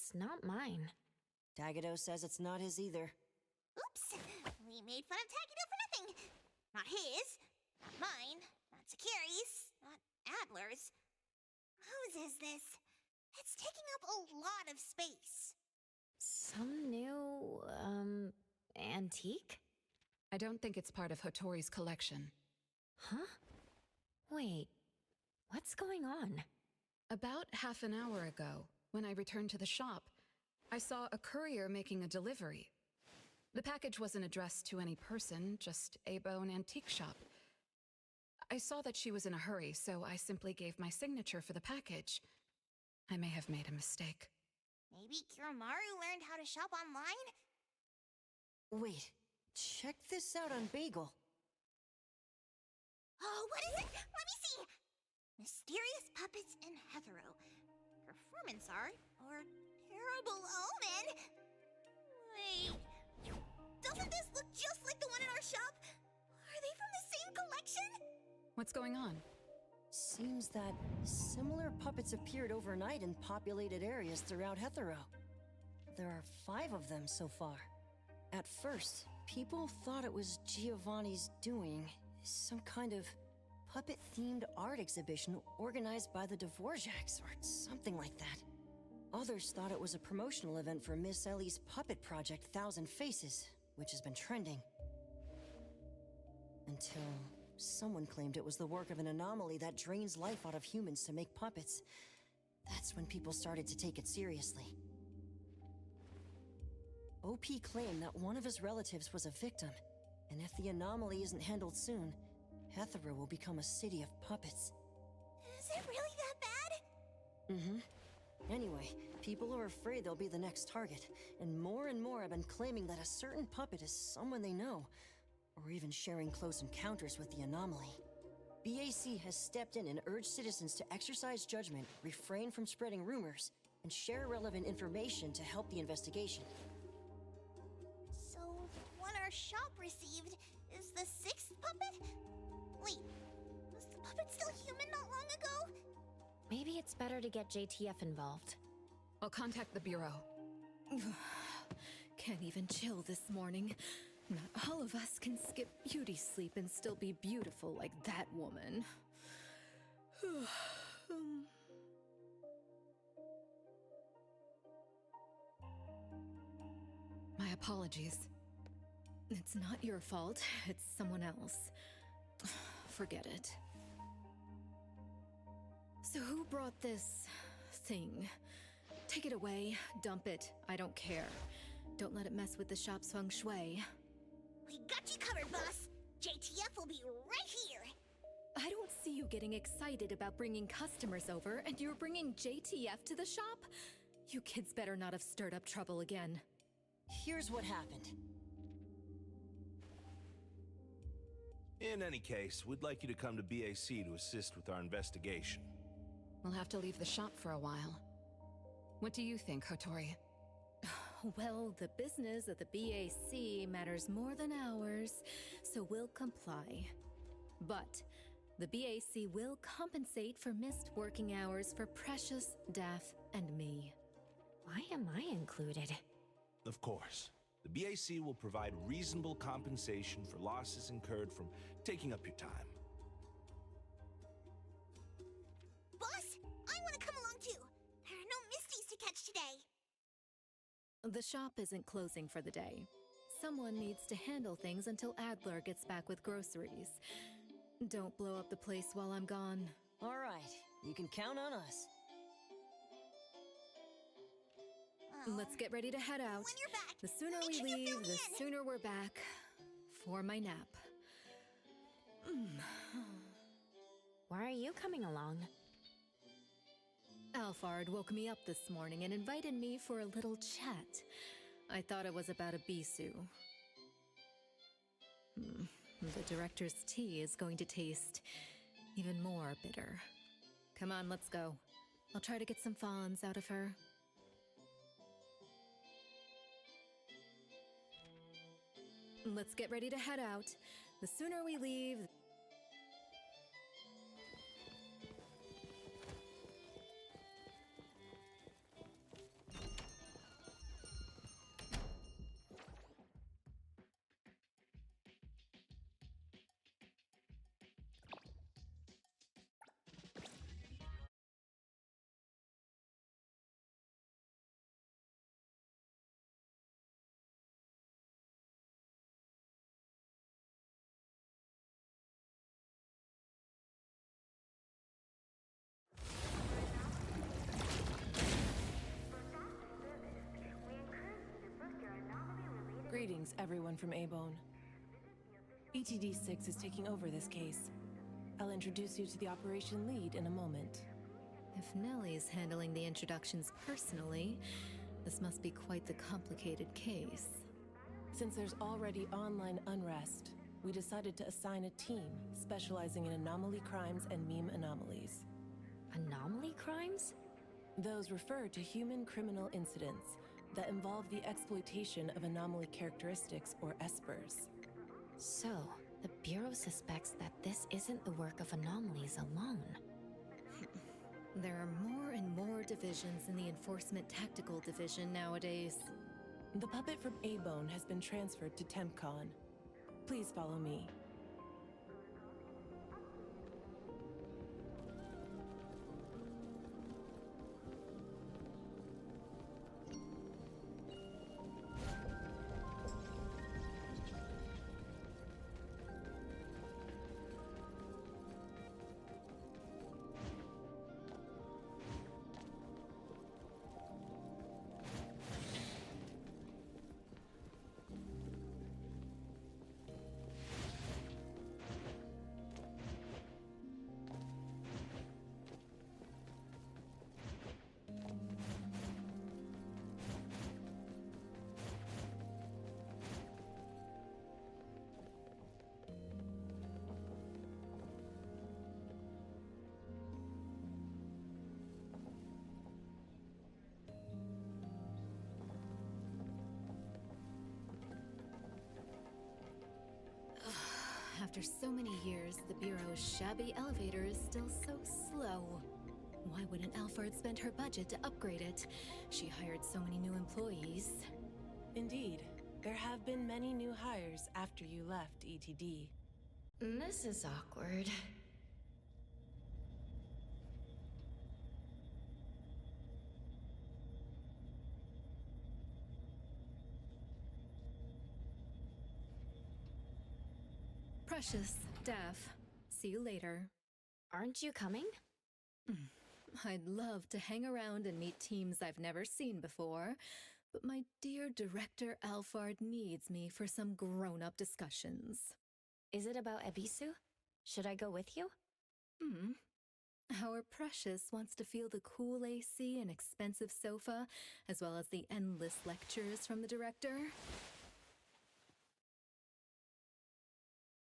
It's not mine. Tagado says it's not his either. Oops! We made fun of Tagido for nothing. Not his, not mine, not Sakiri's, not Adler's. Whose is this? It's taking up a lot of space. Some new, antique? I don't think it's part of Hotori's collection. Huh? Wait, what's going on? About half an hour ago, when I returned to the shop, I saw a courier making a delivery. The package wasn't addressed to any person, just a bone antique shop. I saw that she was in a hurry, so I simply gave my signature for the package. I may have made a mistake. Maybe Kiromaru learned how to shop online? Wait, check this out on Bagel. Oh, what is it? Let me see! Mysterious puppets and hetero. Performance art or terrible omen? Wait, doesn't this look just like the one in our shop? Are they from the same collection? What's going on? Seems that similar puppets appeared overnight in populated areas throughout Hetero. There are 5 of them so far. At first, people thought it was Giovanni's doing, some kind of puppet-themed art exhibition organized by the Dvorak's or something like that. Others thought it was a promotional event for Miss Ellie's puppet project 1,000 Faces, which has been trending. Until someone claimed it was the work of an anomaly that drains life out of humans to make puppets. That's when people started to take it seriously. OP claimed that one of his relatives was a victim, and if the anomaly isn't handled soon, Hetero will become a city of puppets. Is it really that bad? Mm-hmm. Anyway, people are afraid they'll be the next target, and more have been claiming that a certain puppet is someone they know, or even sharing close encounters with the anomaly. BAC has stepped in and urged citizens to exercise judgment, refrain from spreading rumors, and share relevant information to help the investigation. So, one our shop received is the 6th puppet? Wait, was the puppet still human not long ago? Maybe it's better to get JTF involved. I'll contact the Bureau. Can't even chill this morning. Not all of us can skip beauty sleep and still be beautiful like that woman. My apologies. It's not your fault, it's someone else. Forget it. So who brought this thing? Take it away, dump it, I don't care. Don't let it mess with the shop's feng shui. We got you covered, boss. JTF will be right here. I don't see you getting excited about bringing customers over, and you're bringing JTF to the shop? You kids better not have stirred up trouble again. Here's what happened. In any case, we'd like you to come to BAC to assist with our investigation. We'll have to leave the shop for a while. What do you think, Hotori? Well, the business of the BAC matters more than ours, so we'll comply. But the BAC will compensate for missed working hours for Precious, Daff, and me. Why am I included? Of course. The BAC will provide reasonable compensation for losses incurred from taking up your time. Boss, I want to come along too. There are no Misties to catch today. The shop isn't closing for the day. Someone needs to handle things until Adler gets back with groceries. Don't blow up the place while I'm gone. All right, you can count on us. Let's get ready to head out. When you're back, The sooner make we sure you leave, fill me the in. sooner we're back for my nap. Why are you coming along? Alphard woke me up this morning and invited me for a little chat. I thought it was about a bisu. The director's tea is going to taste even more bitter. Come on, let's go. I'll try to get some fawns out of her. Let's get ready to head out. The sooner we leave... Greetings, everyone from A-Bone. ETD-6 is taking over this case. I'll introduce you to the operation lead in a moment. If Nellie's handling the introductions personally, this must be quite the complicated case. Since there's already online unrest, we decided to assign a team specializing in anomaly crimes and meme anomalies. Anomaly crimes? Those refer to human criminal incidents that involve the exploitation of anomaly characteristics, or espers. So, the Bureau suspects that this isn't the work of anomalies alone. There are more and more divisions in the Enforcement Tactical Division nowadays. The puppet from A-Bone has been transferred to TempCon. Please follow me. After so many years, the Bureau's shabby elevator is still so slow. Why wouldn't Alphard spend her budget to upgrade it? She hired so many new employees. Indeed, there have been many new hires after you left ETD. This is awkward. Precious, Daff, see you later. Aren't you coming? I'd love to hang around and meet teams I've never seen before, but my dear Director Alphard needs me for some grown-up discussions. Is it about Ebisu? Should I go with you? Our Precious wants to feel the cool AC and expensive sofa, as well as the endless lectures from the Director.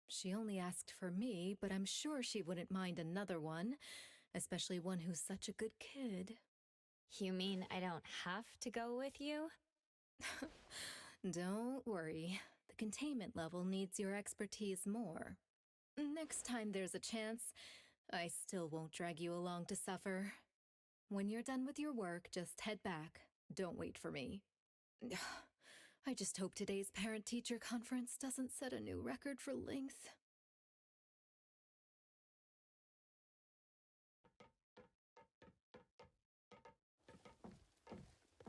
She only asked for me, but I'm sure she wouldn't mind another one, especially one who's such a good kid. You mean I don't have to go with you? Don't worry, the containment level needs your expertise more. Next time there's a chance, I still won't drag you along to suffer. When you're done with your work, just head back. Don't wait for me. I just hope today's parent-teacher conference doesn't set a new record for length.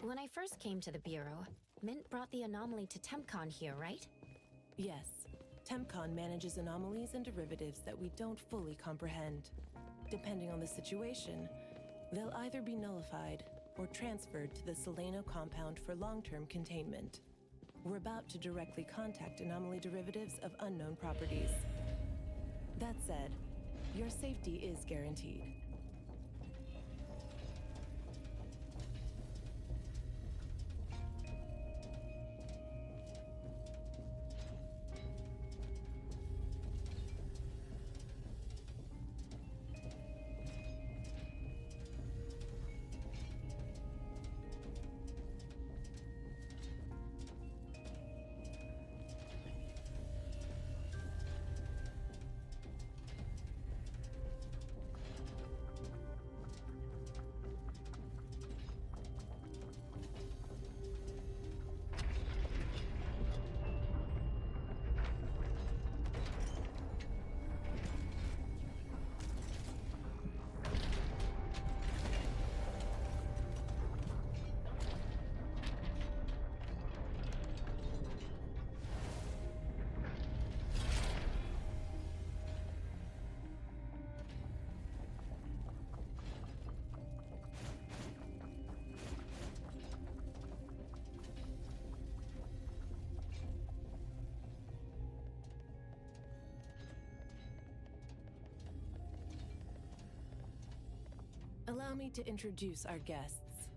When I first came to the Bureau, Mint brought the anomaly to TempCon here, right? Yes, TempCon manages anomalies and derivatives that we don't fully comprehend. Depending on the situation, they'll either be nullified or transferred to the Seleno compound for long-term containment. We're about to directly contact anomaly derivatives of unknown properties. That said, your safety is guaranteed. me to introduce our guests.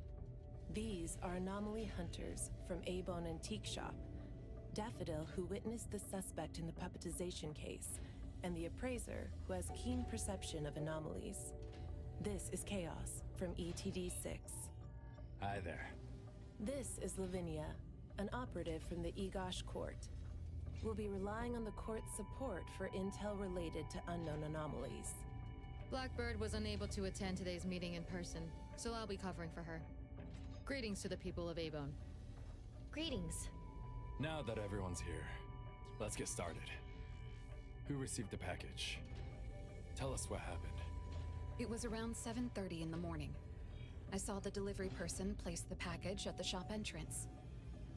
These are anomaly hunters from A-Bone Antique Shop, Daffodil, who witnessed the suspect in the puppetization case, and the appraiser, who has keen perception of anomalies. This is Chaos from ETD-6. Hi there. This is Lavinia, an operative from the Egosh Court. We'll be relying on the court's support for intel related to unknown anomalies. Blackbird was unable to attend today's meeting in person, so I'll be covering for her. Greetings to the people of A-Bone. Greetings. Now that everyone's here, let's get started. Who received the package? Tell us what happened. It was around 7:30 in the morning. I saw the delivery person place the package at the shop entrance.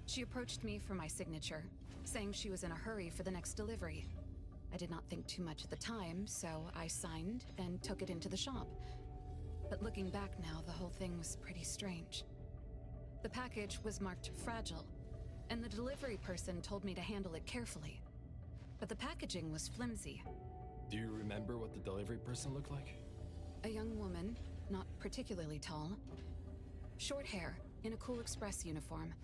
She approached me for my signature, saying she was in a hurry for the next delivery. I did not think too much at the time, so I signed and took it into the shop. But looking back now, the whole thing was pretty strange. The package was marked fragile, and the delivery person told me to handle it carefully. But the packaging was flimsy. Do you remember what the delivery person looked like? A young woman, not particularly tall. Short hair, in a Cool Express uniform.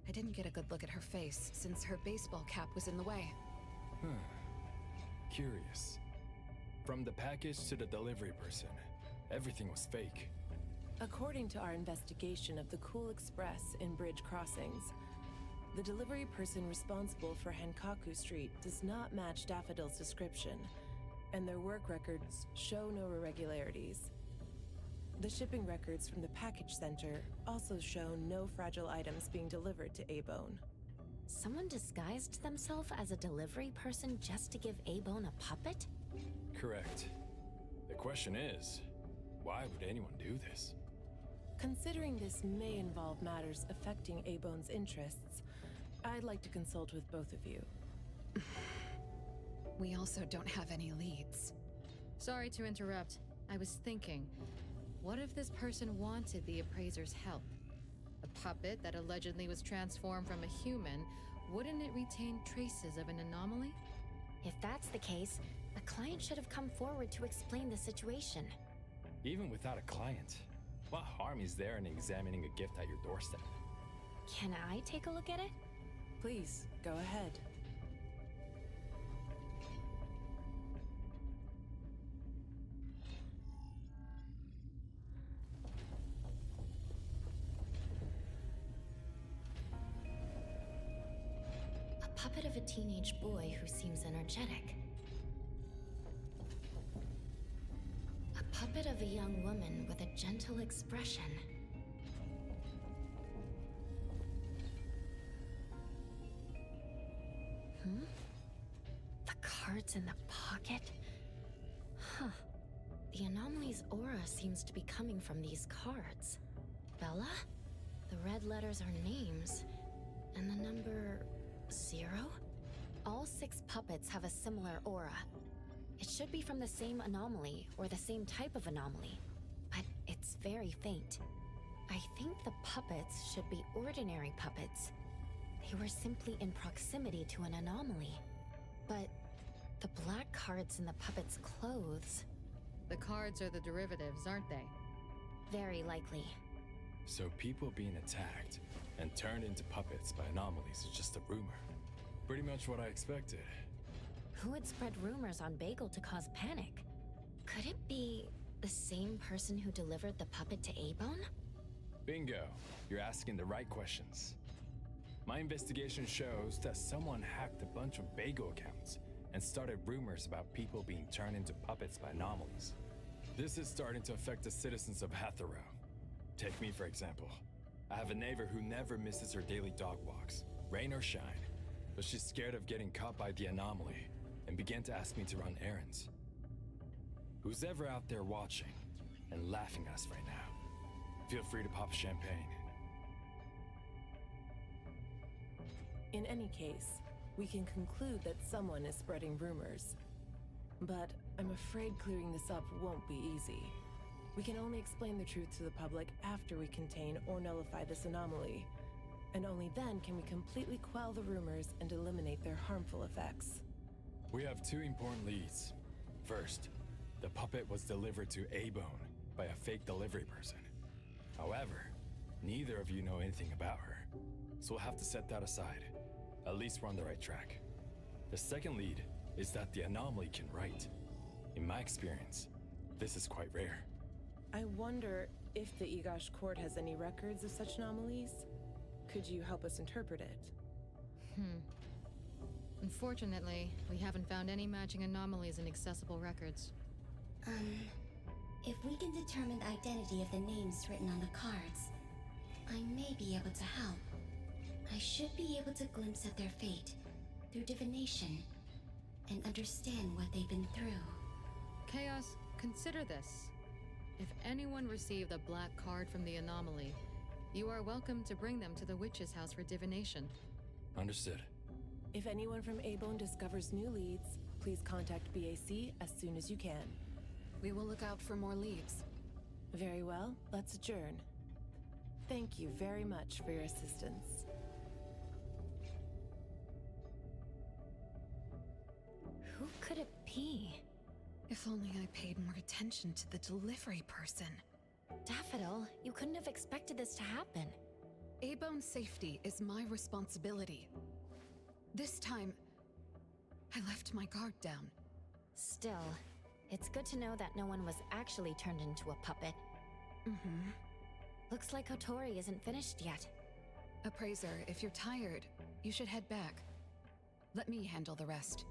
I didn't get a good look at her face, since her baseball cap was in the way. Curious. From the package to the delivery person, everything was fake. According to our investigation of the Cool Express in Bridge Crossings, the delivery person responsible for Hankaku Street does not match Daffodil's description, and their work records show no irregularities. The shipping records from the package center also show no fragile items being delivered to A-Bone. Someone disguised themselves as a delivery person just to give A-Bone a puppet? Correct. The question is, why would anyone do this? Considering this may involve matters affecting A-Bone's interests, I'd like to consult with both of you. We also don't have any leads. Sorry to interrupt. I was thinking, what if this person wanted the appraiser's help? A puppet that allegedly was transformed from a human, wouldn't it retain traces of an anomaly? If that's the case, a client should have come forward to explain the situation. Even without a client, what harm is there in examining a gift at your doorstep? Can I take a look at it? Please, go ahead. A puppet of a teenage boy who seems energetic. A puppet of a young woman with a gentle expression. The cards in the pocket? Huh. The anomaly's aura seems to be coming from these cards. Bella? The red letters are names. And the number 0? All 6 puppets have a similar aura. It should be from the same anomaly, or the same type of anomaly. But it's very faint. I think the puppets should be ordinary puppets. They were simply in proximity to an anomaly. But the black cards in the puppet's clothes... The cards are the derivatives, aren't they? Very likely. So people being attacked and turned into puppets by anomalies is just a rumor. Pretty much what I expected. Who would spread rumors on Bagel to cause panic? Could it be the same person who delivered the puppet to A-Bone? Bingo. You're asking the right questions. My investigation shows that someone hacked a bunch of Bagel accounts and started rumors about people being turned into puppets by anomalies. This is starting to affect the citizens of Hatharo. Take me, for example. I have a neighbor who never misses her daily dog walks, rain or shine, but she's scared of getting caught by the anomaly and began to ask me to run errands. Who's ever out there watching and laughing at us right now, feel free to pop champagne. In any case, we can conclude that someone is spreading rumors. But I'm afraid clearing this up won't be easy. We can only explain the truth to the public after we contain or nullify this anomaly. And only then can we completely quell the rumors and eliminate their harmful effects. We have 2 important leads. First, the puppet was delivered to A-Bone, by a fake delivery person. However, neither of you know anything about her, so we'll have to set that aside. At least we're on the right track. The second lead is that the anomaly can write. In my experience, this is quite rare. I wonder if the Egosh court has any records of such anomalies. Could you help us interpret it? Unfortunately, we haven't found any matching anomalies in accessible records. If we can determine the identity of the names written on the cards, I may be able to help. I should be able to glimpse at their fate through divination and understand what they've been through. Chaos, consider this. If anyone received a black card from the anomaly, you are welcome to bring them to the witch's house for divination. Understood. If anyone from Abone discovers new leads, please contact BAC as soon as you can. We will look out for more leads. Very well, let's adjourn. Thank you very much for your assistance. Who could it be? If only I paid more attention to the delivery person. Daffodil, you couldn't have expected this to happen. Abone's safety is my responsibility. This time, I left my guard down. Still, it's good to know that no one was actually turned into a puppet. Looks like Otori isn't finished yet. Appraiser, if you're tired, you should head back. Let me handle the rest.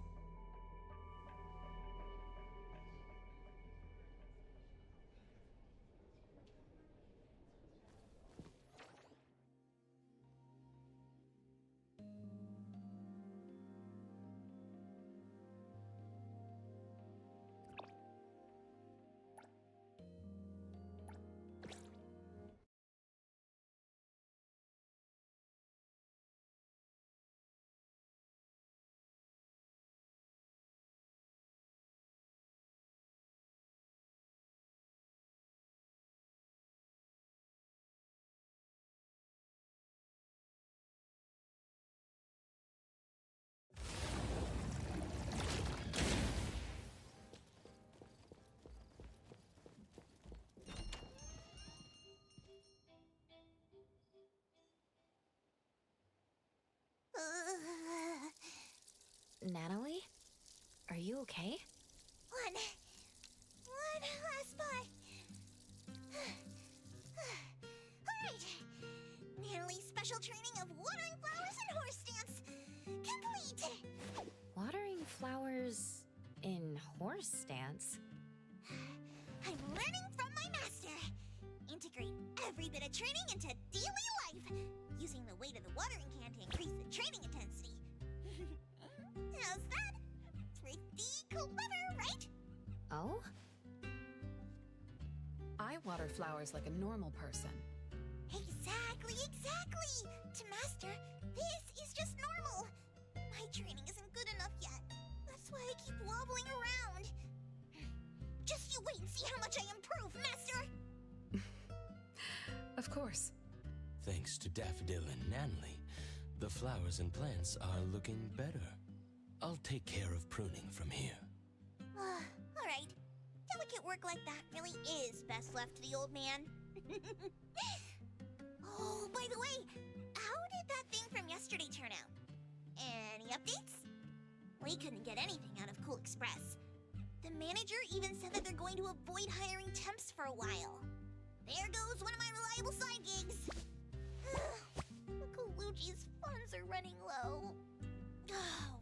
Natalie? Are you okay? One last part. Alright. Natalie's special training of watering flowers and horse dance. Complete. Watering flowers in horse stance? I'm learning from my master. Integrate every bit of training into daily life, using the weight of the watering can to increase the training intensity. How's that? Pretty clever, right? Oh? I water flowers like a normal person. Exactly. To master, this is just normal. My training isn't good enough yet. That's why I keep wobbling around. Just you wait and see how much I improve, master! Of course. Thanks to Daffodil and Natalie, the flowers and plants are looking better. I'll take care of pruning from here. Alright. Delicate work like that really is best left to the old man. Oh, by the way, how did that thing from yesterday turn out? Any updates? We couldn't get anything out of Cool Express. The manager even said that they're going to avoid hiring temps for a while. There goes one of my reliable side gigs. The Colucci's funds are running low. Oh,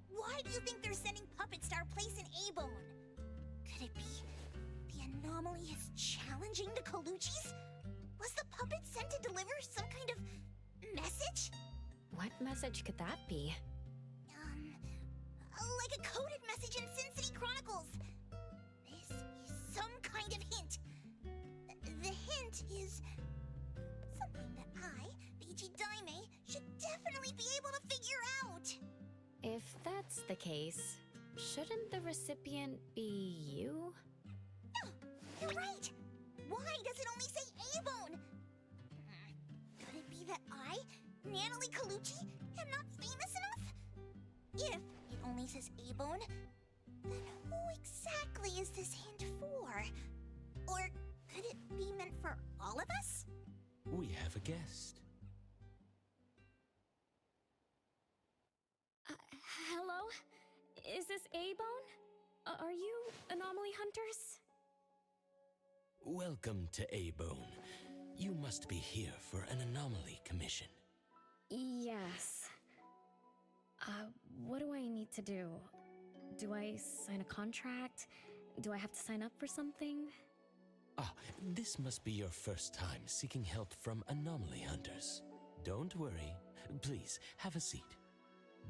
why do you think they're sending puppets to our place in Abone? Could it be the anomaly is challenging the Colucci's? Was the puppet sent to deliver some kind of message? What message could that be? Like a coded message in Sin City Chronicles. This is some kind of hint. The hint is something that I, Beiji Daime, should definitely be able to figure out. If that's the case, shouldn't the recipient be you? No, you're right. Why does it only say Abone? Could it be that I, Natalie Colucci, am not famous enough? If it only says Abone, then who exactly is this hint for? Or a guest. Hello? Is this A-Bone? Are you anomaly hunters? Welcome to A-Bone. You must be here for an anomaly commission. Yes. What do I need to do? Do I sign a contract? Do I have to sign up for something? Ah, this must be your first time seeking help from anomaly hunters. Don't worry. Please, have a seat.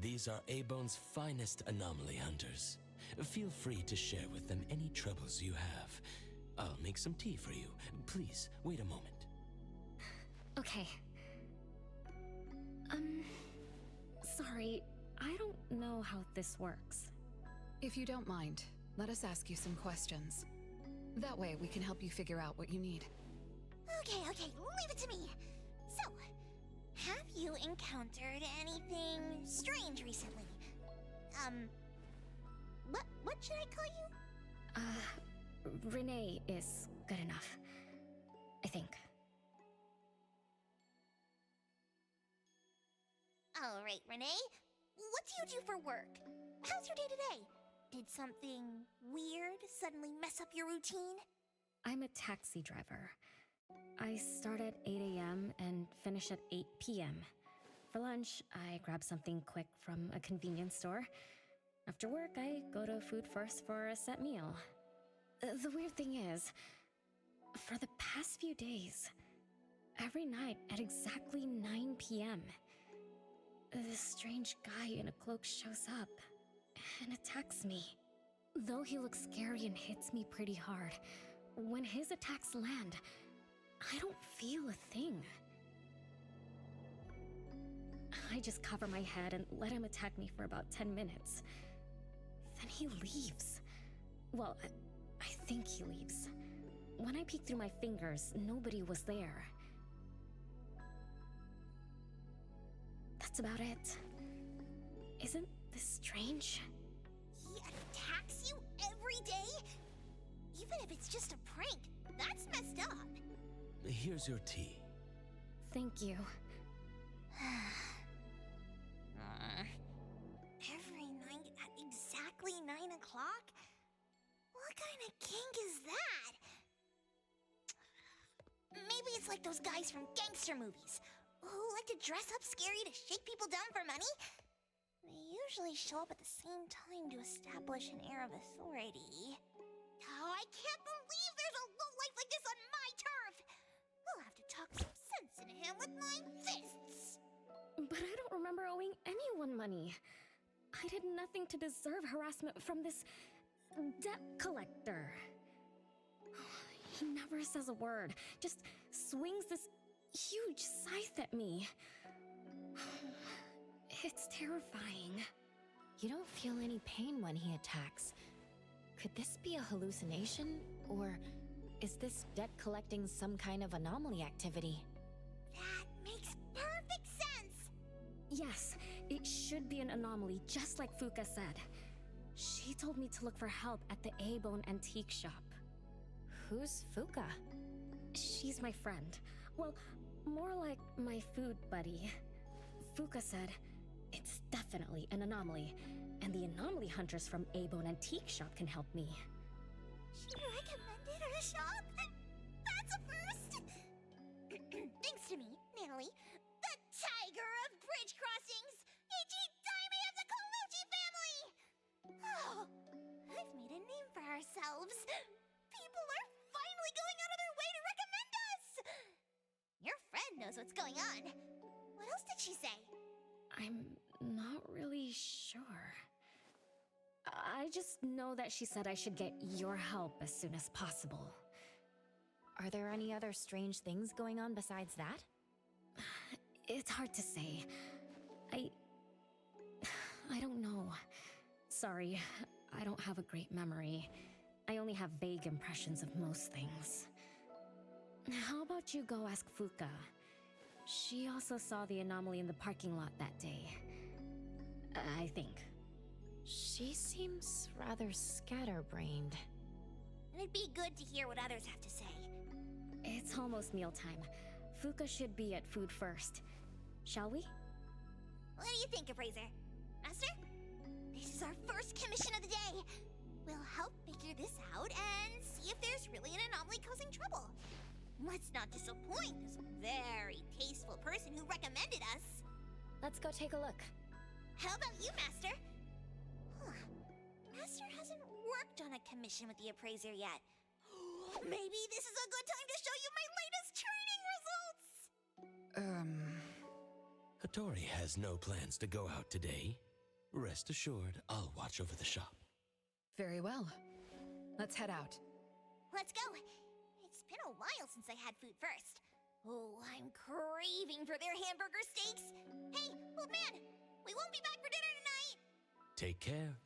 These are A-Bone's finest anomaly hunters. Feel free to share with them any troubles you have. I'll make some tea for you. Please, wait a moment. Okay. Sorry, I don't know how this works. If you don't mind, let us ask you some questions. That way we can help you figure out what you need. Okay, leave it to me. So, have you encountered anything strange recently? What should I call you? Renee is good enough. I think. All right, Renee. What do you do for work? How's your day today? Did something weird suddenly mess up your routine? I'm a taxi driver. I start at 8 a.m. and finish at 8 p.m. For lunch, I grab something quick from a convenience store. After work, I go to Food First for a set meal. The weird thing is, for the past few days, every night at exactly 9 p.m., this strange guy in a cloak shows up and attacks me. Though he looks scary and hits me pretty hard, when his attacks land, I don't feel a thing. I just cover my head and let him attack me for about 10 minutes. Then he leaves. Well, I think he leaves. When I peek through my fingers, nobody was there. That's about it. Isn't this strange? He attacks you every day? Even if it's just a prank, that's messed up. Here's your tea. Thank you. Every night at exactly 9 o'clock? What kind of kink is that? Maybe it's like those guys from gangster movies who like to dress up scary to shake people down for money. They usually show up at the same time to establish an air of authority. Oh, I can't believe there's a lowlife like this on my turf! I'll have to talk some sense into him with my fists! But I don't remember owing anyone money. I did nothing to deserve harassment from this debt collector. He never says a word, just swings this huge scythe at me. It's terrifying. You don't feel any pain when he attacks. Could this be a hallucination? Or is this debt collecting some kind of anomaly activity? That makes perfect sense! Yes, it should be an anomaly, just like Fuka said. She told me to look for help at the A-Bone antique shop. Who's Fuka? She's my friend. Well, more like my food buddy. Fuka said, it's definitely an anomaly, and the anomaly hunters from A-Bone antique shop can help me. She recommended her shop? That's a first! Thanks to me, Natalie, the tiger of bridge crossings, Ichi Daime of the Colucci family! Oh, I've made a name for ourselves. People are finally going out of their way to recommend us! Your friend knows what's going on. What else did she say? I'm not really sure. I just know that she said I should get your help as soon as possible. Are there any other strange things going on besides that? It's hard to say. I don't know. Sorry, I don't have a great memory. I only have vague impressions of most things. How about you go ask Fuka? She also saw the anomaly in the parking lot that day. I think. She seems rather scatterbrained. It'd be good to hear what others have to say. It's almost mealtime. Fuka should be at food first. Shall we? What do you think, Appraiser? Master? This is our first commission of the day. We'll help figure this out and see if there's really an anomaly causing trouble. Let's not disappoint this very tasteful person who recommended us. Let's go take a look. How about you, Master? Huh. Master hasn't worked on a commission with the Appraiser yet. Maybe this is a good time to show you my latest training results! Hattori has no plans to go out today. Rest assured, I'll watch over the shop. Very well. Let's head out. Let's go! It's been a while since I had food first. Oh, I'm craving for their hamburger steaks. Hey, old man! We won't be back for dinner tonight! Take care.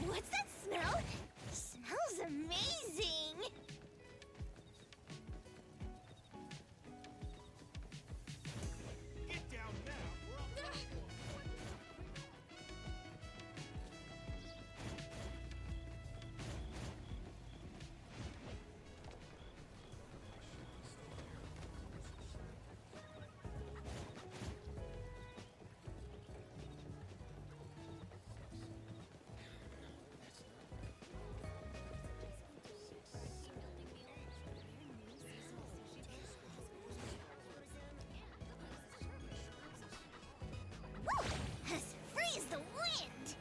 What's that smell? Smells amazing! Get down now, Woo! As free as the wind!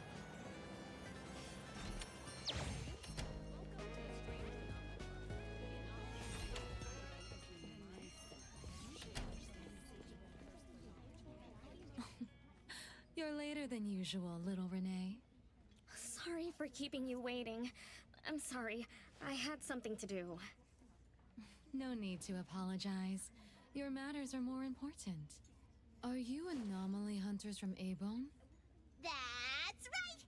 You're later than usual, little Renee. Sorry for keeping you waiting. I'm sorry. I had something to do. No need to apologize. Your matters are more important. Are you anomaly hunters from Abone? That's right!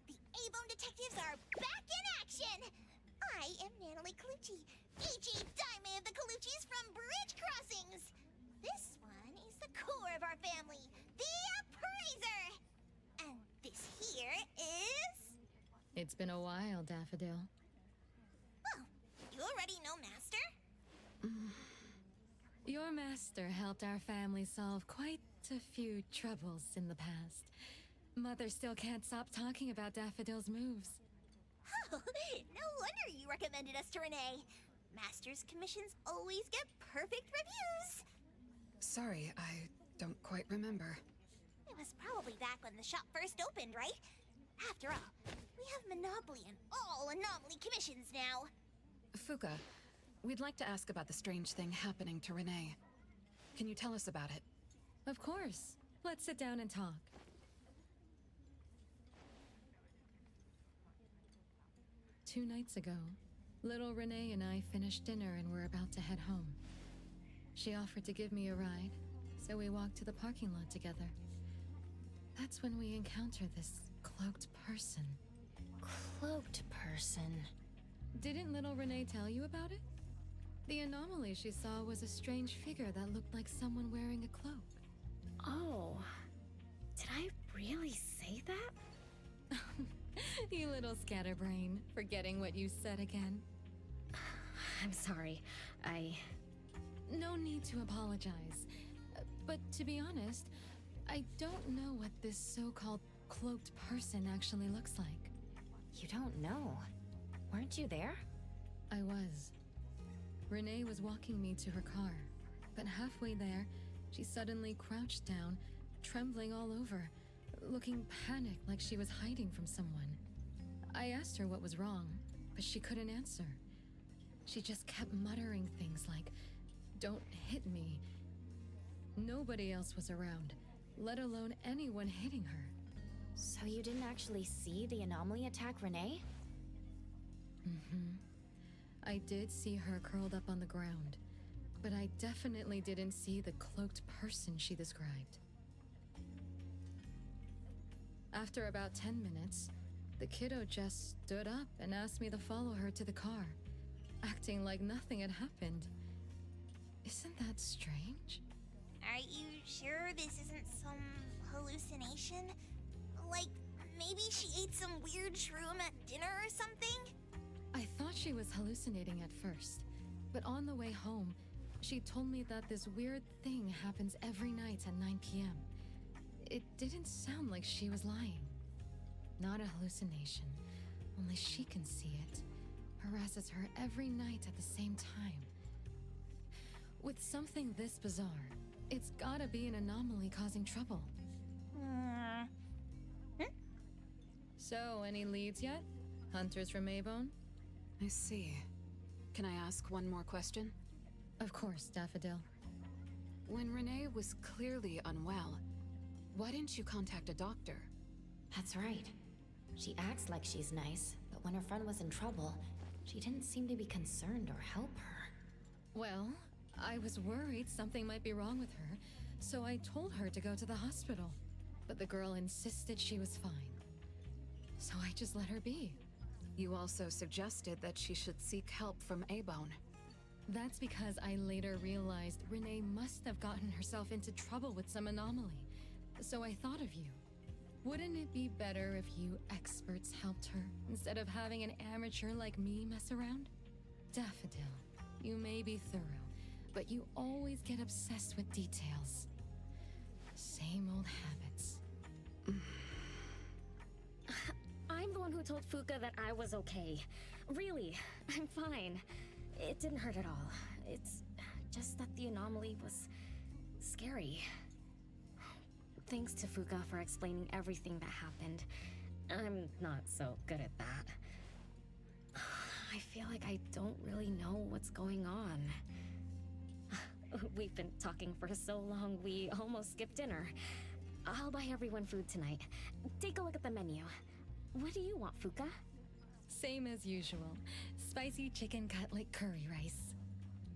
The A-Bone detectives are back in action! I am Natalie Colucci, H.E. Diamond of the Coluccis from Bridge Crossings! This one is the core of our family, the Appraiser! And this here is... It's been a while, Daffodil. Oh, you already know Master? Your master helped our family solve quite a few troubles in the past. Mother still can't stop talking about Daffodil's moves. Oh, no wonder you recommended us to Renee. Master's commissions always get perfect reviews. Sorry, I don't quite remember. It was probably back when the shop first opened, right? After all, we have monopoly on all anomaly commissions now. Fuka, we'd like to ask about the strange thing happening to Renee. Can you tell us about it? Of course. Let's sit down and talk. Two nights ago, little Renee and I finished dinner and were about to head home. She offered to give me a ride, so we walked to the parking lot together. That's when we encountered this cloaked person. Cloaked person. Didn't little Renee tell you about it? The anomaly she saw was a strange figure that looked like someone wearing a cloak. Oh. Did I really say that? You little scatterbrain, forgetting what you said again. I'm sorry. No need to apologize. But to be honest, I don't know what this so-called cloaked person actually looks like. You don't know? Weren't you there? I was. Renee was walking me to her car, but halfway there, she suddenly crouched down, trembling all over, looking panicked like she was hiding from someone. I asked her what was wrong, but she couldn't answer. She just kept muttering things like, "Don't hit me." Nobody else was around, let alone anyone hitting her. So you didn't actually see the anomaly attack Renee? I did see her curled up on the ground, but I definitely didn't see the cloaked person she described. After about 10 minutes, the kiddo just stood up and asked me to follow her to the car, acting like nothing had happened. Isn't that strange? Are you sure this isn't some hallucination? Like, maybe she ate some weird shroom at dinner or something? I thought she was hallucinating at first, but on the way home, she told me that this weird thing happens every night at 9 p.m. It didn't sound like she was lying. Not a hallucination, only she can see it. Harasses her every night at the same time. With something this bizarre, it's gotta be an anomaly causing trouble. So, any leads yet? Hunters from Avon? I see. Can I ask one more question? Of course, Daffodil. When Renee was clearly unwell, why didn't you contact a doctor? That's right. She acts like she's nice, but when her friend was in trouble, she didn't seem to be concerned or help her. Well, I was worried something might be wrong with her, so I told her to go to the hospital. But the girl insisted she was fine. So I just let her be. You also suggested that she should seek help from A-Bone. That's because I later realized Renee must have gotten herself into trouble with some anomaly. So I thought of you. Wouldn't it be better if you experts helped her, instead of having an amateur like me mess around? Daffodil, you may be thorough, but you always get obsessed with details. Same old habits. I'm the one who told Fuka that I was okay. Really, I'm fine. It didn't hurt at all. It's just that the anomaly was scary. Thanks to Fuka for explaining everything that happened. I'm not so good at that. I feel like I don't really know what's going on. We've been talking for so long, we almost skipped dinner. I'll buy everyone food tonight. Take a look at the menu. What do you want, Fuka? Same as usual. Spicy chicken cutlet curry rice.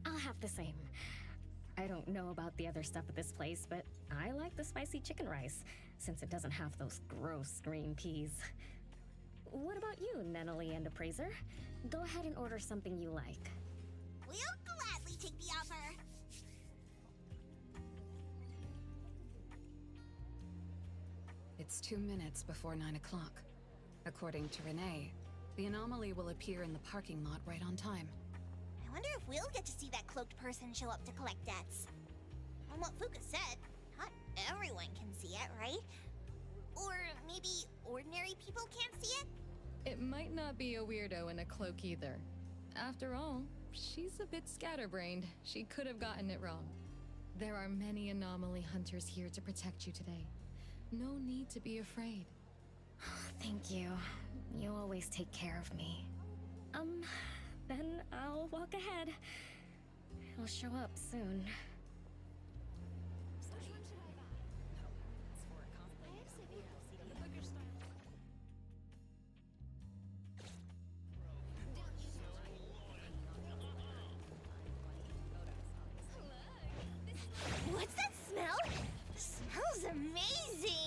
I'll have the same. I don't know about the other stuff at this place, but I like the spicy chicken rice, since it doesn't have those gross green peas. What about you, Nenali and Appraiser? Go ahead and order something you like. We'll gladly take the offer. It's 2 minutes before 9 o'clock. According to Renee, the anomaly will appear in the parking lot right on time. I wonder if we'll get to see that cloaked person show up to collect debts. From what Fuka said, not everyone can see it, right? Or maybe ordinary people can't see it? It might not be a weirdo in a cloak either. After all, she's a bit scatterbrained. She could have gotten it wrong. There are many anomaly hunters here to protect you today. No need to be afraid. Thank you. You always take care of me. Then I'll walk ahead. I'll show up soon. What's that smell? Smells amazing!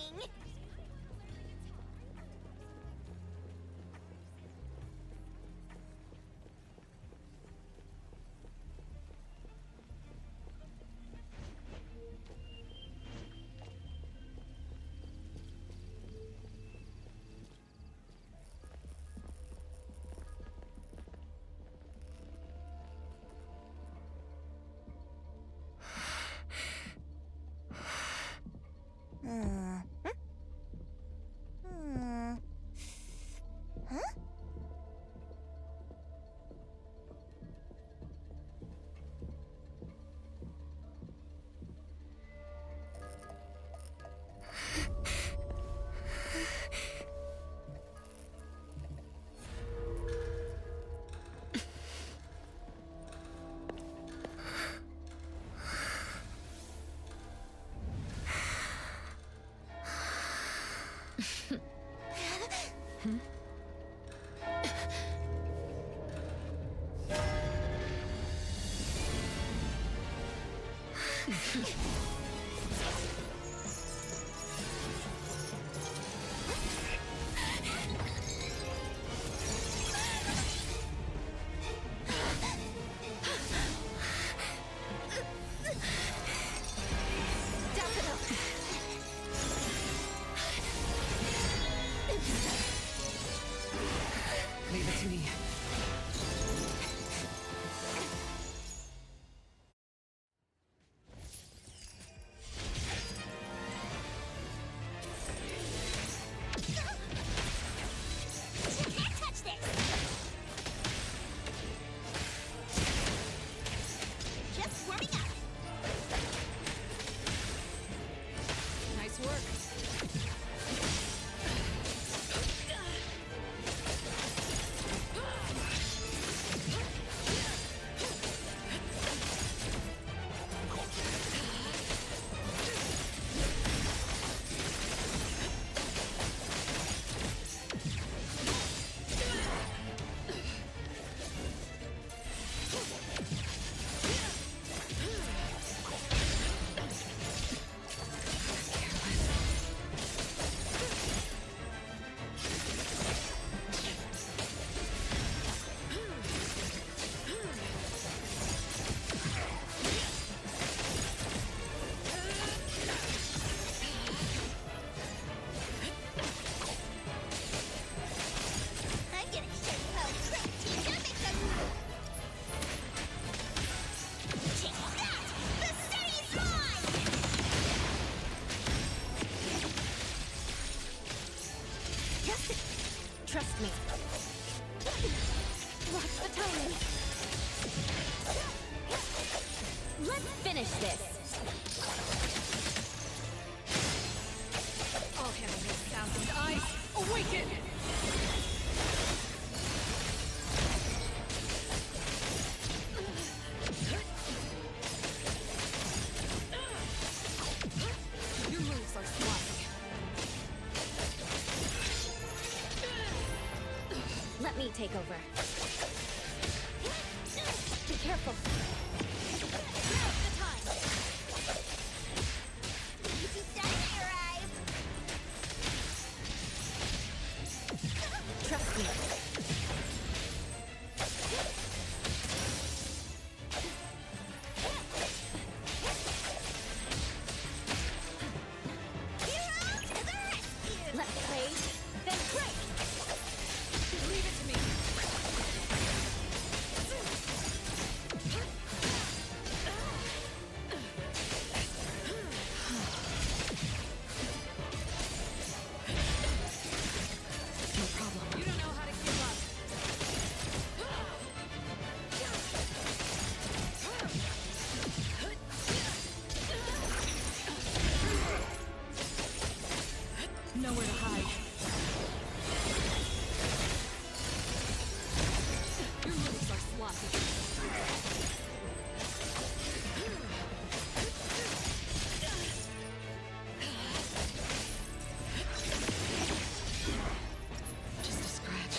Leave it to me. You can't touch this! Just warming up. Nice work. I'm gonna show you how great team's gonna make them. Take that! The city's mine! Trust me. Watch the timing. Let's finish this. All handle these thousand eyes. Awaken! Your moves are sloppy. Let me take over. Be careful. Now's the time. Easy done, arrive. Trust me. Hero to the rescue! Let's play, then break. Leave it to me. No problem. You don't know how to give up. Nowhere to hide. Your moves are sloppy. Just a scratch.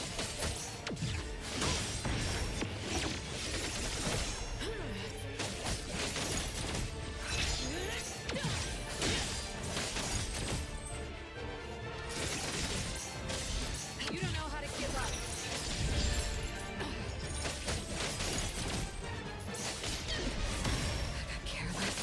You don't know how to give up. I got careless.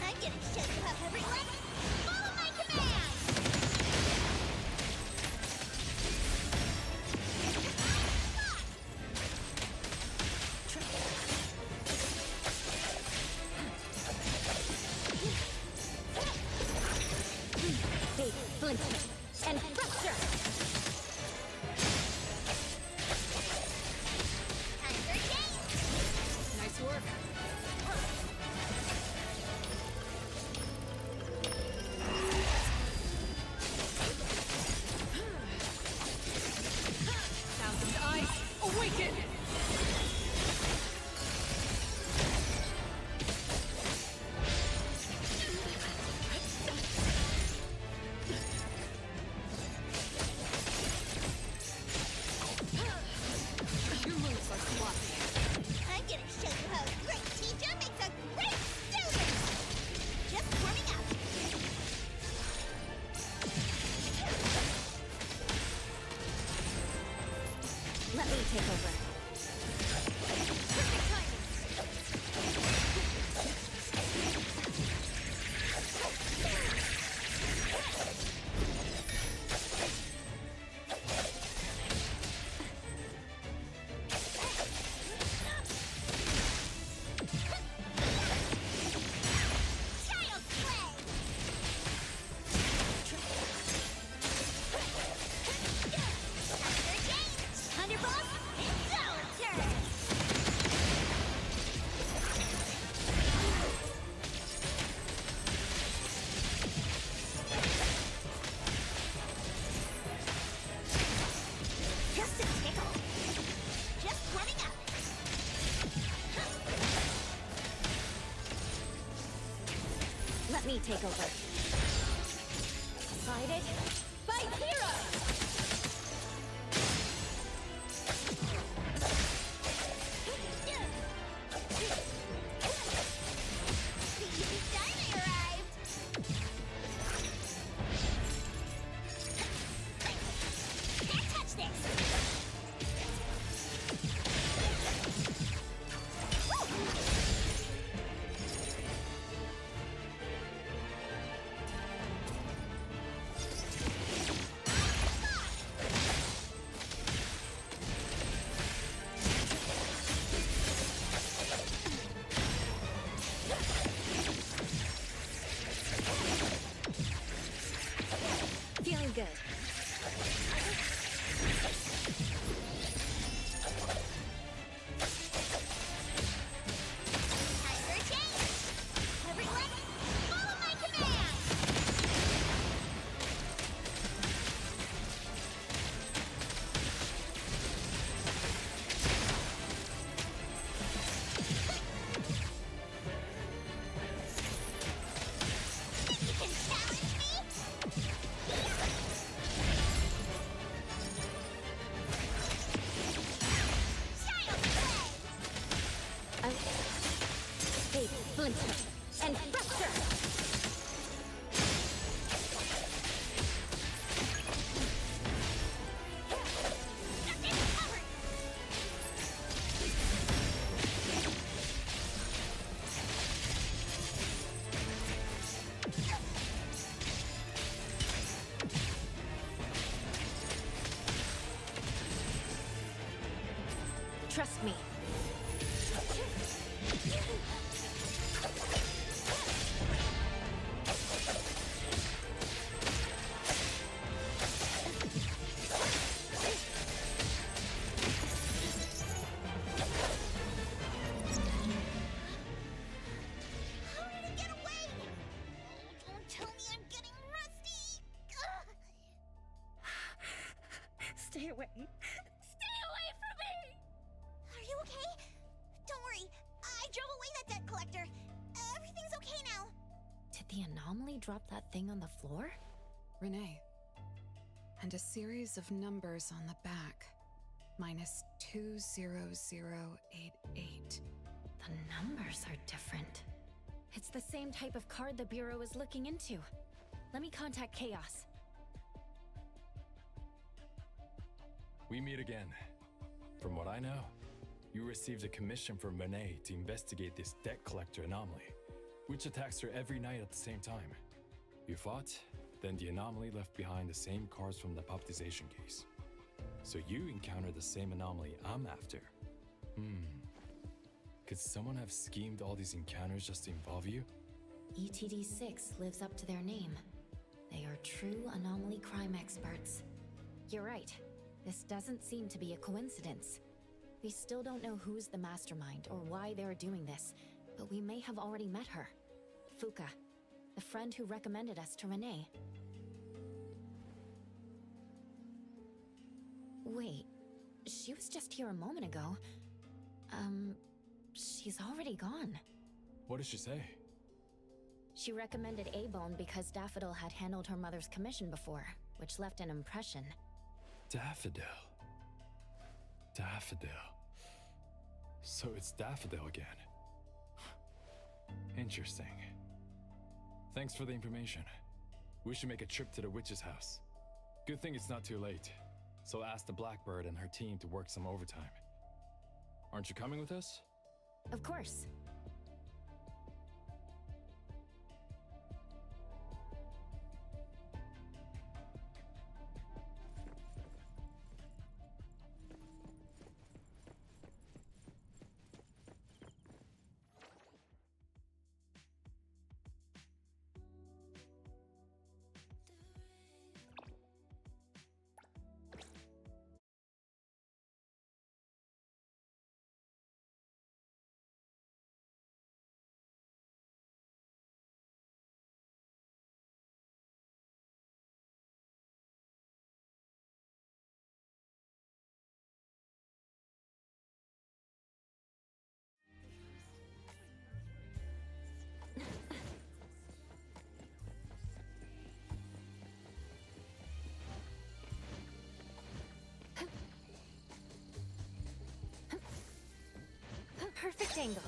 I'm gonna show you how, everyone. Follow my command! Big, flinty, and faster. Time for a game! Nice work. Thousand take over. Perfect timing! Let me take over. Decided by hero! The diamond arrived! Can't touch this! Feeling good. Time for a change! Everyone, follow my command! Think you can challenge me? Hey, Splinter and Buster! Trust me. How did it get away? Don't tell me I'm getting rusty. Stay away. Stay away from me! Are you okay? Don't worry. I drove away that debt collector. Everything's okay now. Did the anomaly drop that thing on the floor? Renee. And a series of numbers on the back. Minus 20088. The numbers are different. It's the same type of card the Bureau is looking into. Let me contact Chaos. We meet again. From what I know, you received a commission from Renee to investigate this debt collector anomaly, which attacks her every night at the same time. You fought, then the anomaly left behind the same cards from the poptization case. So you encountered the same anomaly I'm after. Could someone have schemed all these encounters just to involve you? ETD6 lives up to their name. They are true anomaly crime experts. You're right. This doesn't seem to be a coincidence. We still don't know who's the mastermind or why they're doing this, but we may have already met her. Fuka, the friend who recommended us to Renee. Wait, she was just here a moment ago. She's already gone. What did she say? She recommended A-Bone because Daffodil had handled her mother's commission before, which left an impression. Daffodil. Daffodil. So it's Daffodil again. Interesting. Thanks for the information. We should make a trip to the witch's house. Good thing it's not too late. so ask the Blackbird and her team to work some overtime. Aren't you coming with us? Of course. Perfect angle.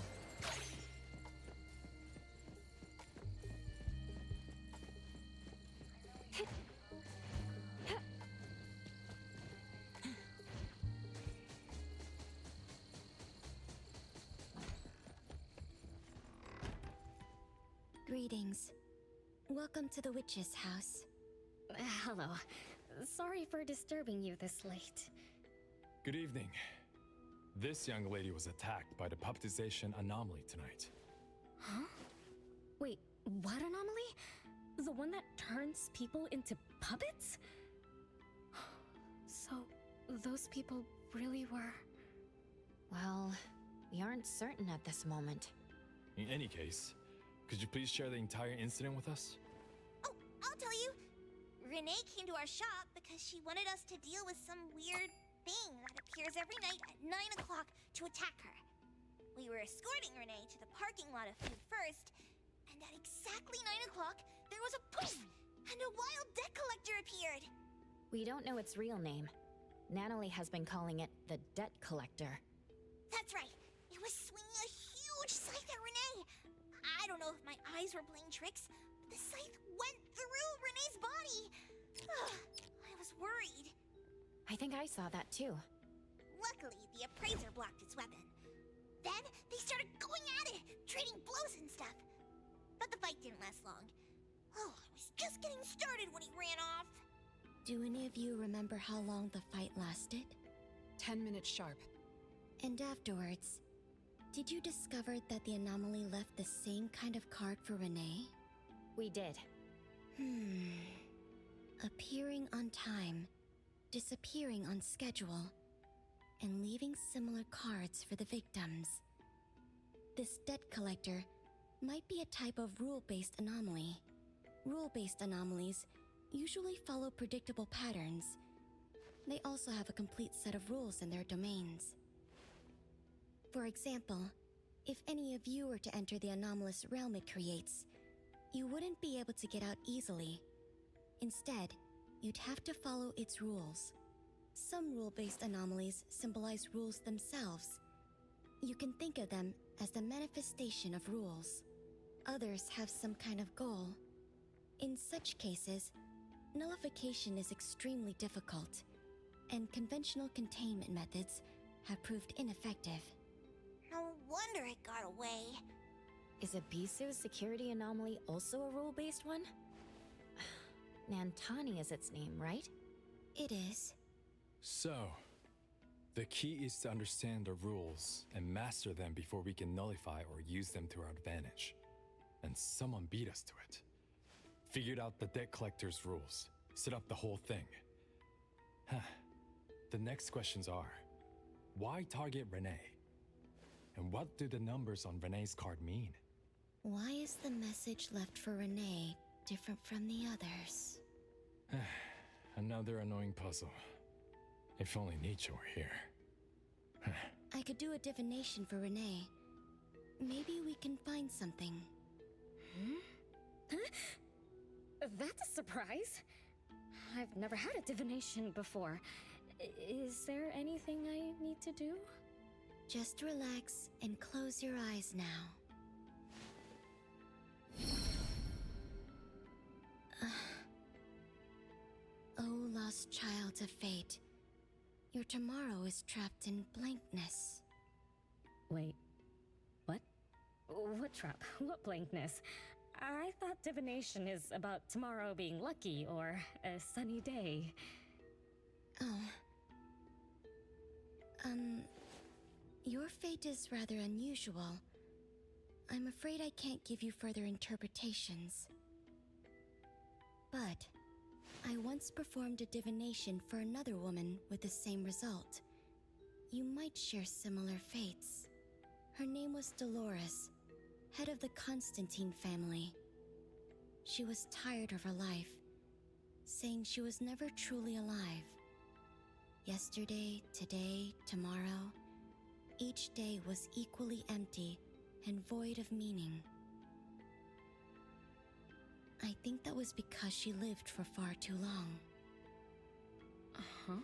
Greetings. Welcome to the witch's house. Hello. Sorry for disturbing you this late. Good evening. This young lady was attacked by the puppetization anomaly tonight. Huh? Wait, what anomaly? The one that turns people into puppets? So, those people really were... Well, we aren't certain at this moment. In any case, could you please share the entire incident with us? Oh, I'll tell you. Renee came to our shop because she wanted us to deal with some weird thing that appears every night at 9 o'clock to attack her. We were escorting Renee to the parking lot of food first, and at exactly 9 o'clock, there was a poof, and a wild debt collector appeared. We don't know its real name. Natalie has been calling it the Debt Collector. That's right. It was swinging a huge scythe at Renee. I don't know if my eyes were playing tricks, but the scythe went through Renee's body. I was worried. I think I saw that too. Luckily, the appraiser blocked its weapon. Then, they started going at it, trading blows and stuff. But the fight didn't last long. Oh, I was just getting started when he ran off. Do any of you remember how long the fight lasted? 10 minutes sharp. And afterwards, did you discover that the anomaly left the same kind of card for Renee? We did. Appearing on time, disappearing on schedule, and leaving similar cards for the victims. This debt collector might be a type of rule-based anomaly. Rule-based anomalies usually follow predictable patterns. They also have a complete set of rules in their domains. For example, if any of you were to enter the anomalous realm it creates, you wouldn't be able to get out easily. Instead, you'd have to follow its rules. Some rule-based anomalies symbolize rules themselves. You can think of them as the manifestation of rules. Others have some kind of goal. In such cases, nullification is extremely difficult, and conventional containment methods have proved ineffective. No wonder it got away. Is a Bisu security anomaly also a rule-based one? Nantani is its name, right? It is. So, the key is to understand the rules and master them before we can nullify or use them to our advantage. And someone beat us to it. Figured out the debt collector's rules, set up the whole thing. The next questions are, why target Renee? And what do the numbers on Renee's card mean? Why is the message left for Renee different from the others? Another annoying puzzle. If only Nietzsche were here. I could do a divination for Renee. Maybe we can find something. Huh? That's a surprise. I've never had a divination before. Is there anything I need to do? Just relax and close your eyes now. Oh, lost child of fate, Your tomorrow is trapped in blankness. Wait, what? What trap? What blankness? I thought divination is about tomorrow being lucky or a sunny day. Oh. Your fate is rather unusual. I'm afraid I can't give you further interpretations. But I once performed a divination for another woman with the same result. You might share similar fates. Her name was Dolores, head of the Constantine family. She was tired of her life, saying she was never truly alive. Yesterday, today, tomorrow, each day was equally empty and void of meaning. I think that was because she lived for far too long. Uh-huh.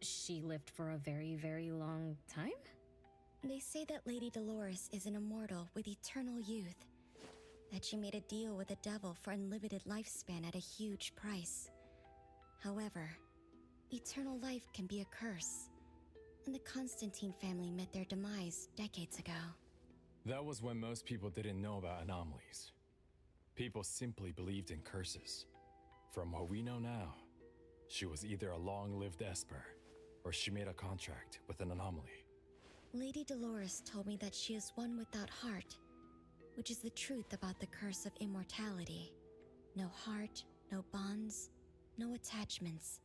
She lived for a very, very long time? They say that Lady Dolores is an immortal with eternal youth, that she made a deal with the devil for unlimited lifespan at a huge price. However, eternal life can be a curse, and the Constantine family met their demise decades ago. That was when most people didn't know about anomalies. People simply believed in curses. From what we know now, she was either a long-lived Esper, or she made a contract with an anomaly. Lady Dolores told me that she is one without heart, which is the truth about the curse of immortality. No heart, no bonds, no attachments.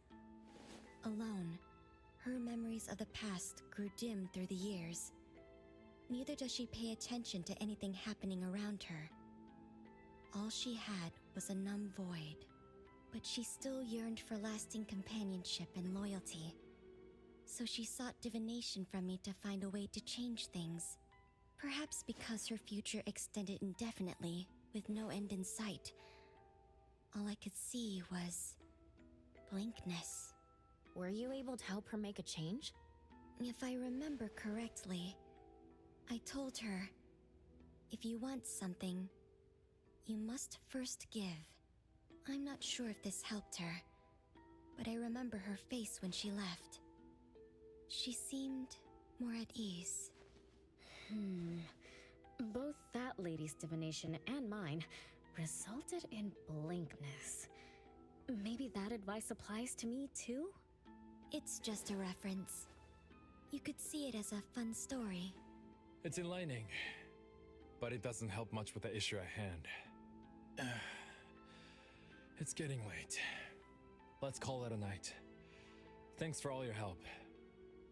Alone, her memories of the past grew dim through the years. Neither does she pay attention to anything happening around her. All she had was a numb void, but she still yearned for lasting companionship and loyalty. So she sought divination from me to find a way to change things. Perhaps because her future extended indefinitely, with no end in sight. All I could see was blankness. Were you able to help her make a change? If I remember correctly, I told her, if you want something, you must first give. I'm not sure if this helped her, but I remember her face when she left. She seemed more at ease. Both that lady's divination and mine resulted in blankness. Maybe that advice applies to me too? It's just a reference. You could see it as a fun story. It's enlightening, but it doesn't help much with the issue at hand. It's getting late. Let's call it a night. Thanks for all your help.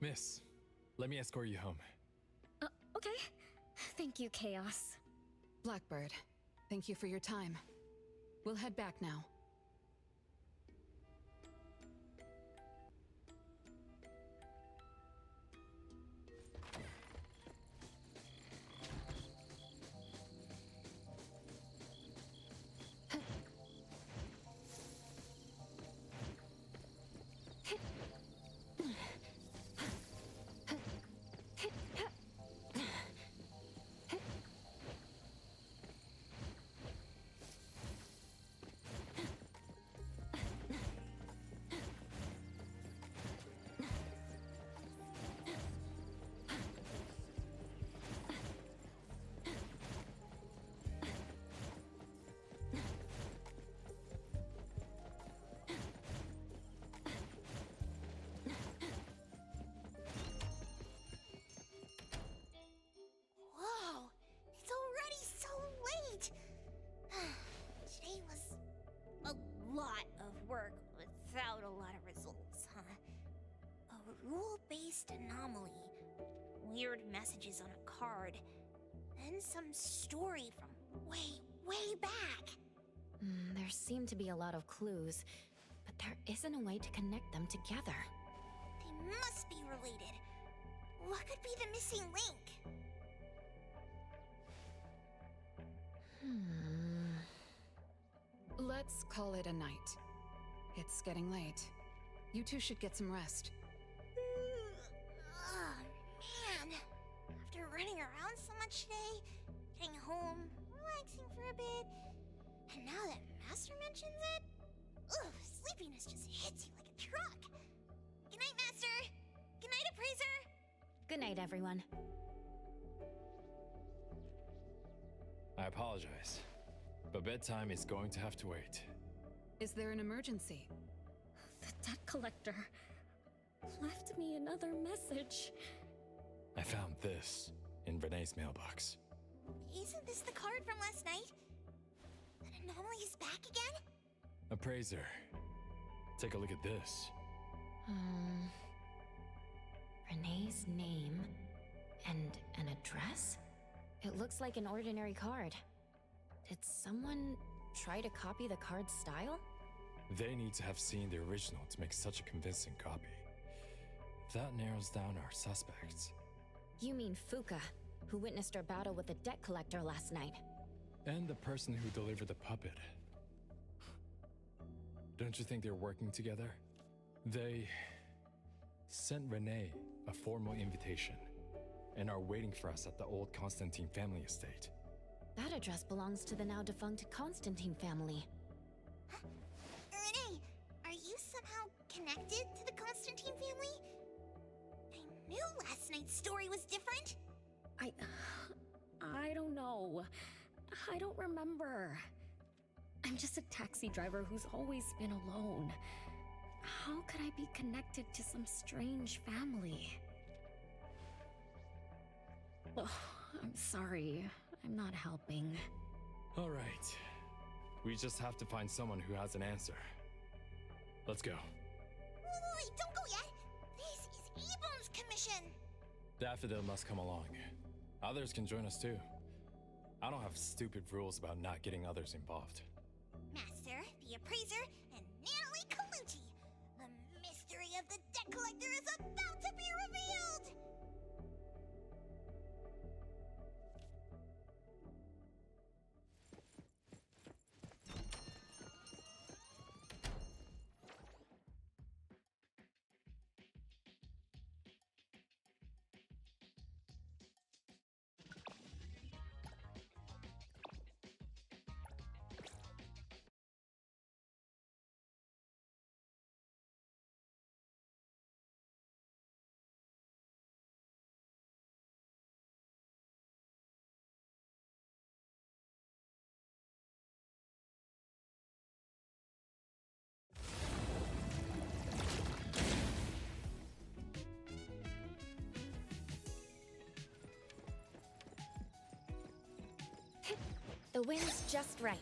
Miss, let me escort you home. Okay. Thank you, Chaos. Blackbird, thank you for your time. We'll head back now. Whoa! It's already so late! Today was a lot of work without a lot of results, huh? A rule-based anomaly, weird messages on a card, and some story from way back. There seem to be a lot of clues, but there isn't a way to connect them together. They must be related. What could be the missing link? Let's call it a night. It's getting late. You two should get some rest. Oh, man. After running around so much today, getting home, relaxing for a bit, and now that Master mentions it, ugh, sleepiness just hits you like a truck. Good night, Master. Good night, Appraiser. Good night, everyone. I apologize, but bedtime is going to have to wait. Is there an emergency? The debt collector left me another message. I found this in Renee's mailbox. Isn't this the card from last night? An anomaly is back again? Appraiser, take a look at this. Renee's name and an address? It looks like an ordinary card. Did someone try to copy the card's style? They need to have seen the original to make such a convincing copy. That narrows down our suspects. You mean Fuka, who witnessed our battle with the debt collector last night. And the person who delivered the puppet. Don't you think they're working together? They sent Renee a formal invitation and are waiting for us at the old Constantine family estate. That address belongs to the now defunct Constantine family. Renee, are you somehow connected to the Constantine family? I knew last night's story was different. I don't know. I don't remember. I'm just a taxi driver who's always been alone. How could I be connected to some strange family? Oh, I'm sorry. I'm not helping. All right. We just have to find someone who has an answer. Let's go. Wait, don't go yet. This is Ebon's commission. Daffodil must come along. Others can join us too. I don't have stupid rules about not getting others involved. Master, the Appraiser, and Natalie Colucci. The mystery of the debt collector is about to be revealed! The wind's just right.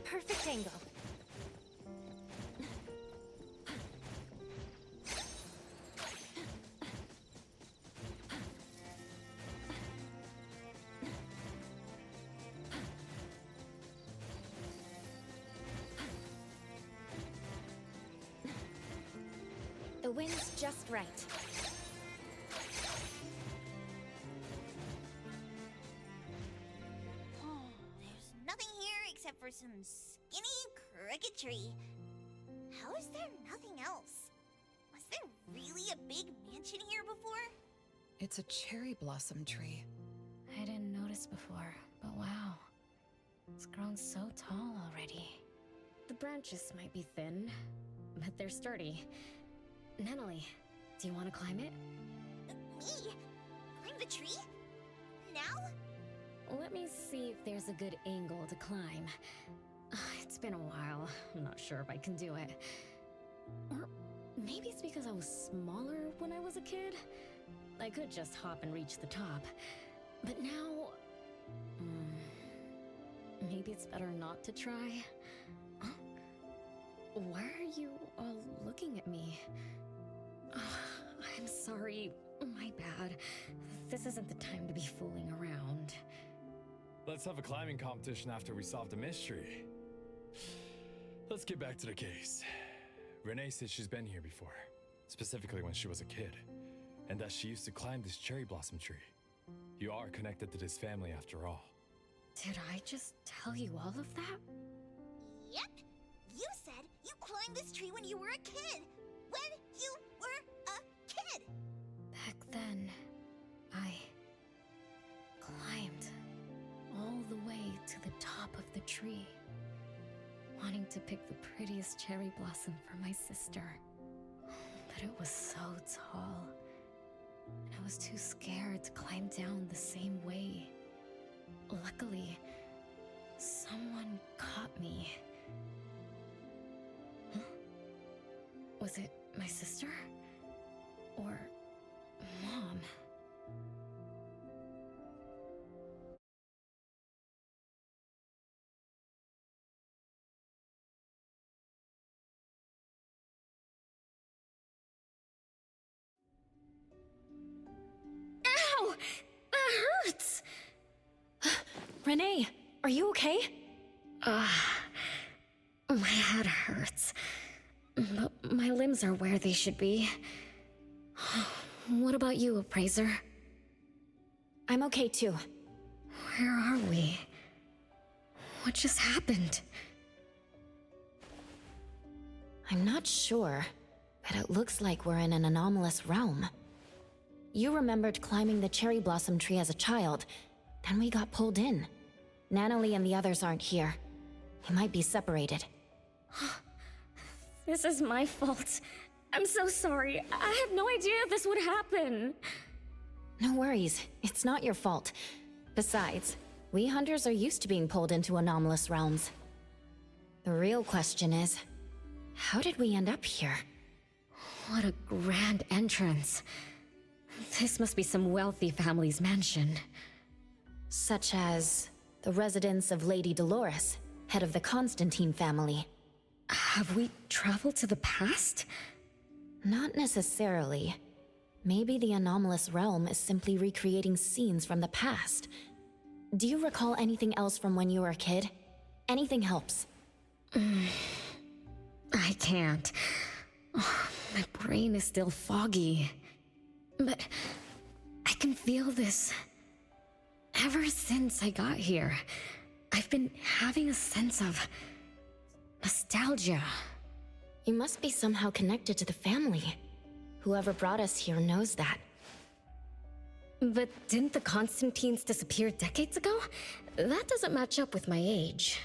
Perfect angle. The wind's just right. There's nothing here except for some skinny, crooked tree. How is there nothing else? Was there really a big mansion here before? It's a cherry blossom tree. I didn't notice before, but wow. It's grown so tall already. The branches might be thin, but they're sturdy. Natalie, do you want to climb it? Me? Climb the tree? Now? Let me see if there's a good angle to climb. It's been a while. I'm not sure if I can do it. Or maybe it's because I was smaller when I was a kid. I could just hop and reach the top. But now... maybe it's better not to try. Huh? Why are you all looking at me? I'm sorry. My bad. This isn't the time to be fooling around. Let's have a climbing competition after we solve the mystery. Let's get back to the case. Renee said she's been here before, specifically when she was a kid. and that she used to climb this cherry blossom tree. You are connected to this family after all. Did I just tell you all of that? Yep. You said you climbed this tree when you were a kid. When you were a kid. Back then, I climbed all the way to the top of the tree, wanting to pick the prettiest cherry blossom for my sister. But it was so tall, and I was too scared to climb down the same way. Luckily, someone caught me. Huh? Was it my sister? Or Mom? Ow! That hurts! Renee, are you okay? My head hurts. But my limbs are where they should be. What about you, Appraiser? I'm okay too. Where are we? What just happened? I'm not sure, but it looks like we're in an anomalous realm. You remembered climbing the cherry blossom tree as a child, then we got pulled in. Natalie and the others aren't here. We might be separated. This is my fault. I'm so sorry. I had no idea this would happen. No worries, it's not your fault. Besides, we hunters are used to being pulled into anomalous realms. The real question is, how did we end up here? What a grand entrance. This must be some wealthy family's mansion. Such as the residence of Lady Dolores, head of the Constantine family. Have we traveled to the past? Not necessarily. Maybe the anomalous realm is simply recreating scenes from the past. Do you recall anything else from when you were a kid? Anything helps. I can't. My brain is still foggy. But I can feel this. Ever since I got here, I've been having a sense of nostalgia. You must be somehow connected to the family. Whoever brought us here knows that. But didn't the Constantines disappear decades ago? That doesn't match up with my age.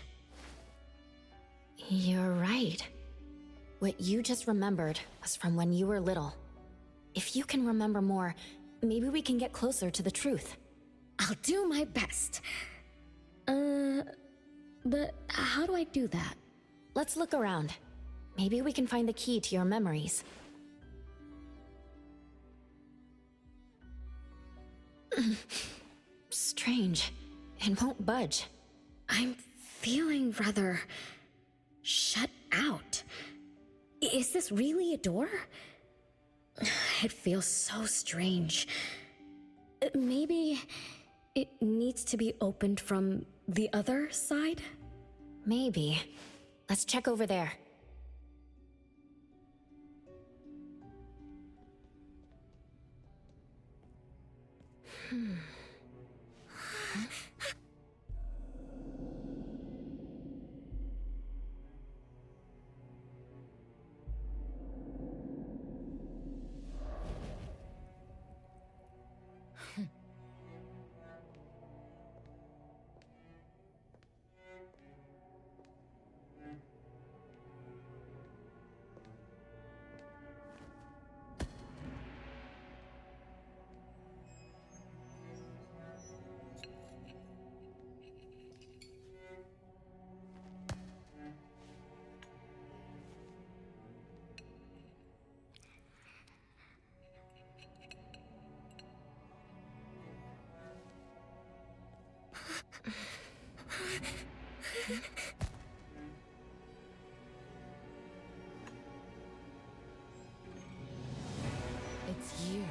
You're right. What you just remembered was from when you were little. If you can remember more, maybe we can get closer to the truth. I'll do my best. But how do I do that? Let's look around. Maybe we can find the key to your memories. Strange. It won't budge. I'm feeling rather shut out. Is this really a door? It feels so strange. Maybe it needs to be opened from the other side? Maybe. Let's check over there. It's you.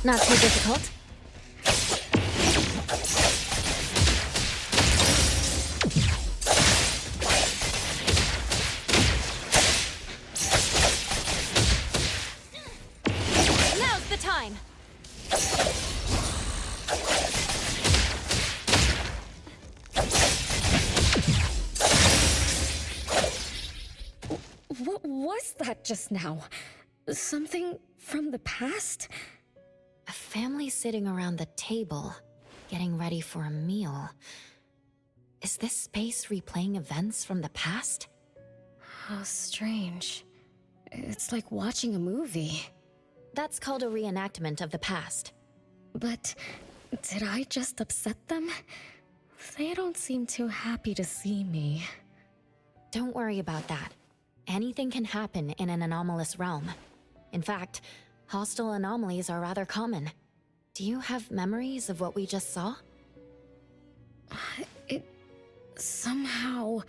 Not too difficult. Now's the time! What was that just now? Something from the past? A family sitting around the table, getting ready for a meal. Is this space replaying events from the past? How strange. It's like watching a movie. That's called a reenactment of the past. But did I just upset them? They don't seem too happy to see me. Don't worry about that. Anything can happen in an anomalous realm. In fact, hostile anomalies are rather common. Do you have memories of what we just saw? It somehow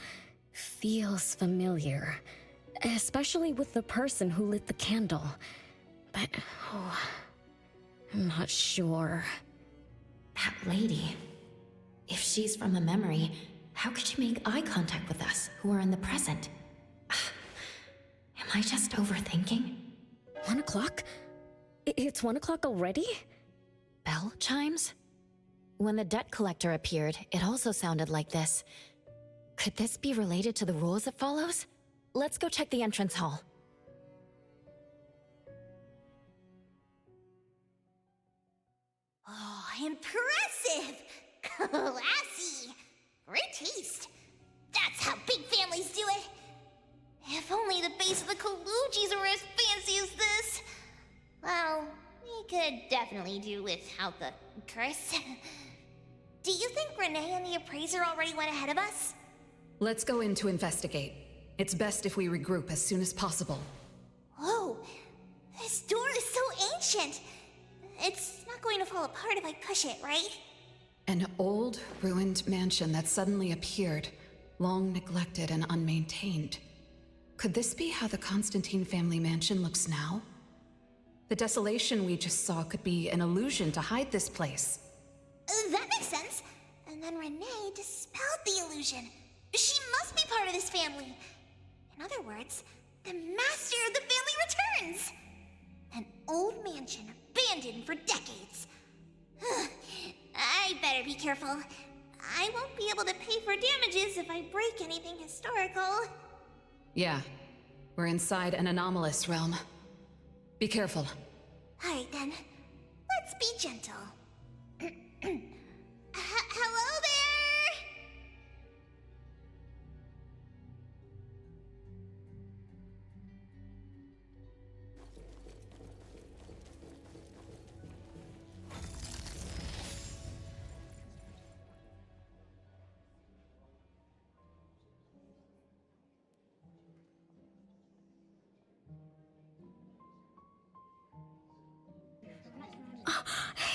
feels familiar. Especially with the person who lit the candle. But, I'm not sure. That lady. If she's from a memory, how could she make eye contact with us, who are in the present? Am I just overthinking? 1 o'clock? It's 1 o'clock already? Bell chimes? When the debt collector appeared, it also sounded like this. Could this be related to the rules it follows? Let's go check the entrance hall. Oh, impressive! Classy! Great taste! That's how big families do it! If only the base of the Kalujis were as fancy as this! Well, we could definitely do without the curse. Do you think Renee and the appraiser already went ahead of us? Let's go in to investigate. It's best if we regroup as soon as possible. Whoa! This door is so ancient! It's not going to fall apart if I push it, right? An old, ruined mansion that suddenly appeared, long neglected and unmaintained. Could this be how the Constantine family mansion looks now? The desolation we just saw could be an illusion to hide this place. That makes sense. And then Renee dispelled the illusion. She must be part of this family. In other words, the master of the family returns. An old mansion abandoned for decades. I better be careful. I won't be able to pay for damages if I break anything historical. Yeah, we're inside an anomalous realm. Be careful. Alright then, let's be gentle. Hello there!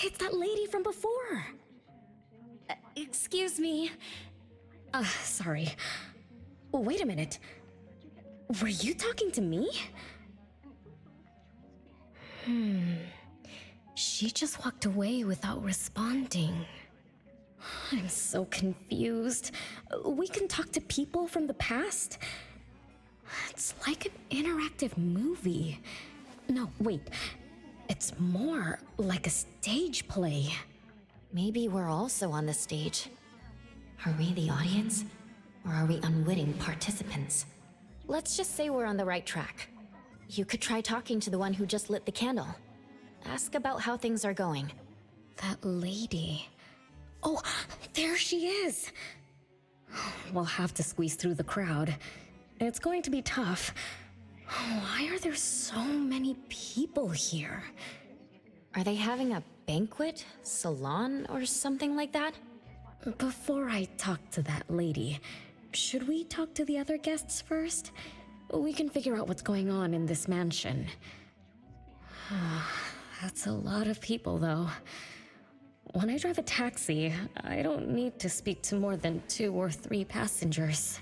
It's that lady from before. Excuse me. Sorry. Wait a minute. Were you talking to me? She just walked away without responding. I'm so confused. We can talk to people from the past? It's like an interactive movie. No, wait. It's more like a stage play. Maybe we're also on the stage. Are we the audience? Or are we unwitting participants? Let's just say we're on the right track. You could try talking to the one who just lit the candle. Ask about how things are going. That lady. Oh, there she is! We'll have to squeeze through the crowd. It's going to be tough. Why are there so many people here? Are they having a banquet, salon, or something like that? Before I talk to that lady, should we talk to the other guests first? We can figure out what's going on in this mansion. That's a lot of people, though. When I drive a taxi, I don't need to speak to more than 2 or 3 passengers.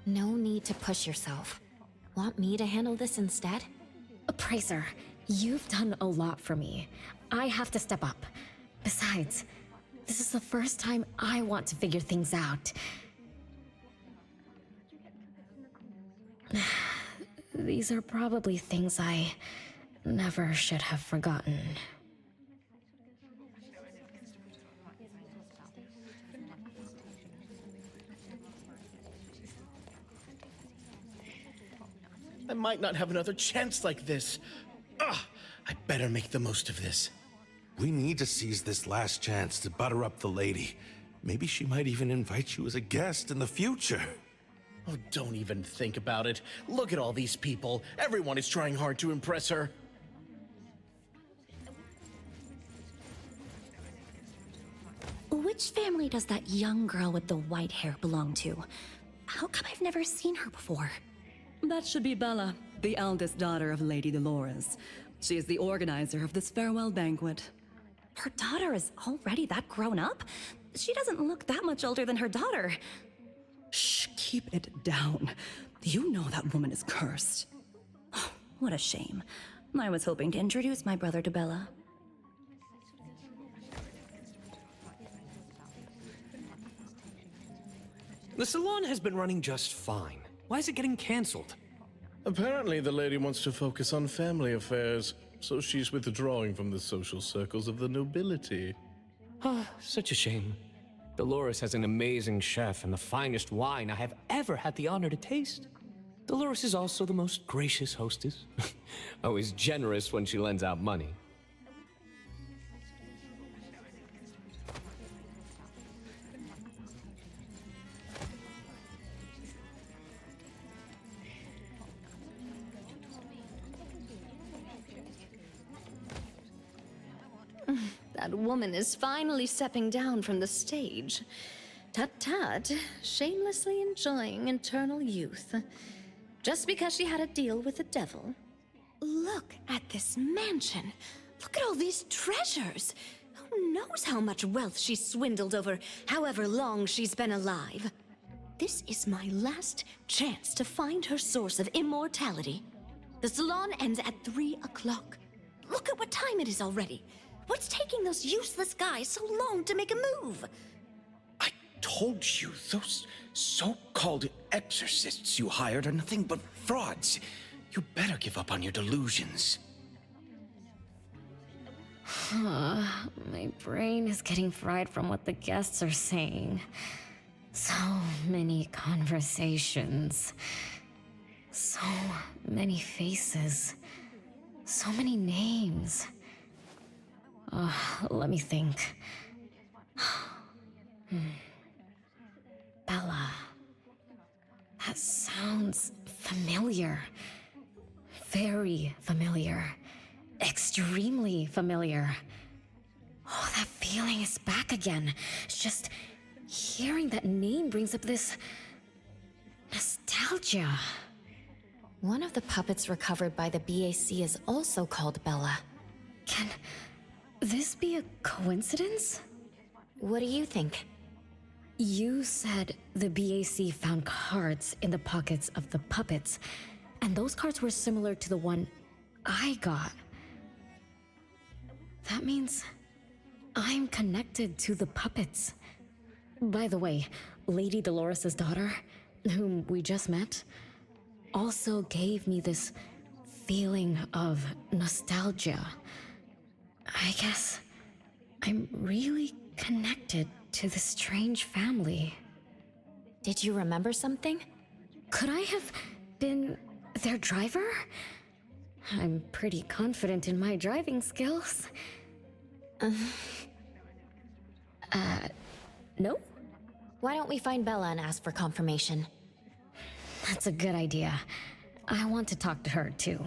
No need to push yourself. Want me to handle this instead? Appraiser, You've done a lot for me. I have to step up. Besides, this is the first time I want to figure things out. These are probably things I never should have forgotten. I might not have another chance like this. I better make the most of this. We need to seize this last chance to butter up the lady. Maybe she might even invite you as a guest in the future. Oh, don't even think about it. Look at all these people. Everyone is trying hard to impress her. Which family does that young girl with the white hair belong to? How come I've never seen her before? That should be Bella, the eldest daughter of Lady Dolores. She is the organizer of this farewell banquet. Her daughter is already that grown up? She doesn't look that much older than her daughter. Shh, keep it down. You know that woman is cursed. Oh, what a shame. I was hoping to introduce my brother to Bella. The salon has been running just fine. Why is it getting cancelled? Apparently, the lady wants to focus on family affairs, so she's withdrawing from the social circles of the nobility. Ah, such a shame. Dolores has an amazing chef and the finest wine I have ever had the honor to taste. Dolores is also the most gracious hostess. Always generous when she lends out money. That woman is finally stepping down from the stage. Tut-tut, shamelessly enjoying eternal youth. Just because she had a deal with the devil. Look at this mansion. Look at all these treasures. Who knows how much wealth she's swindled over however long she's been alive. This is my last chance to find her source of immortality. The salon ends at 3 o'clock. Look at what time it is already. What's taking those useless guys so long to make a move? I told you, those so-called exorcists you hired are nothing but frauds. You better give up on your delusions. My brain is getting fried from what the guests are saying. So many conversations. So many faces. So many names. Let me think. Bella. That sounds familiar. Very familiar. Extremely familiar. Oh, that feeling is back again. It's just hearing that name brings up this nostalgia. One of the puppets recovered by the BAC is also called Bella. Can this be a coincidence? What do you think? You said the BAC found cards in the pockets of the puppets, and those cards were similar to the one I got. That means I'm connected to the puppets. By the way, Lady Dolores' daughter, whom we just met, also gave me this feeling of nostalgia. I guess I'm really connected to this strange family. Did you remember something? Could I have been their driver? I'm pretty confident in my driving skills. No? Why don't we find Bella and ask for confirmation? That's a good idea. I want to talk to her, too.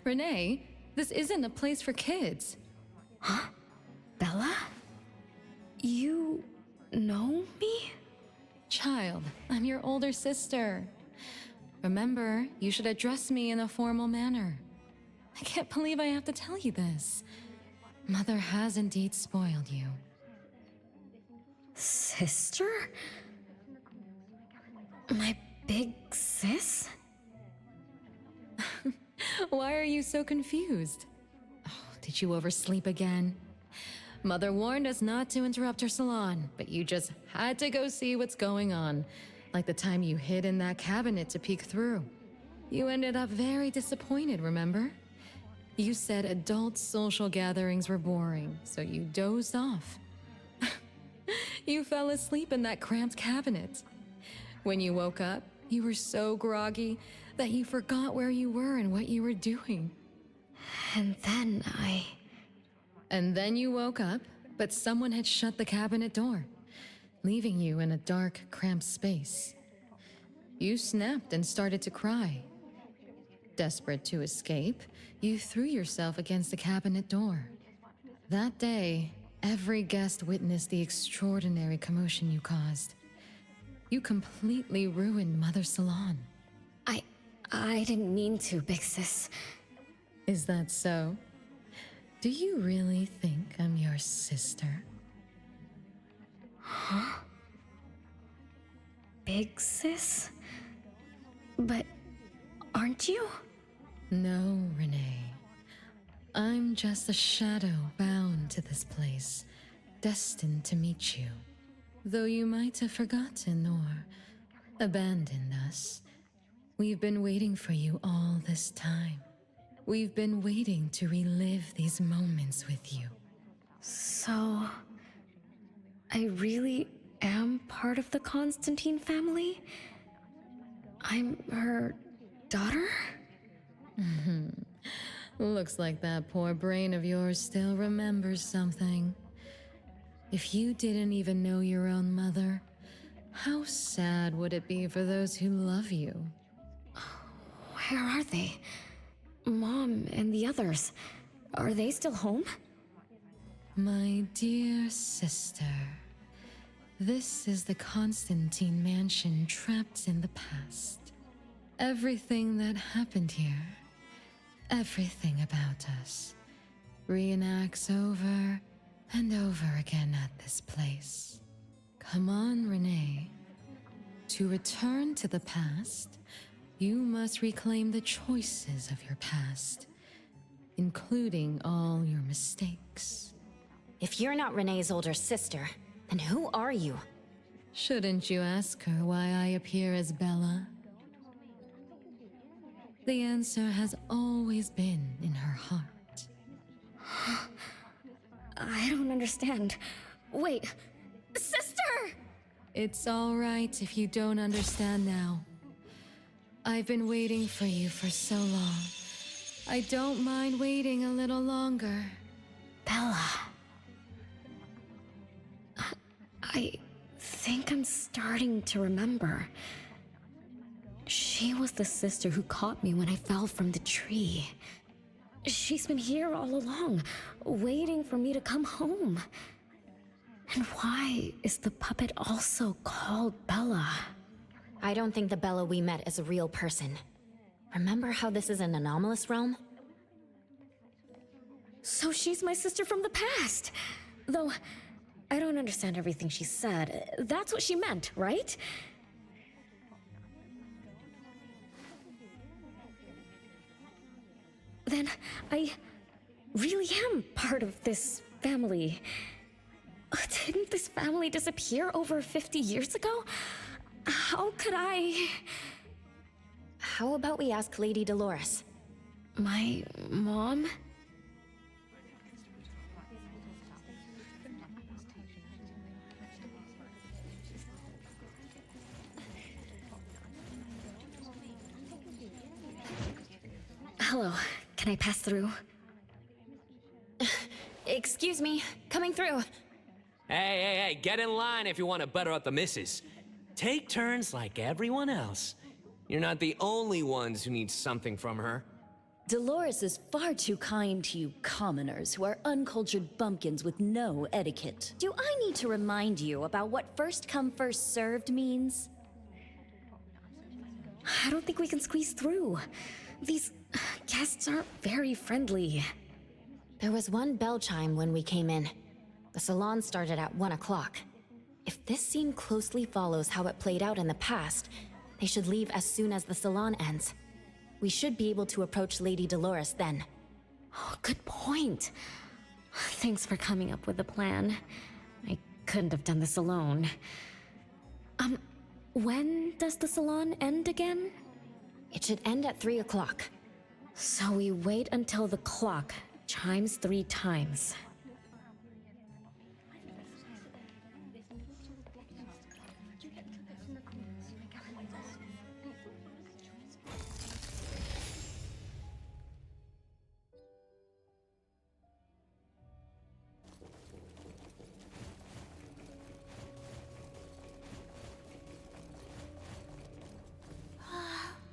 Renee, this isn't a place for kids. Huh? Bella? You know me? Child, I'm your older sister. Remember, you should address me in a formal manner. I can't believe I have to tell you this. Mother has indeed spoiled you. Sister? My big sis? Why are you so confused? Oh, did you oversleep again? Mother warned us not to interrupt her salon, but you just had to go see what's going on. Like the time you hid in that cabinet to peek through. You ended up very disappointed, remember? You said adult social gatherings were boring, so you dozed off. You fell asleep in that cramped cabinet. When you woke up, you were so groggy that you forgot where you were and what you were doing. And then you woke up, but someone had shut the cabinet door, leaving you in a dark, cramped space. You snapped and started to cry. Desperate to escape, you threw yourself against the cabinet door. That day, every guest witnessed the extraordinary commotion you caused. You completely ruined Mother's salon. I didn't mean to, big sis. Is that so? Do you really think I'm your sister? Huh? Big sis? But aren't you? No, Renee. I'm just a shadow bound to this place, destined to meet you. Though you might have forgotten or abandoned us, we've been waiting for you all this time. We've been waiting to relive these moments with you. So, I really am part of the Constantine family? I'm her daughter? Looks like that poor brain of yours still remembers something. If you didn't even know your own mother, how sad would it be for those who love you? Where are they? Mom and the others. Are they still home? My dear sister, this is the Constantine mansion trapped in the past. Everything that happened here, everything about us, reenacts over and over again at this place. Come on, Renee. To return to the past, you must reclaim the choices of your past, including all your mistakes. If you're not Renee's older sister, then who are you? Shouldn't you ask her why I appear as Bella? The answer has always been in her heart. I don't understand. Wait, sister! It's all right if you don't understand now. I've been waiting for you for so long. I don't mind waiting a little longer. Bella. I think I'm starting to remember. She was the sister who caught me when I fell from the tree. She's been here all along, waiting for me to come home. And why is the puppet also called Bella? I don't think the Bella we met is a real person. Remember how this is an anomalous realm? So she's my sister from the past. Though, I don't understand everything she said. That's what she meant, right? Then I really am part of this family. Didn't this family disappear over 50 years ago? How could I... How about we ask Lady Dolores? My mom? Hello, can I pass through? Excuse me, coming through. Hey, get in line if you want to butter up the missus. Take turns like everyone else. You're not the only ones who need something from her. Dolores is far too kind to you commoners who are uncultured bumpkins with no etiquette. Do I need to remind you about what first come first served means? I don't think we can squeeze through. These guests aren't very friendly. There was one bell chime when we came in. The salon started at 1 o'clock. If this scene closely follows how it played out in the past, they should leave as soon as the salon ends. We should be able to approach Lady Dolores then. Oh, good point. Thanks for coming up with a plan. I couldn't have done this alone. When does the salon end again? It should end at 3 o'clock. So we wait until the clock chimes 3 times.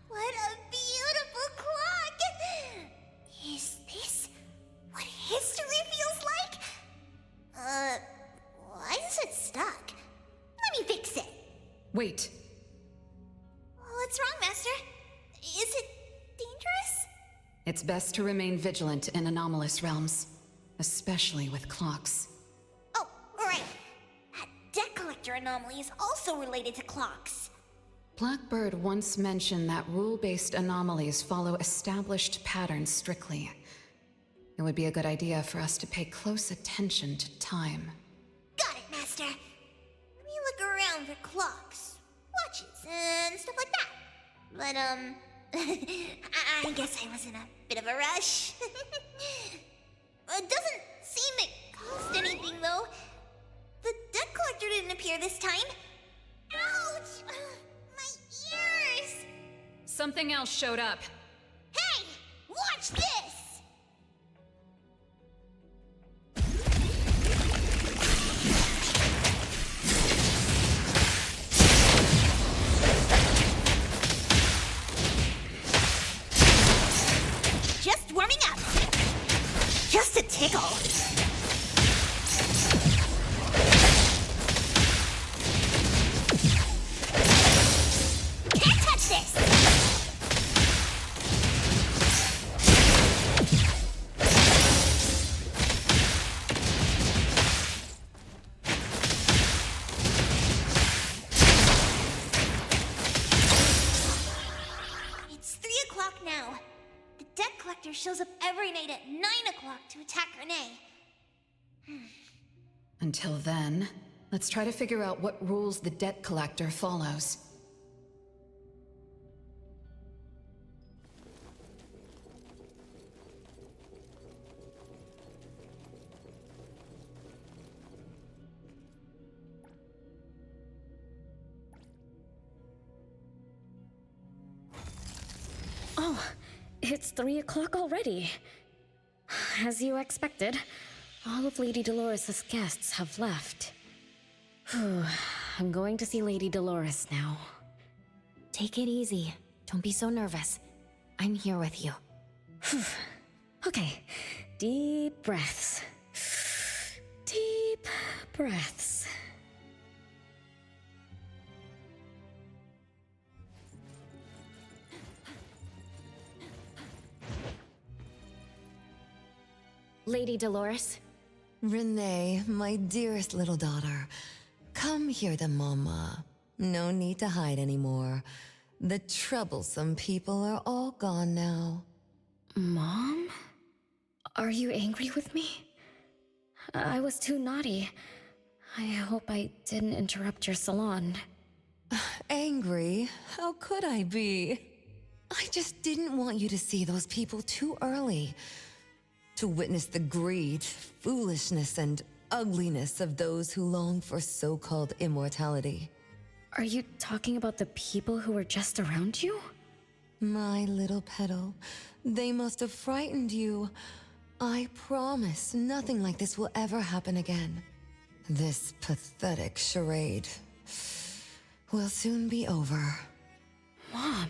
What a beautiful clock! Is this what history feels like? Why is it stuck? Let me fix it. Wait. What's wrong, Master? Is it dangerous? It's best to remain vigilant in anomalous realms, especially with clocks. Oh, right. That debt collector anomaly is also related to clocks. Blackbird once mentioned that rule-based anomalies follow established patterns strictly. It would be a good idea for us to pay close attention to time. Got it, Master. Let me look around for clocks, watches, and stuff like that. But, I guess I was in a bit of a rush. It doesn't seem it cost anything, though. The debt collector didn't appear this time. Ouch! My ears! Something else showed up. Hey! Watch this! Just warming up. Just a tickle. Can't touch this! It's 3 o'clock now. The debt collector shows up every night at 9 o'clock to attack Renee. Until then, let's try to figure out what rules the debt collector follows. Oh, it's 3 o'clock already. As you expected, all of Lady Dolores' guests have left. Whew, I'm going to see Lady Dolores now. Take it easy. Don't be so nervous. I'm here with you. Okay, deep breaths. Deep breaths. Lady Dolores? Renee, my dearest little daughter. Come here to Mama. No need to hide anymore. The troublesome people are all gone now. Mom? Are you angry with me? I was too naughty. I hope I didn't interrupt your salon. Angry? How could I be? I just didn't want you to see those people too early. To witness the greed, foolishness, and ugliness of those who long for so-called immortality. Are you talking about the people who were just around you? My little petal, they must have frightened you. I promise nothing like this will ever happen again. This pathetic charade will soon be over. Mom,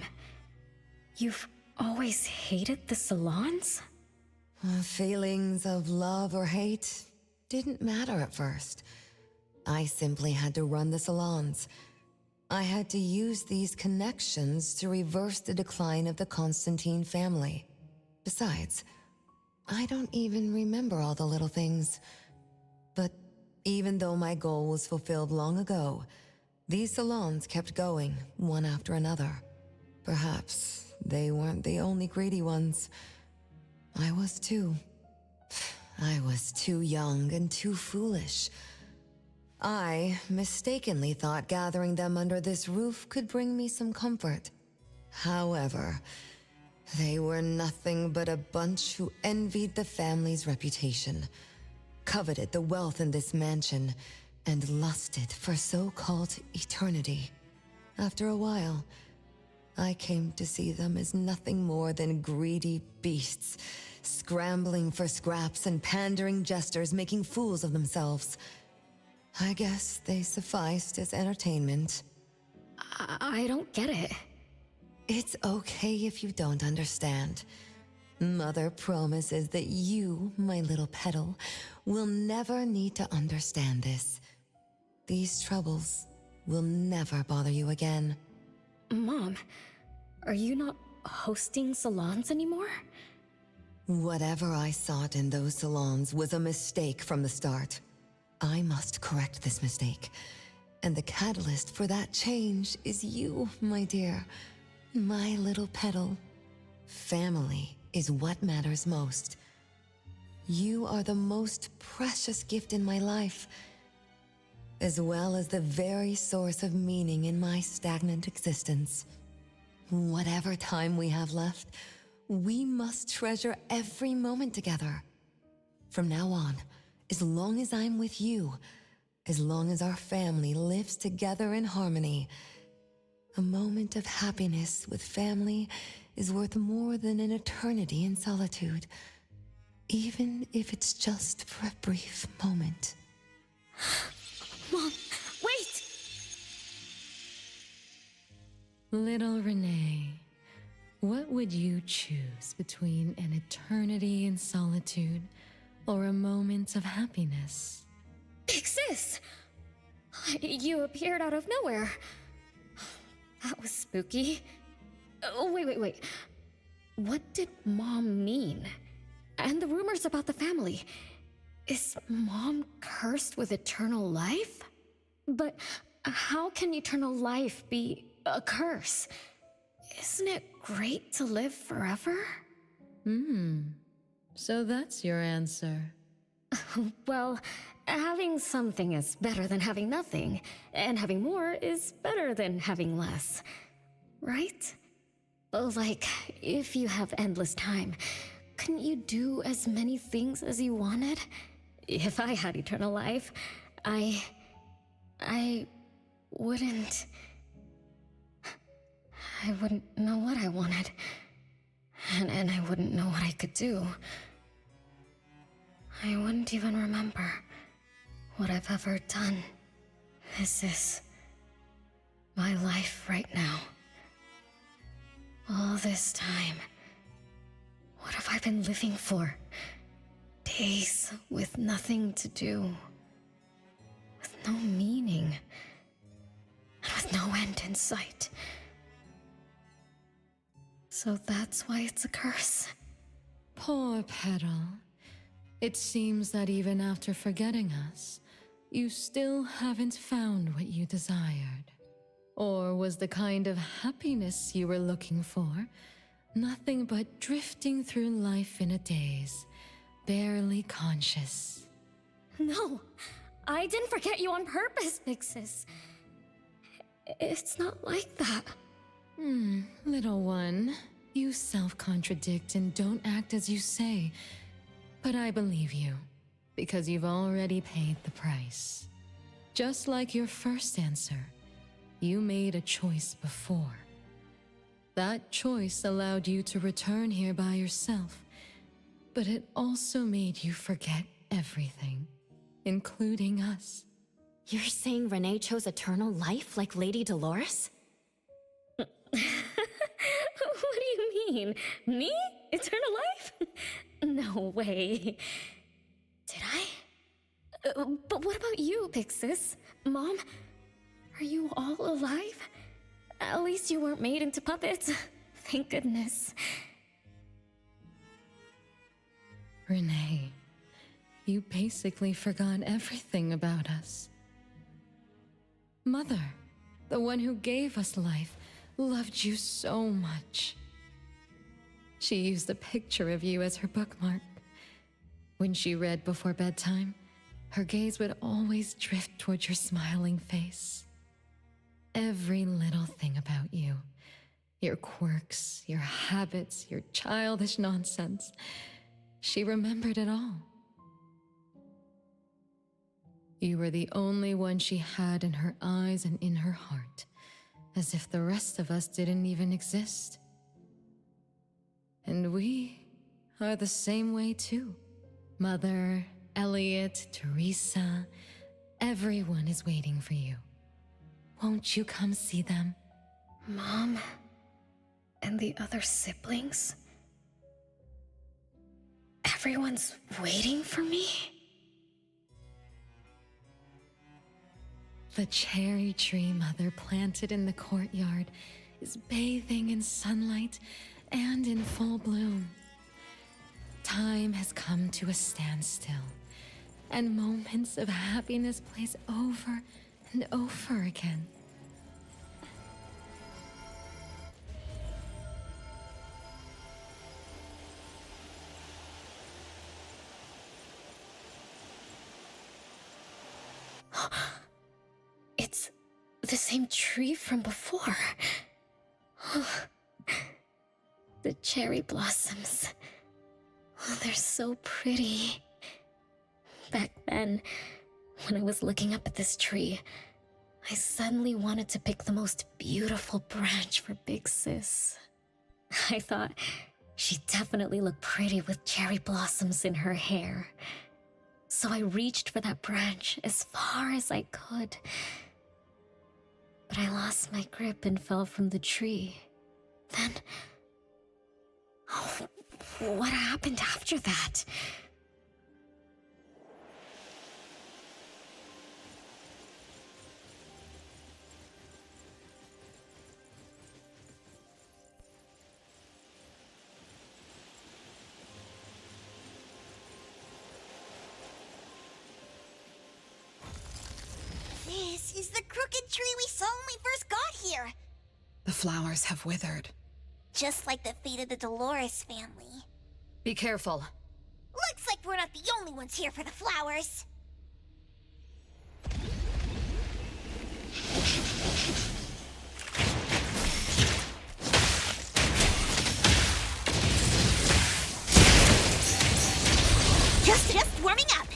you've always hated the salons? Feelings of love or hate didn't matter at first. I simply had to run the salons. I had to use these connections to reverse the decline of the Constantine family. Besides, I don't even remember all the little things. But even though my goal was fulfilled long ago, these salons kept going, one after another. Perhaps they weren't the only greedy ones. I was too. I was too young and too foolish. I mistakenly thought gathering them under this roof could bring me some comfort. However, they were nothing but a bunch who envied the family's reputation, coveted the wealth in this mansion, and lusted for so-called eternity. After a while, I came to see them as nothing more than greedy beasts, scrambling for scraps and pandering jesters making fools of themselves. I guess they sufficed as entertainment. I don't get it. It's okay if you don't understand. Mother promises that you, my little petal, will never need to understand this. These troubles will never bother you again. Mom, are you not hosting salons anymore? Whatever I sought in those salons was a mistake from the start. I must correct this mistake. And the catalyst for that change is you, my dear. My little petal. Family is what matters most. You are the most precious gift in my life, as well as the very source of meaning in my stagnant existence. Whatever time we have left, we must treasure every moment together. From now on, as long as I'm with you, as long as our family lives together in harmony, a moment of happiness with family is worth more than an eternity in solitude, even if it's just for a brief moment. Mom, wait! Little Renee, what would you choose between an eternity in solitude or a moment of happiness? Big Sis! You appeared out of nowhere. That was spooky. Oh, wait. What did Mom mean? And the rumors about the family. Is Mom cursed with eternal life? But how can eternal life be a curse? Isn't it great to live forever? So that's your answer. Well, having something is better than having nothing, and having more is better than having less. Right? Like, if you have endless time, couldn't you do as many things as you wanted? If I had eternal life, I wouldn't know what I wanted. And I wouldn't know what I could do. I wouldn't even remember what I've ever done. This is my life right now. All this time. What have I been living for? Days with nothing to do. With no meaning. And with no end in sight. So that's why it's a curse. Poor Petal. It seems that even after forgetting us, you still haven't found what you desired. Or was the kind of happiness you were looking for nothing but drifting through life in a daze, barely conscious? No, I didn't forget you on purpose, Big Sis. It's not like that. Little one, you self-contradict and don't act as you say. But I believe you, because you've already paid the price. Just like your first answer, you made a choice before. That choice allowed you to return here by yourself, but it also made you forget everything, including us. You're saying Renee chose eternal life like Lady Dolores? What do you mean? Me? Eternal life? No way. Did I? But what about you, Big Sis? Mom? Are you all alive? At least you weren't made into puppets. Thank goodness. Renee, you basically forgot everything about us. Mother, the one who gave us life, loved you so much. She used a picture of you as her bookmark. When she read before bedtime, her gaze would always drift towards your smiling face. Every little thing about you, your quirks, your habits, your childish nonsense, she remembered it all. You were the only one she had in her eyes and in her heart, as if the rest of us didn't even exist. And we are the same way too. Mother, Elliot, Teresa, everyone is waiting for you. Won't you come see them? Mom? And the other siblings? Everyone's waiting for me? The cherry tree Mother planted in the courtyard is bathing in sunlight and in full bloom. Time has come to a standstill, and moments of happiness place over and over again. It's the same tree from before. The cherry blossoms. Oh, they're so pretty. Back then, when I was looking up at this tree, I suddenly wanted to pick the most beautiful branch for Big Sis. I thought she'd definitely look pretty with cherry blossoms in her hair. So I reached for that branch as far as I could. But I lost my grip and fell from the tree. Then... oh, what happened after that? This is the crooked tree we saw when we first got here. The flowers have withered. Just like the fate of the Dolores family. Be careful. Looks like we're not the only ones here for the flowers. Just warming up.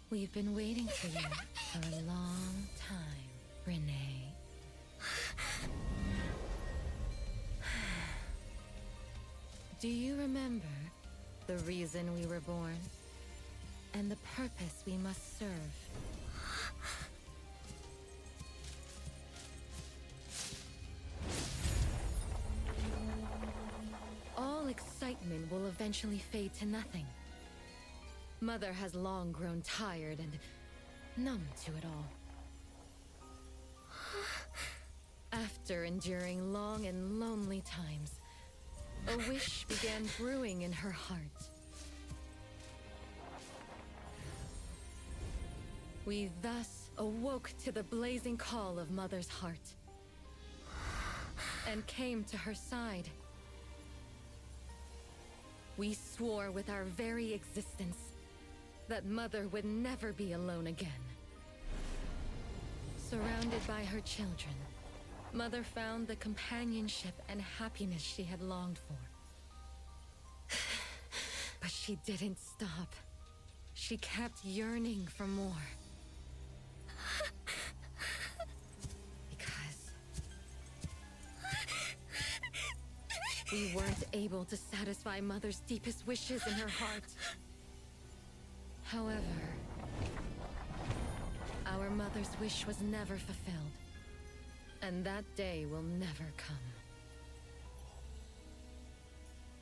We've been waiting for you for a long time, Renee. Do you remember the reason we were born? And the purpose we must serve? All excitement will eventually fade to nothing. Mother has long grown tired and numb to it all. After enduring long and lonely times, a wish began brewing in her heart. We thus awoke to the blazing call of Mother's heart and came to her side. We swore with our very existence that Mother would never be alone again. Surrounded by her children, Mother found the companionship and happiness she had longed for. But she didn't stop. She kept yearning for more. Because we weren't able to satisfy Mother's deepest wishes in her heart. However, our Mother's wish was never fulfilled. And that day will never come.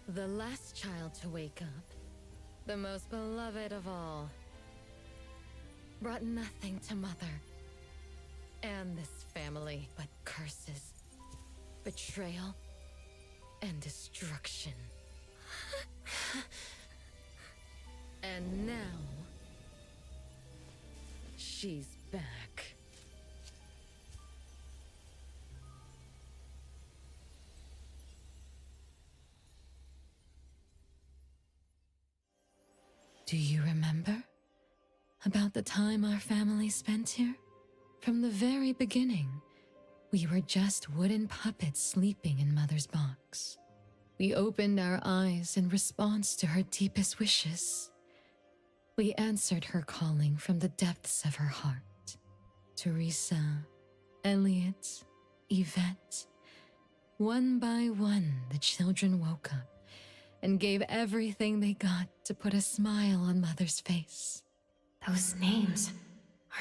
The last child to wake up, the most beloved of all, brought nothing to Mother and this family but curses, betrayal, and destruction. And now, she's back. Do you remember about the time our family spent here? From the very beginning, we were just wooden puppets sleeping in Mother's box. We opened our eyes in response to her deepest wishes. We answered her calling from the depths of her heart. Teresa, Elliot, Yvette. One by one, the children woke up and gave everything they got to put a smile on Mother's face. Those names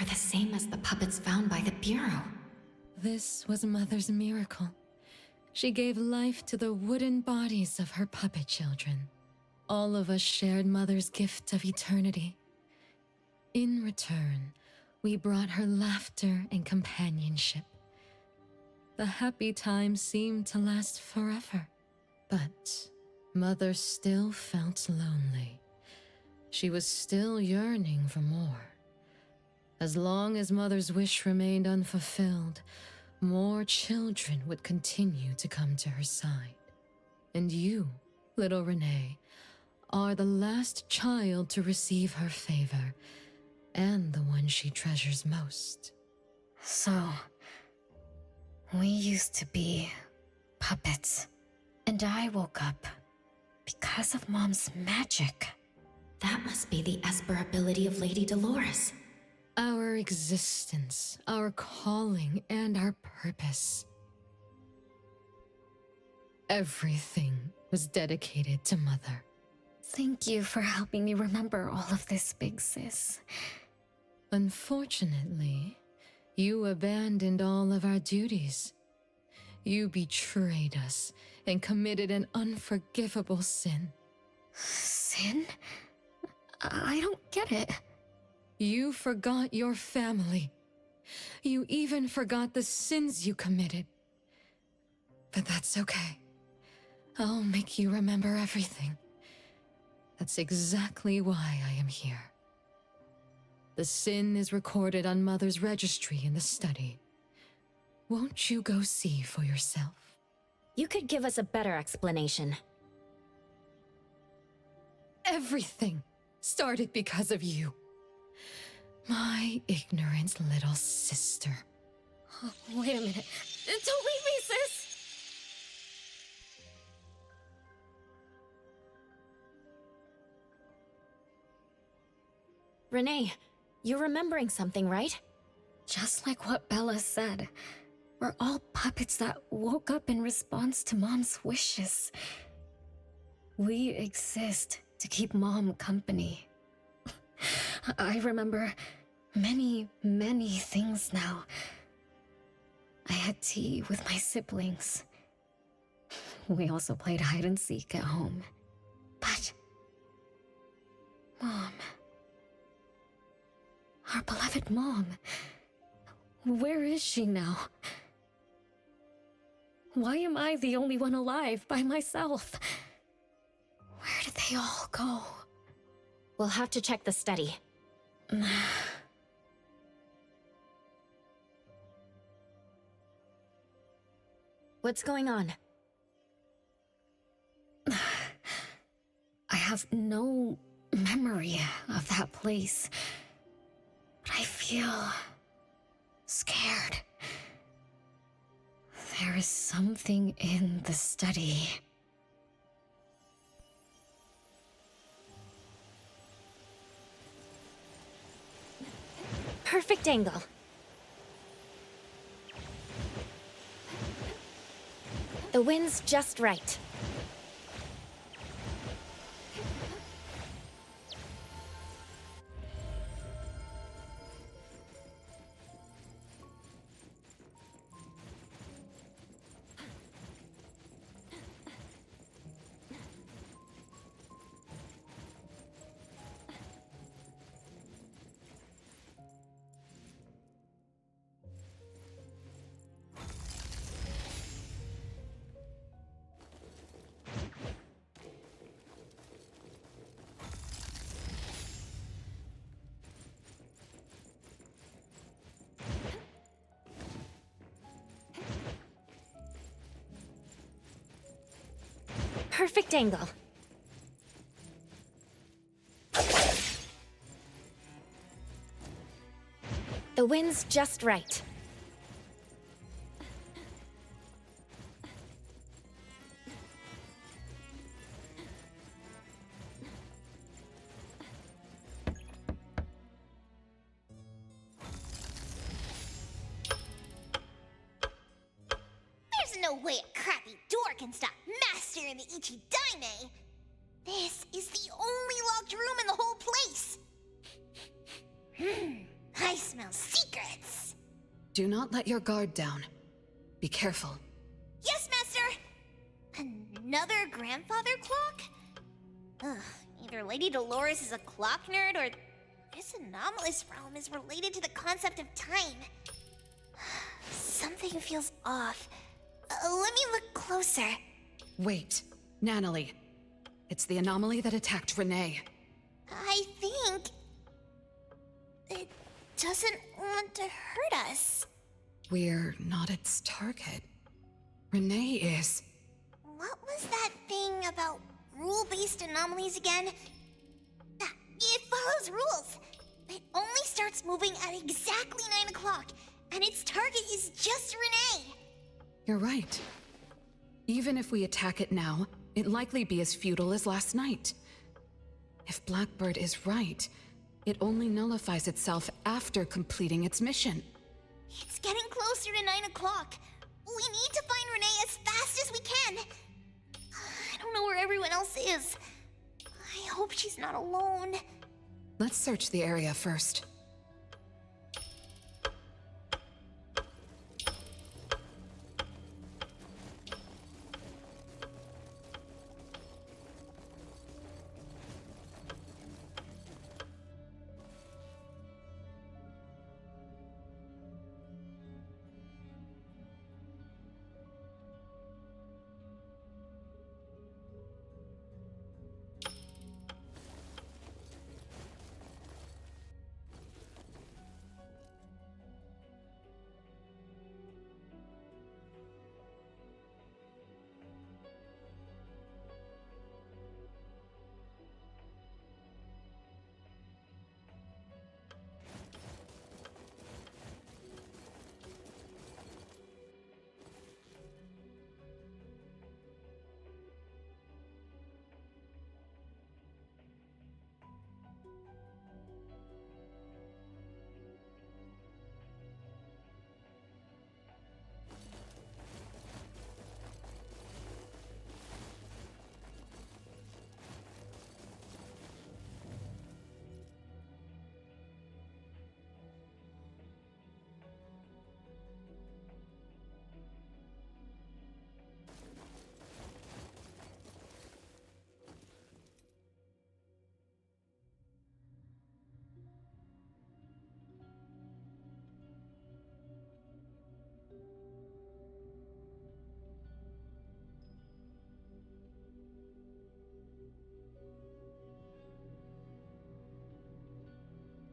are the same as the puppets found by the Bureau. This was Mother's miracle. She gave life to the wooden bodies of her puppet children. All of us shared Mother's gift of eternity. In return, we brought her laughter and companionship. The happy times seemed to last forever, but Mother still felt lonely. She was still yearning for more. As long as Mother's wish remained unfulfilled, more children would continue to come to her side. And you, little Renee, are the last child to receive her favor, and the one she treasures most. So, we used to be puppets, and I woke up because of Mom's magic. That must be the Esper ability of Lady Dolores. Our existence, our calling, and our purpose. Everything was dedicated to Mother. Thank you for helping me remember all of this, Big Sis. Unfortunately, you abandoned all of our duties. You betrayed us and committed an unforgivable sin. Sin? I don't get it. You forgot your family. You even forgot the sins you committed. But that's okay. I'll make you remember everything. That's exactly why I am here. The sin is recorded on Mother's registry in the study. Won't you go see for yourself? You could give us a better explanation. Everything started because of you. My ignorant little sister. Oh, wait a minute. Don't leave me, sis! Renee, you're remembering something, right? Just like what Bella said. We're all puppets that woke up in response to Mom's wishes. We exist to keep Mom company. I remember many, many things now. I had tea with my siblings. We also played hide and seek at home. But Mom, our beloved Mom, where is she now? Why am I the only one alive by myself? Where did they all go? We'll have to check the study. What's going on? I have no memory of that place, but I feel scared. There is something in the study. Perfect angle. The wind's just right. Perfect angle. The wind's just right. There's no way a crappy door can stop Master and the Ichidaime! This is the only locked room in the whole place! I smell secrets! Do not let your guard down. Be careful. Yes, Master! Another grandfather clock? Ugh, either Lady Dolores is a clock nerd, or this anomalous realm is related to the concept of time. Something feels off. Let me look closer. Wait, Nanalie. It's the anomaly that attacked Renee. I think it doesn't want to hurt us. We're not its target. Renee is. What was that thing about rule-based anomalies again? Ah, it follows rules. It only starts moving at exactly 9 o'clock, and its target is just Renee. You're right. Even if we attack it now, it'd likely be as futile as last night. If Blackbird is right, it only nullifies itself after completing its mission. It's getting closer to 9 o'clock. We need to find Renee as fast as we can. I don't know where everyone else is. I hope she's not alone. Let's search the area first.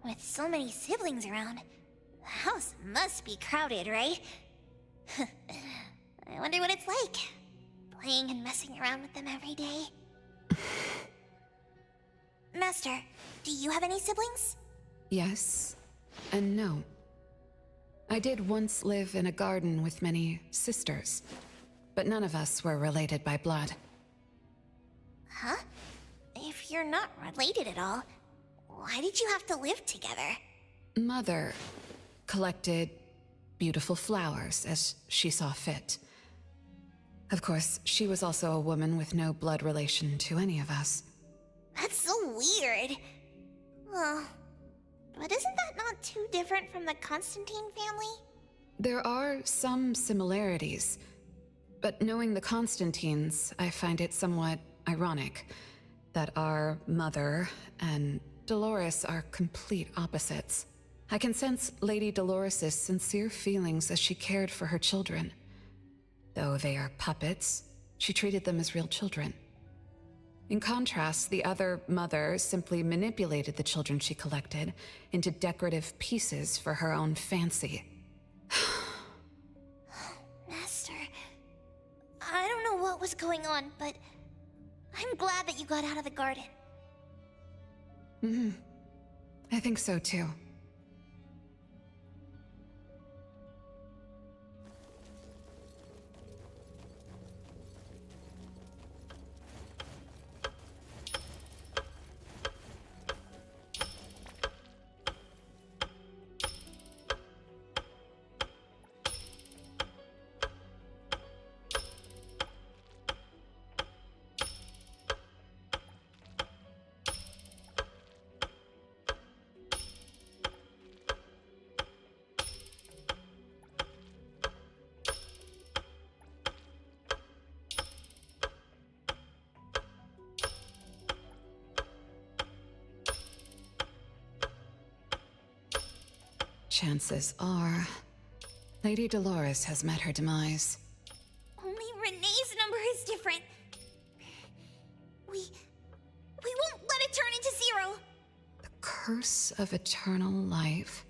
With so many siblings around, the house must be crowded, right? I wonder what it's like, playing and messing around with them every day. Master, do you have any siblings? Yes and no. I did once live in a garden with many sisters, but none of us were related by blood. Huh? If you're not related at all, why did you have to live together? Mother collected beautiful flowers as she saw fit. Of course, she was also a woman with no blood relation to any of us. That's so weird. Oh, but isn't that not too different from the Constantine family? There are some similarities, but knowing the Constantines, I find it somewhat ironic that our mother and Dolores are complete opposites. I can sense Lady Dolores' sincere feelings as she cared for her children. Though they are puppets, she treated them as real children. In contrast, the other mother simply manipulated the children she collected into decorative pieces for her own fancy. Master, I don't know what was going on, but I'm glad that you got out of the garden. I think so too. Chances are, Lady Dolores has met her demise. Only Renee's number is different. We won't let it turn into zero. The curse of eternal life,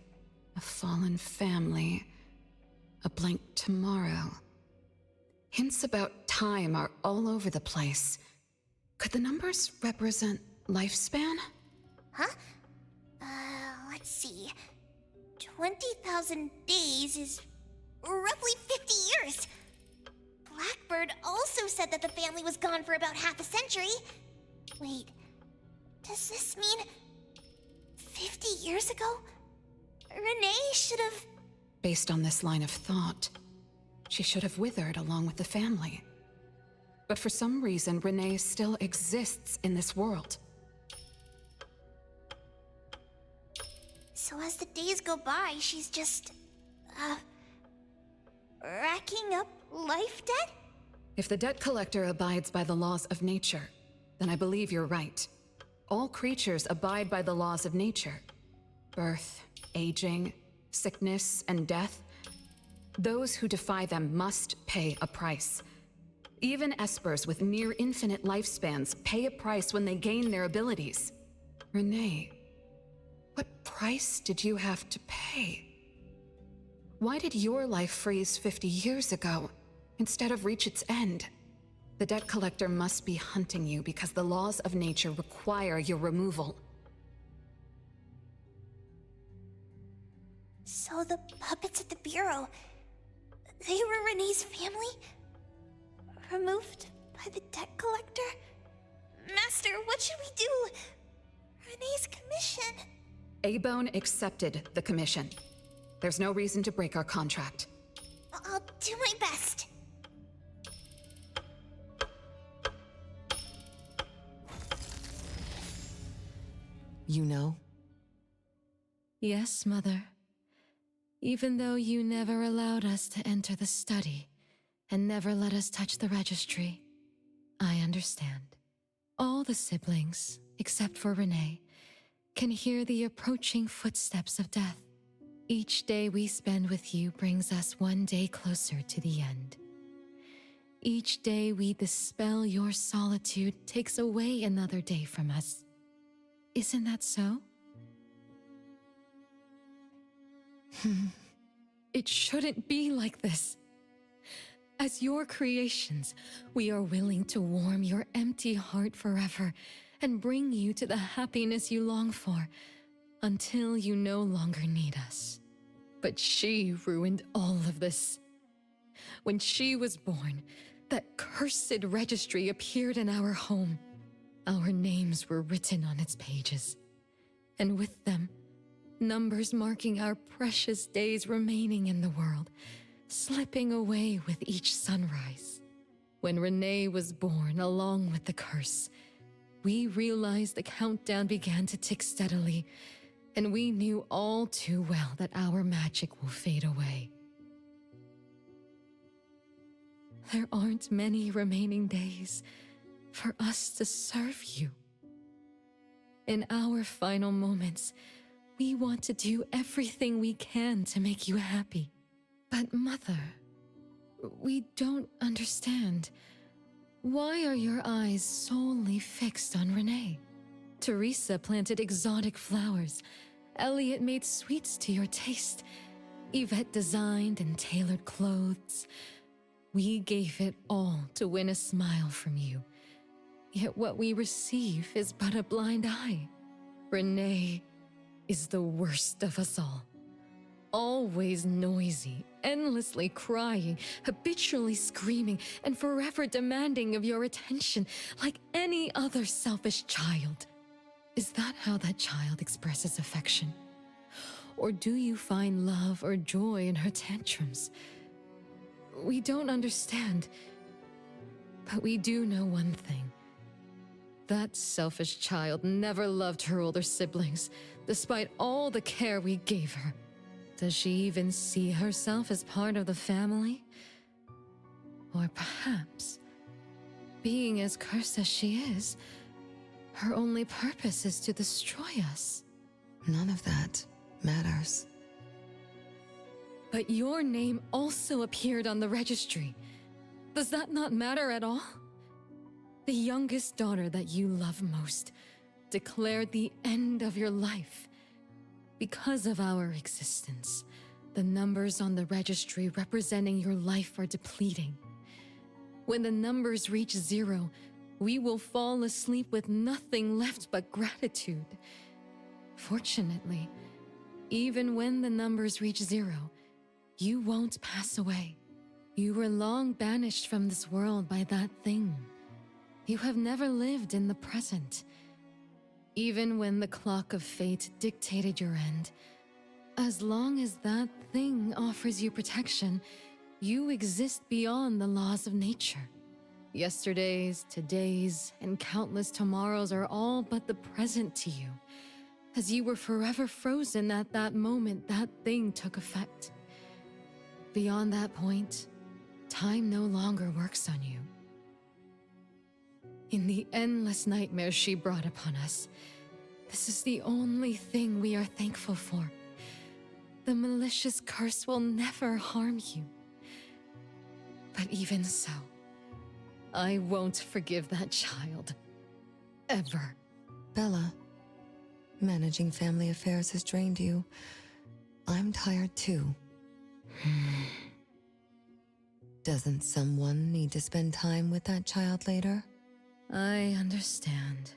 a fallen family, a blank tomorrow. Hints about time are all over the place. Could the numbers represent lifespan? Huh? Let's see. 20,000 days is roughly 50 years. Blackbird also said that the family was gone for about half a century. Wait, does this mean 50 years ago? Renee should have... Based on this line of thought, she should have withered along with the family. But for some reason, Renee still exists in this world. So as the days go by, she's just... racking up life debt? If the debt collector abides by the laws of nature, then I believe you're right. All creatures abide by the laws of nature. Birth, aging, sickness, and death. Those who defy them must pay a price. Even espers with near infinite lifespans pay a price when they gain their abilities. Renee, what price did you have to pay? Why did your life freeze 50 years ago, instead of reach its end? The debt collector must be hunting you because the laws of nature require your removal. So the puppets at the Bureau, they were Renee's family? Removed by the debt collector? Master, what should we do? Renee's commission. Abone accepted the commission. There's no reason to break our contract. I'll do my best. You know? Yes, Mother. Even though you never allowed us to enter the study and never let us touch the registry, I understand. All the siblings, except for Renee, can hear the approaching footsteps of death. Each day we spend with you brings us one day closer to the end. Each day we dispel your solitude takes away another day from us. Isn't that so? It shouldn't be like this. As your creations, we are willing to warm your empty heart forever and bring you to the happiness you long for until you no longer need us. But she ruined all of this. When she was born, that cursed registry appeared in our home. Our names were written on its pages, and with them, numbers marking our precious days remaining in the world, slipping away with each sunrise. When Renee was born along with the curse, we realized the countdown began to tick steadily, and we knew all too well that our magic will fade away. There aren't many remaining days for us to serve you. In our final moments, we want to do everything we can to make you happy. But Mother, we don't understand. Why are your eyes solely fixed on Renee? Teresa planted exotic flowers. Elliot made sweets to your taste. Yvette designed and tailored clothes. We gave it all to win a smile from you. Yet what we receive is but a blind eye. Renee is the worst of us all. Always noisy, endlessly crying, habitually screaming, and forever demanding of your attention like any other selfish child. Is that how that child expresses affection? Or do you find love or joy in her tantrums? We don't understand, but we do know one thing. That selfish child never loved her older siblings, despite all the care we gave her. Does she even see herself as part of the family? Or perhaps, being as cursed as she is, her only purpose is to destroy us. None of that matters. But your name also appeared on the registry. Does that not matter at all? The youngest daughter that you love most declared the end of your life. Because of our existence, the numbers on the registry representing your life are depleting. When the numbers reach 0, we will fall asleep with nothing left but gratitude. Fortunately, even when the numbers reach 0, you won't pass away. You were long banished from this world by that thing. You have never lived in the present. Even when the clock of fate dictated your end, as long as that thing offers you protection, you exist beyond the laws of nature. Yesterdays, todays, and countless tomorrows are all but the present to you, as you were forever frozen at that moment that thing took effect. Beyond that point, time no longer works on you. In the endless nightmares she brought upon us, this is the only thing we are thankful for. The malicious curse will never harm you. But even so, I won't forgive that child. Ever. Bella, managing family affairs has drained you. I'm tired too. Doesn't someone need to spend time with that child later? I understand.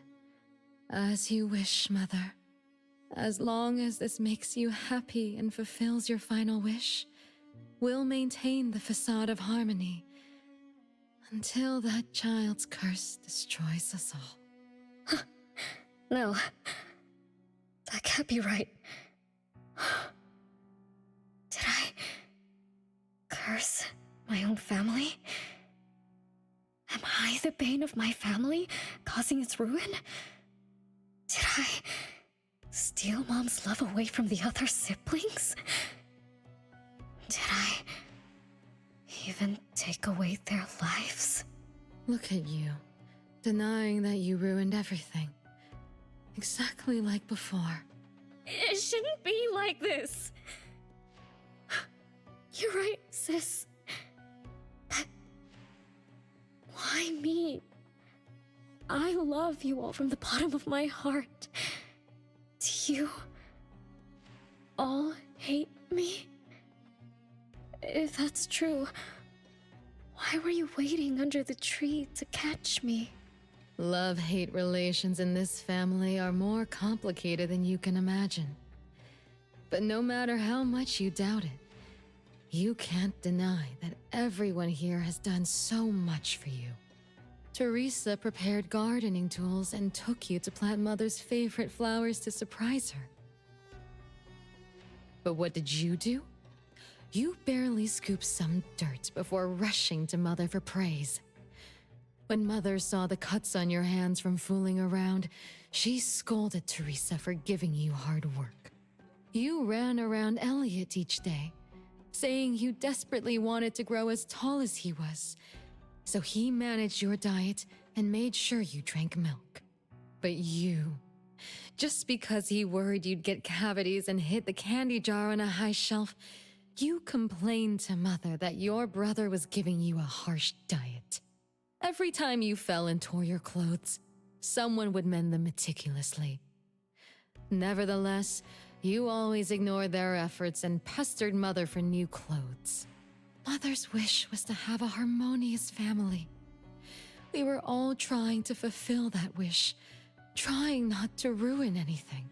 As you wish, Mother. As long as this makes you happy and fulfills your final wish, we'll maintain the facade of harmony until that child's curse destroys us all. No. That can't be right. Did I curse my own family? Am I the bane of my family, causing its ruin? Did I steal Mom's love away from the other siblings? Did I even take away their lives? Look at you, denying that you ruined everything. Exactly like before. It shouldn't be like this. You're right, sis. But why me? I love you all from the bottom of my heart. To you, all hate me? If that's true, why were you waiting under the tree to catch me? Love-hate relations in this family are more complicated than you can imagine. But no matter how much you doubt it, you can't deny that everyone here has done so much for you. Teresa prepared gardening tools and took you to plant Mother's favorite flowers to surprise her. But what did you do? You barely scooped some dirt before rushing to Mother for praise. When Mother saw the cuts on your hands from fooling around, she scolded Teresa for giving you hard work. You ran around Elliot each day, saying you desperately wanted to grow as tall as he was. So he managed your diet and made sure you drank milk. But you, just because he worried you'd get cavities and hid the candy jar on a high shelf, you complained to Mother that your brother was giving you a harsh diet. Every time you fell and tore your clothes, someone would mend them meticulously. Nevertheless, you always ignored their efforts and pestered Mother for new clothes. Mother's wish was to have a harmonious family. We were all trying to fulfill that wish, trying not to ruin anything.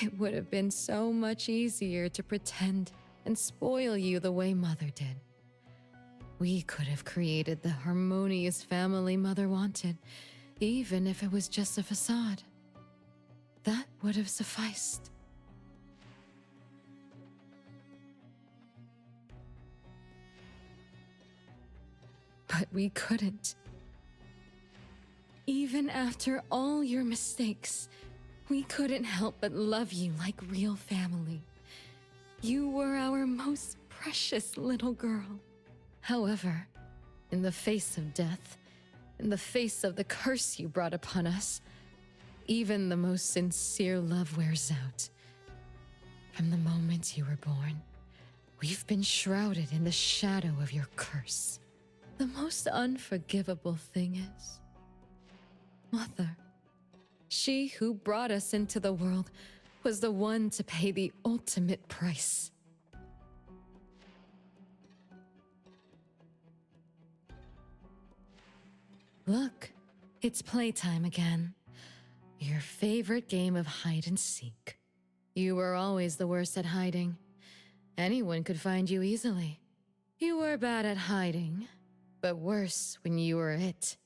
It would have been so much easier to pretend and spoil you the way Mother did. We could have created the harmonious family Mother wanted, even if it was just a facade. That would have sufficed. But we couldn't. Even after all your mistakes, we couldn't help but love you like real family. You were our most precious little girl. However, in the face of death, in the face of the curse you brought upon us, even the most sincere love wears out. From the moment you were born, we've been shrouded in the shadow of your curse. The most unforgivable thing is, Mother, she who brought us into the world, was the one to pay the ultimate price. Look, it's playtime again. Your favorite game of hide and seek. You were always the worst at hiding. Anyone could find you easily. You were bad at hiding, but worse when you were it.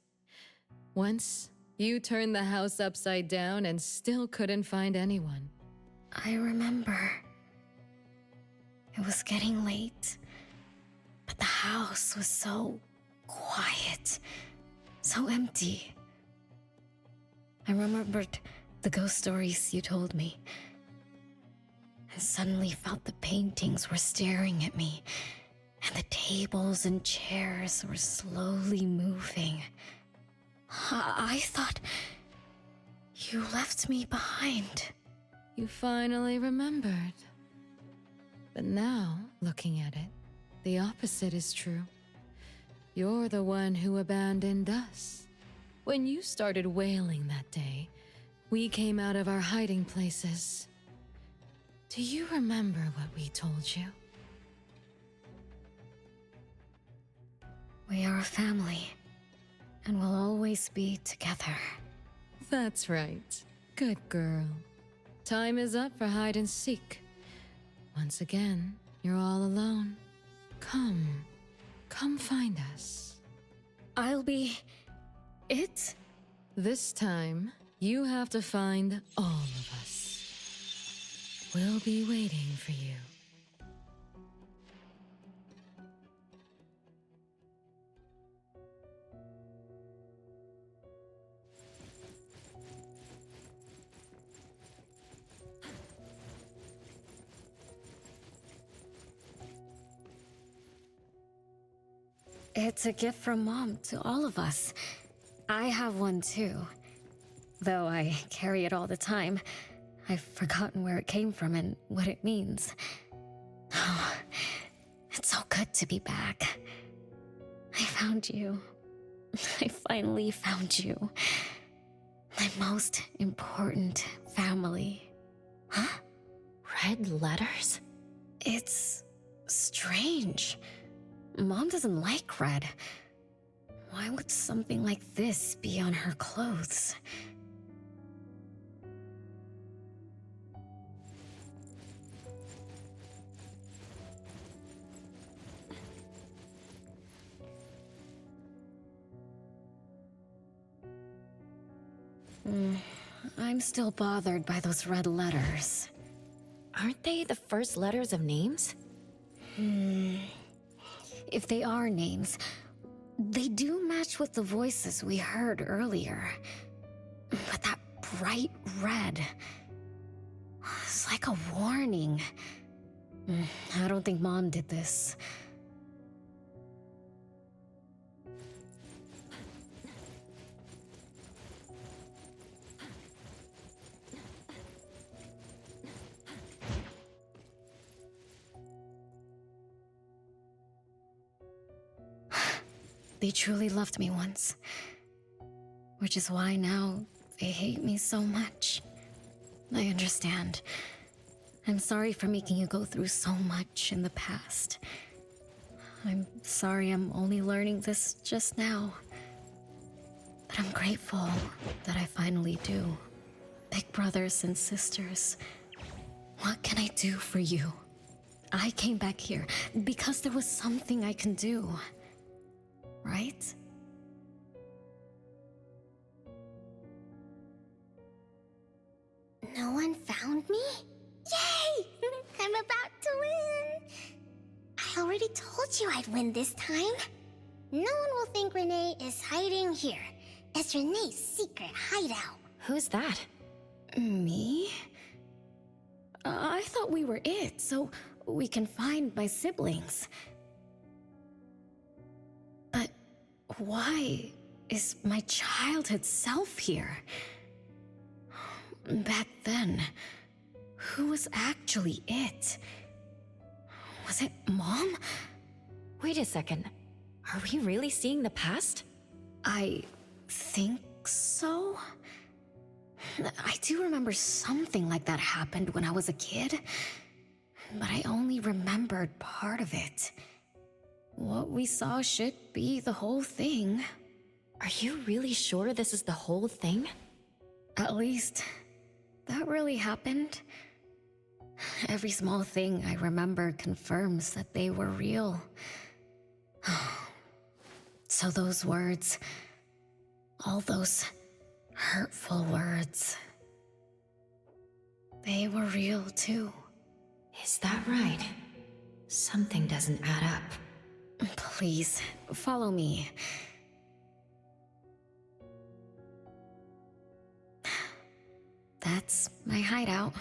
Once, you turned the house upside down and still couldn't find anyone. I remember. It was getting late, but the house was so quiet, so empty. I remembered the ghost stories you told me, and suddenly felt the paintings were staring at me, and the tables and chairs were slowly moving. I thought you left me behind. You finally remembered. But now, looking at it, the opposite is true. You're the one who abandoned us. When you started wailing that day, we came out of our hiding places. Do you remember what we told you? We are a family, and we'll always be together. That's right. Good girl. Time is up for hide and seek. Once again, you're all alone. Come find us. I'll be it? This time, you have to find all of us. We'll be waiting for you. It's a gift from Mom to all of us. I have one too. Though I carry it all the time, I've forgotten where it came from and what it means. Oh, it's so good to be back. I found you. I finally found you. My most important family. Huh? Red letters? It's strange. Mom doesn't like red. Why would something like this be on her clothes? I'm still bothered by those red letters. Aren't they the first letters of names? If they are names, they do match with the voices we heard earlier. But that bright red, it's like a warning. I don't think Mom did this. They truly loved me once. Which is why now they hate me so much. I understand. I'm sorry for making you go through so much in the past. I'm sorry I'm only learning this just now. But I'm grateful that I finally do. Big brothers and sisters, what can I do for you? I came back here because there was something I can do. Right? No one found me? Yay! I'm about to win! I already told you I'd win this time. No one will think Renee is hiding here. It's Renee's secret hideout. Who's that? Me? I thought we were it, so we can find my siblings. But why is my childhood self here? Back then, who was actually it? Was it Mom? Wait a second. Are we really seeing the past? I think so. I do remember something like that happened when I was a kid, but I only remembered part of it. What we saw should be the whole thing. Are you really sure this is the whole thing? At least, that really happened. Every small thing I remember confirms that they were real. So those words, all those hurtful words, they were real too. Is that right? Something doesn't add up. Please, follow me. That's my hideout.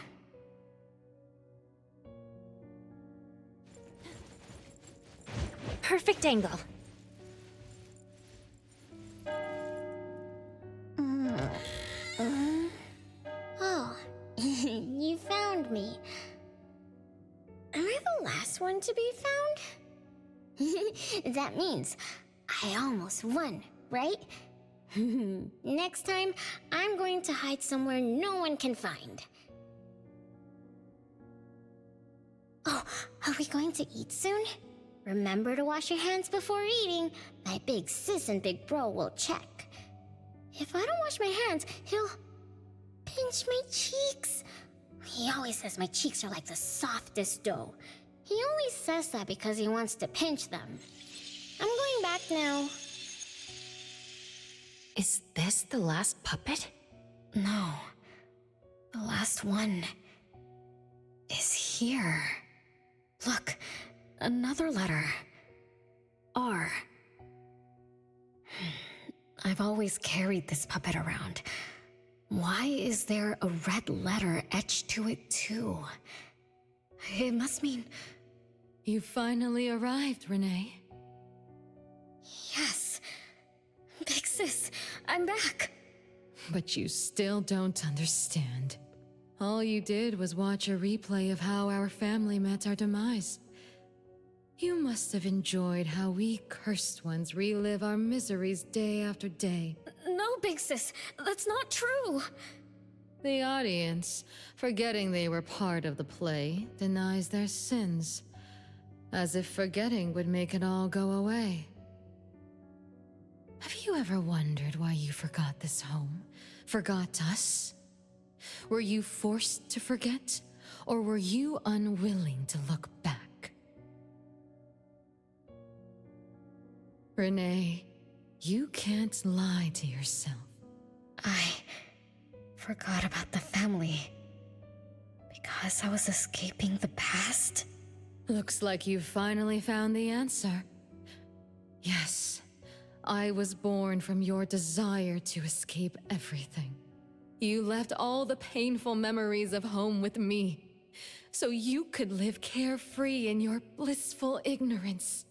Perfect angle. Oh, you found me. Am I the last one to be found? That means I almost won, right? Next time, I'm going to hide somewhere no one can find. Oh, are we going to eat soon? Remember to wash your hands before eating. My big sis and big bro will check. If I don't wash my hands, he'll pinch my cheeks. He always says my cheeks are like the softest dough. He only says that because he wants to pinch them. I'm going back now. Is this the last puppet? No. The last one is here. Look, another letter. R. I've always carried this puppet around. Why is there a red letter etched to it too? It must mean... You finally arrived, Renee. Yes. Big sis, I'm back. But you still don't understand. All you did was watch a replay of how our family met our demise. You must have enjoyed how we cursed ones relive our miseries day after day. No, Big Sis, that's not true. The audience, forgetting they were part of the play, denies their sins, as if forgetting would make it all go away. Have you ever wondered why you forgot this home? Forgot us? Were you forced to forget? Or were you unwilling to look back? Renee, you can't lie to yourself. I forgot about the family because I was escaping the past. Looks like you've finally found the answer. Yes, I was born from your desire to escape everything. You left all the painful memories of home with me, so you could live carefree in your blissful ignorance.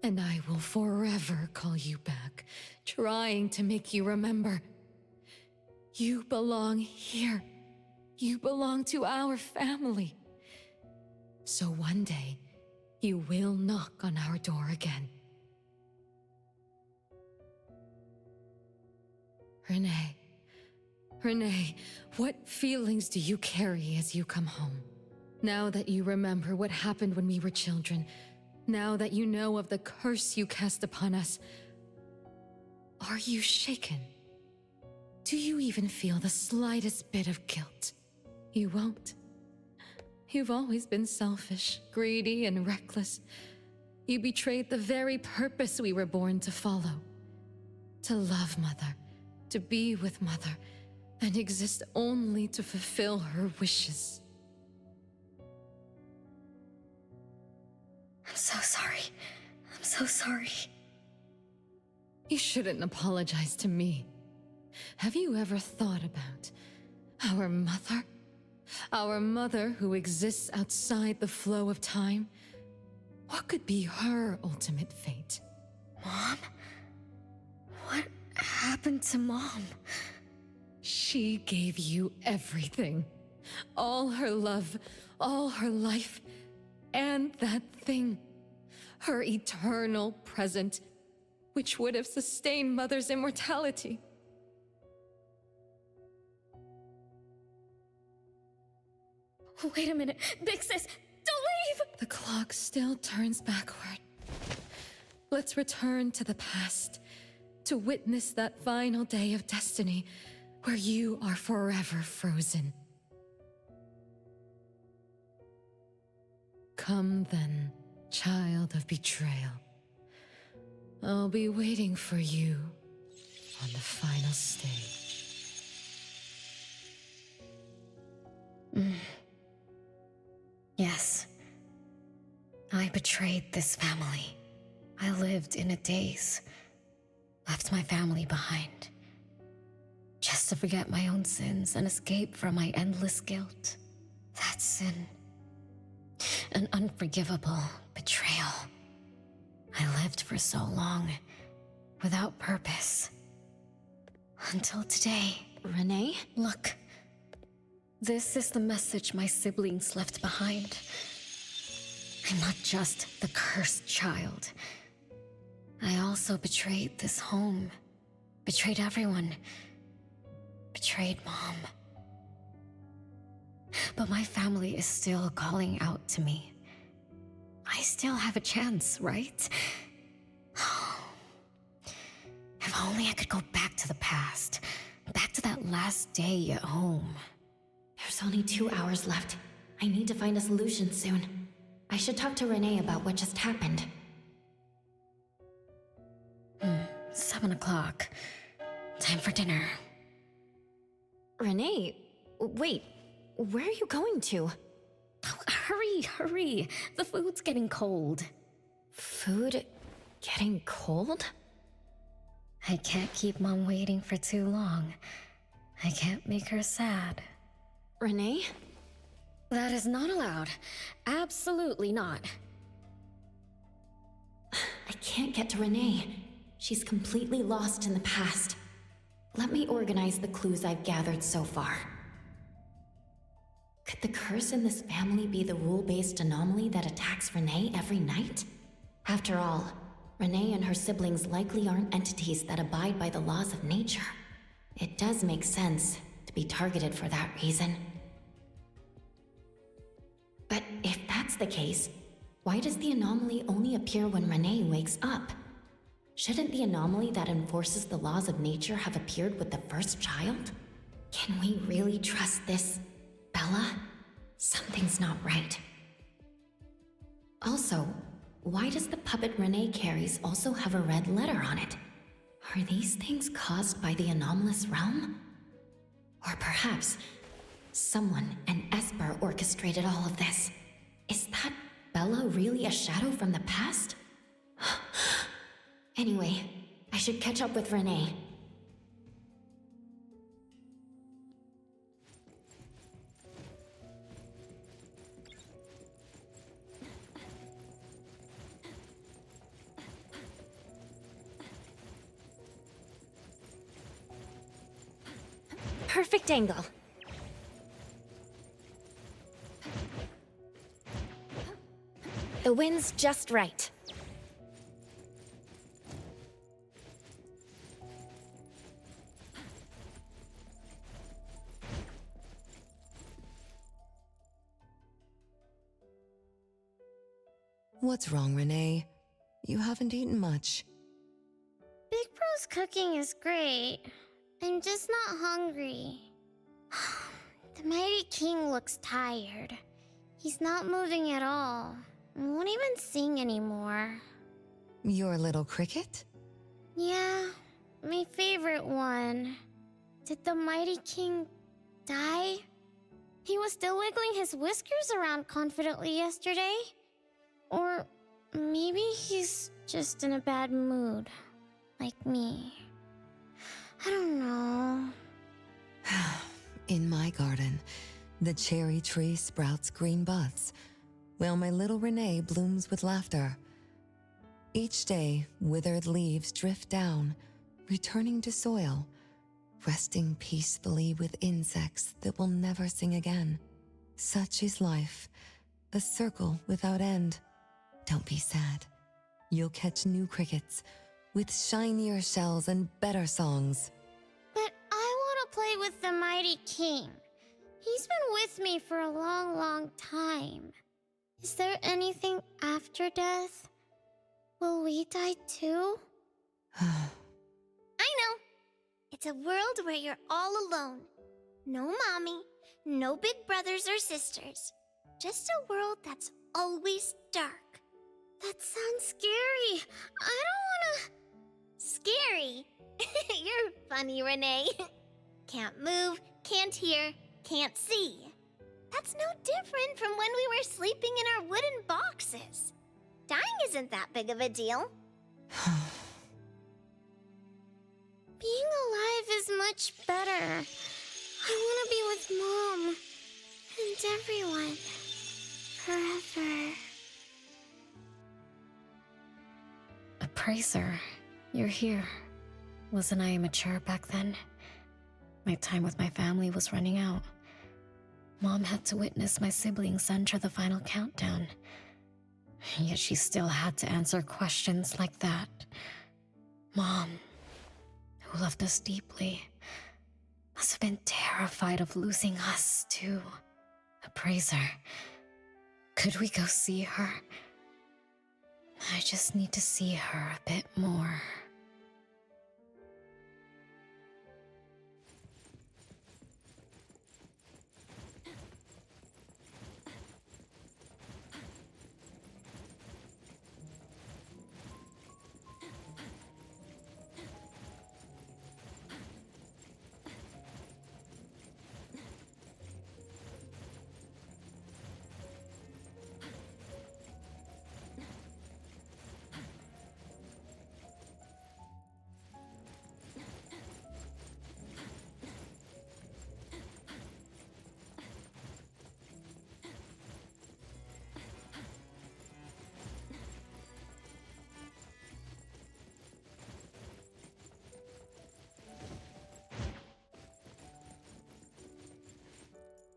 And I will forever call you back, trying to make you remember. You belong here. You belong to our family. So one day, you will knock on our door again. Renee, what feelings do you carry as you come home? Now that you remember what happened when we were children, now that you know of the curse you cast upon us, are you shaken? Do you even feel the slightest bit of guilt? You won't. You've always been selfish, greedy, and reckless. You betrayed the very purpose we were born to follow. To love Mother, to be with Mother, and exist only to fulfill her wishes. I'm so sorry. I'm so sorry. You shouldn't apologize to me. Have you ever thought about our mother? Our mother who exists outside the flow of time? What could be her ultimate fate? Mom? What happened to Mom? She gave you everything. All her love, all her life, and that thing. Her eternal present, which would have sustained Mother's immortality. Wait a minute. Big Sis, don't leave! The clock still turns backward. Let's return to the past, to witness that final day of destiny where you are forever frozen. Come then, child of betrayal. I'll be waiting for you on the final stage. Yes. I betrayed this family. I lived in a daze. Left my family behind. Just to forget my own sins and escape from my endless guilt. That sin. An unforgivable betrayal. I lived for so long, without purpose. Until today. Renee? Look. This is the message my siblings left behind. I'm not just the cursed child. I also betrayed this home. Betrayed everyone. Betrayed Mom. But my family is still calling out to me. I still have a chance, right? If only I could go back to the past. Back to that last day at home. There's only 2 hours left. I need to find a solution soon. I should talk to Renee about what just happened. 7 o'clock. Time for dinner. Renee, wait. Where are you going to? Oh, hurry. The food's getting cold. Food getting cold? I can't keep Mom waiting for too long. I can't make her sad. Renee? That is not allowed. Absolutely not. I can't get to Renee. She's completely lost in the past. Let me organize the clues I've gathered so far. Could the curse in this family be the rule-based anomaly that attacks Renee every night? After all, Renee and her siblings likely aren't entities that abide by the laws of nature. It does make sense, to be targeted for that reason. But if that's the case, why does the anomaly only appear when Renee wakes up? Shouldn't the anomaly that enforces the laws of nature have appeared with the first child? Can we really trust this, Bella? Something's not right. Also, why does the puppet Renee carries also have a red letter on it? Are these things caused by the anomalous realm? Or perhaps someone, an Esper, orchestrated all of this. Is that Bella really a shadow from the past? Anyway, I should catch up with Renee. Perfect angle. The wind's just right. What's wrong, Renee? You haven't eaten much. Big Bro's cooking is great. I'm just not hungry. The Mighty King looks tired. He's not moving at all. And won't even sing anymore. Your little cricket? Yeah, my favorite one. Did the Mighty King die? He was still wiggling his whiskers around confidently yesterday. Or maybe he's just in a bad mood, like me. I don't know. In my garden, the cherry tree sprouts green buds, while my little Renee blooms with laughter. Each day, withered leaves drift down, returning to soil, resting peacefully with insects that will never sing again. Such is life, a circle without end. Don't be sad. You'll catch new crickets with shinier shells and better songs. But I want to play with the Mighty King. He's been with me for a long, long time. Is there anything after death? Will we die too? I know. It's a world where you're all alone. No mommy, no big brothers or sisters. Just a world that's always dark. That sounds scary. I don't wanna... Scary? You're funny, Renee. Can't move, can't hear, can't see. That's no different from when we were sleeping in our wooden boxes. Dying isn't that big of a deal. Being alive is much better. I want to be with Mom and everyone forever. Appraiser, you're here. Wasn't I immature back then? My time with my family was running out. Mom had to witness my siblings enter the final countdown. Yet she still had to answer questions like that. Mom, who loved us deeply, must have been terrified of losing us, too. Appraiser, could we go see her? I just need to see her a bit more.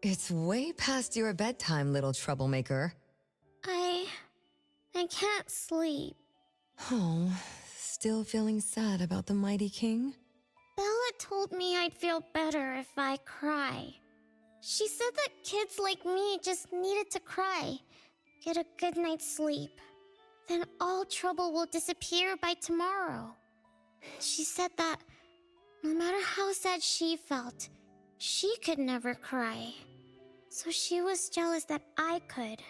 It's way past your bedtime, little troublemaker. I can't sleep. Oh, still feeling sad about the Mighty King? Bella told me I'd feel better if I cry. She said that kids like me just needed to cry, get a good night's sleep. Then all trouble will disappear by tomorrow. She said that no matter how sad she felt, she could never cry. So she was jealous that I could.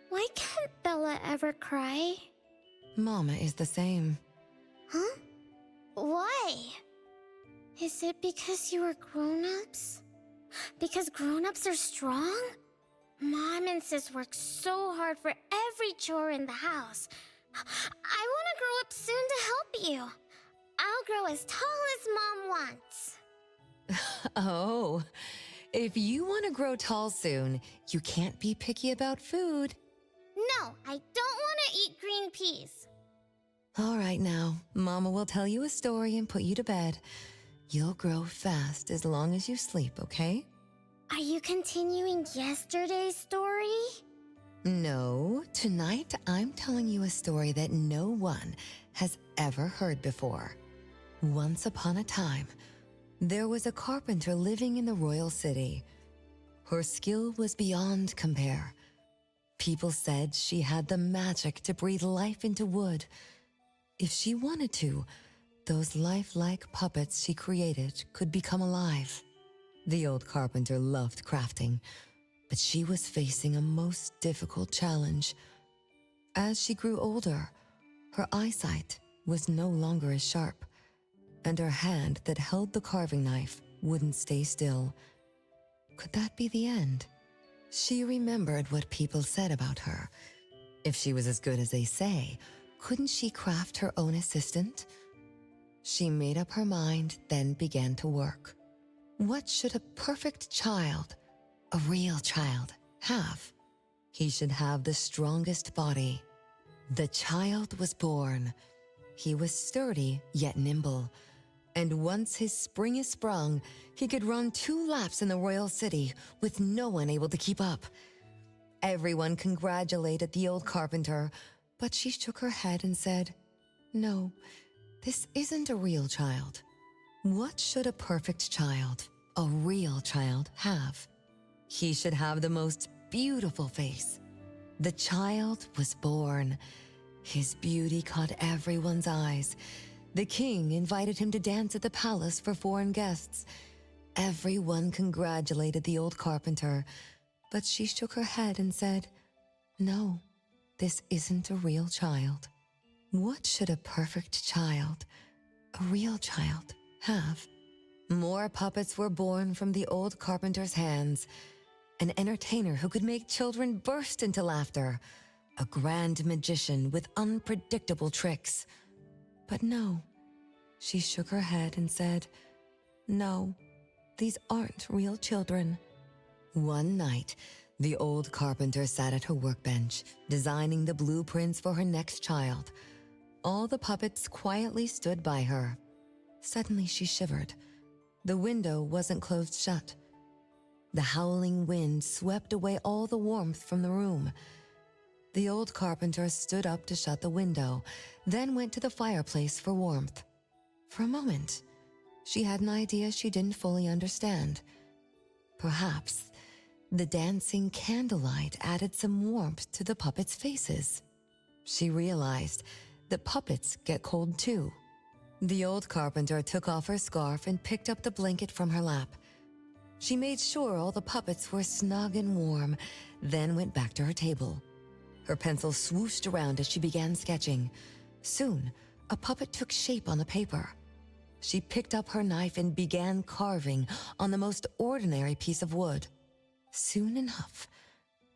Why can't Bella ever cry? Mama is the same. Huh? Why? Is it because you are grown-ups? Because grown-ups are strong? Mom and Sis work so hard for every chore in the house. I want to grow up soon to help you. I'll grow as tall as Mom wants. Oh, if you want to grow tall soon, you can't be picky about food. No, I don't want to eat green peas. All right now, Mama will tell you a story and put you to bed. You'll grow fast as long as you sleep, okay? Are you continuing yesterday's story? No, tonight I'm telling you a story that no one has ever heard before. Once upon a time, there was a carpenter living in the royal city. Her skill was beyond compare. People said she had the magic to breathe life into wood. If she wanted to, those lifelike puppets she created could become alive. The old carpenter loved crafting, but she was facing a most difficult challenge. As she grew older, her eyesight was no longer as sharp, and her hand that held the carving knife wouldn't stay still. Could that be the end? She remembered what people said about her. If she was as good as they say, couldn't she craft her own assistant? She made up her mind, then began to work. What should a perfect child, a real child, have? He should have the strongest body. The child was born. He was sturdy yet nimble, and once his spring is sprung, he could run 2 laps in the royal city with no one able to keep up. Everyone congratulated the old carpenter, but she shook her head and said, "No, this isn't a real child. What should a perfect child, a real child, have? He should have the most beautiful face." The child was born. His beauty caught everyone's eyes. The king invited him to dance at the palace for foreign guests. Everyone congratulated the old carpenter, but she shook her head and said, "No, this isn't a real child. What should a perfect child, a real child, have?" More puppets were born from the old carpenter's hands. An entertainer who could make children burst into laughter. A grand magician with unpredictable tricks. But no, she shook her head and said, "No, these aren't real children." One night, the old carpenter sat at her workbench, designing the blueprints for her next child. All the puppets quietly stood by her. Suddenly she shivered. The window wasn't closed shut. The howling wind swept away all the warmth from the room. The old carpenter stood up to shut the window, then went to the fireplace for warmth. For a moment, she had an idea she didn't fully understand. Perhaps the dancing candlelight added some warmth to the puppets' faces. She realized that puppets get cold too. The old carpenter took off her scarf and picked up the blanket from her lap. She made sure all the puppets were snug and warm, then went back to her table. Her pencil swooshed around as she began sketching. Soon, a puppet took shape on the paper. She picked up her knife and began carving on the most ordinary piece of wood. Soon enough,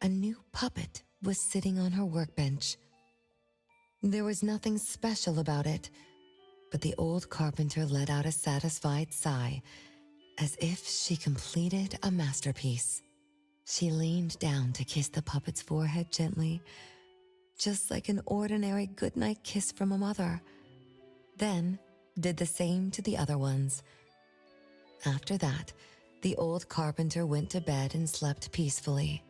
a new puppet was sitting on her workbench. There was nothing special about it, but the old carpenter let out a satisfied sigh, as if she completed a masterpiece. She leaned down to kiss the puppet's forehead gently, just like an ordinary goodnight kiss from a mother. Then did the same to the other ones. After that, the old carpenter went to bed and slept peacefully.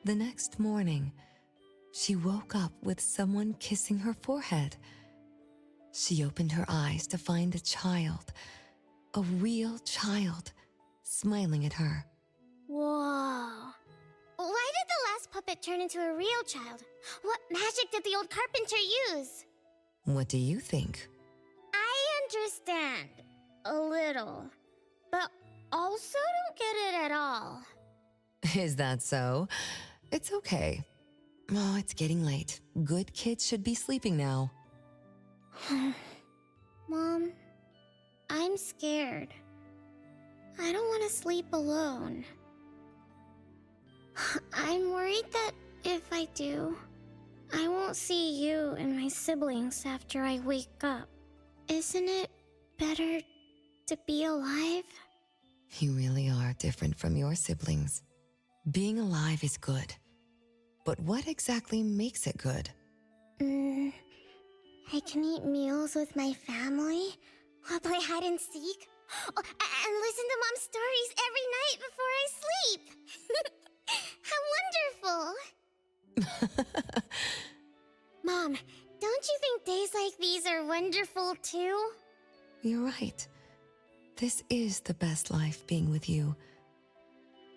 The next morning, she woke up with someone kissing her forehead. She opened her eyes to find a child, A real child, smiling at her. Whoa. Why did the last puppet turn into a real child? What magic did the old carpenter use? What do you think? I understand. A little. But also don't get it at all. Is that so? It's okay. Oh, it's getting late. Good kids should be sleeping now. Mom, I'm scared. I don't want to sleep alone. I'm worried that if I do, I won't see you and my siblings after I wake up. Isn't it better to be alive? You really are different from your siblings. Being alive is good. But what exactly makes it good? I can eat meals with my family, or play hide and seek, and listen to Mom's stories every night before I sleep. How wonderful! Mom, don't you think days like these are wonderful too? You're right. This is the best life being with you.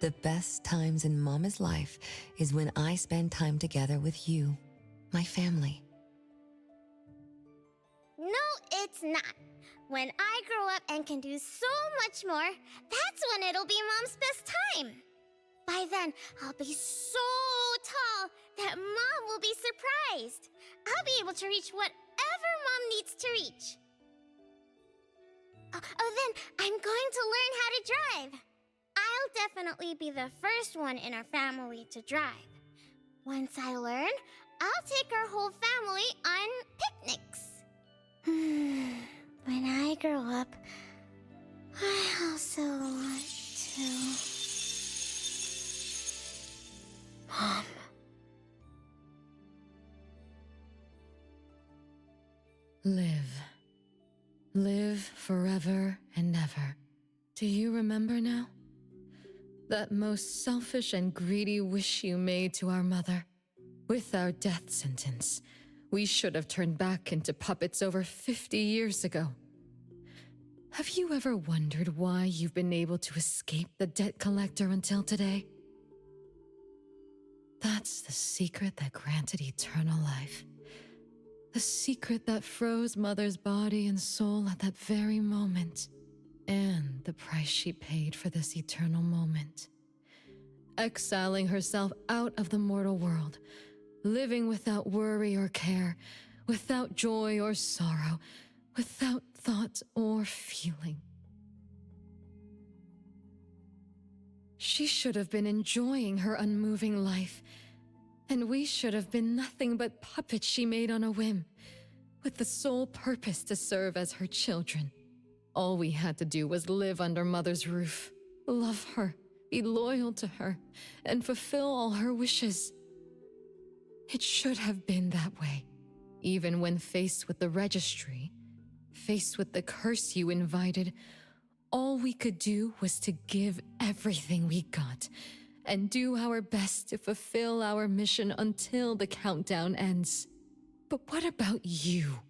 The best times in Mama's life is when I spend time together with you, my family. No, it's not. When I grow up and can do so much more, that's when it'll be Mom's best time. By then, I'll be so tall that Mom will be surprised. I'll be able to reach whatever Mom needs to reach. Then I'm going to learn how to drive. I'll definitely be the first one in our family to drive. Once I learn, I'll take our whole family on picnics. When I grow up, I also want to... Mom. Live. Live forever and ever. Do you remember now? That most selfish and greedy wish you made to our mother. With our death sentence, we should have turned back into puppets over 50 years ago. Have you ever wondered why you've been able to escape the debt collector until today? That's the secret that granted eternal life. The secret that froze Mother's body and soul at that very moment. And the price she paid for this eternal moment. Exiling herself out of the mortal world, living without worry or care, without joy or sorrow, without thought or feeling. She should have been enjoying her unmoving life, and we should have been nothing but puppets she made on a whim, with the sole purpose to serve as her children. All we had to do was live under Mother's roof, love her, be loyal to her, and fulfill all her wishes. It should have been that way, even when faced with the registry, faced with the curse you invited. All we could do was to give everything we got, and do our best to fulfill our mission until the countdown ends. But what about you?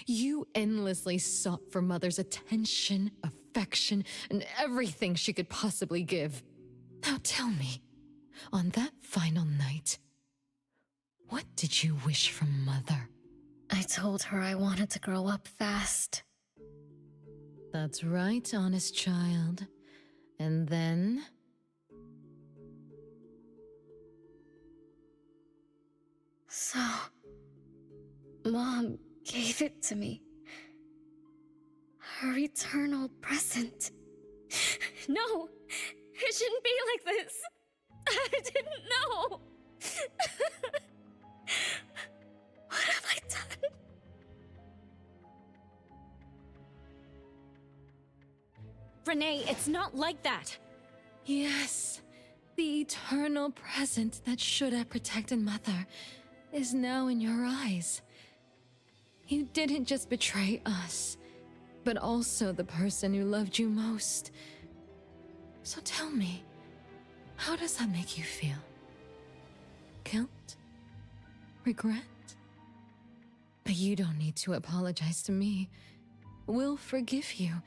You endlessly sought for Mother's attention, affection, and everything she could possibly give. Now tell me, on that final night, what did you wish from Mother? I told her I wanted to grow up fast. That's right, honest child. And then... So, Mom gave it to me. Her eternal present. No! It shouldn't be like this! I didn't know! What have I done? Renee, it's not like that! Yes, the eternal present that should have protected Mother is now in your eyes. You didn't just betray us, but also the person who loved you most. So tell me, how does that make you feel? Guilt? Regret? But you don't need to apologize to me. We'll forgive you,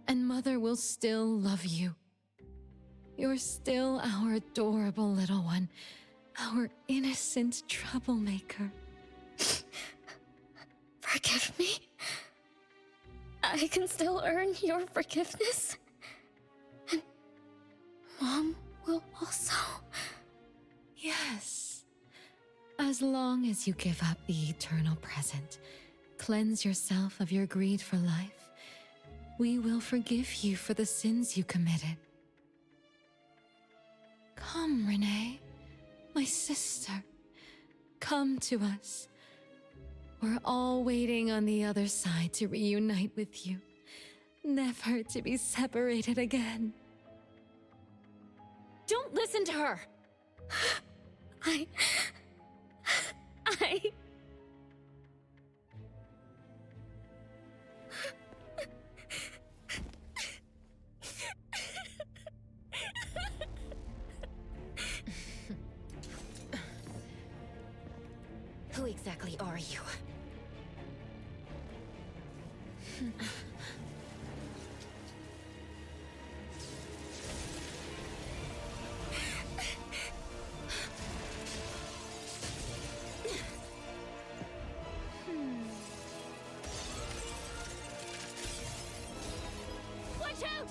And Mother will still love you. You're still our adorable little one, our innocent troublemaker. Forgive me. I can still earn your forgiveness. And Mom will also. Yes. As long as you give up the eternal present, cleanse yourself of your greed for life, we will forgive you for the sins you committed. Come, Renee, my sister. Come to us. We're all waiting on the other side to reunite with you, never to be separated again. Don't listen to her! I... Who exactly are you? Watch out!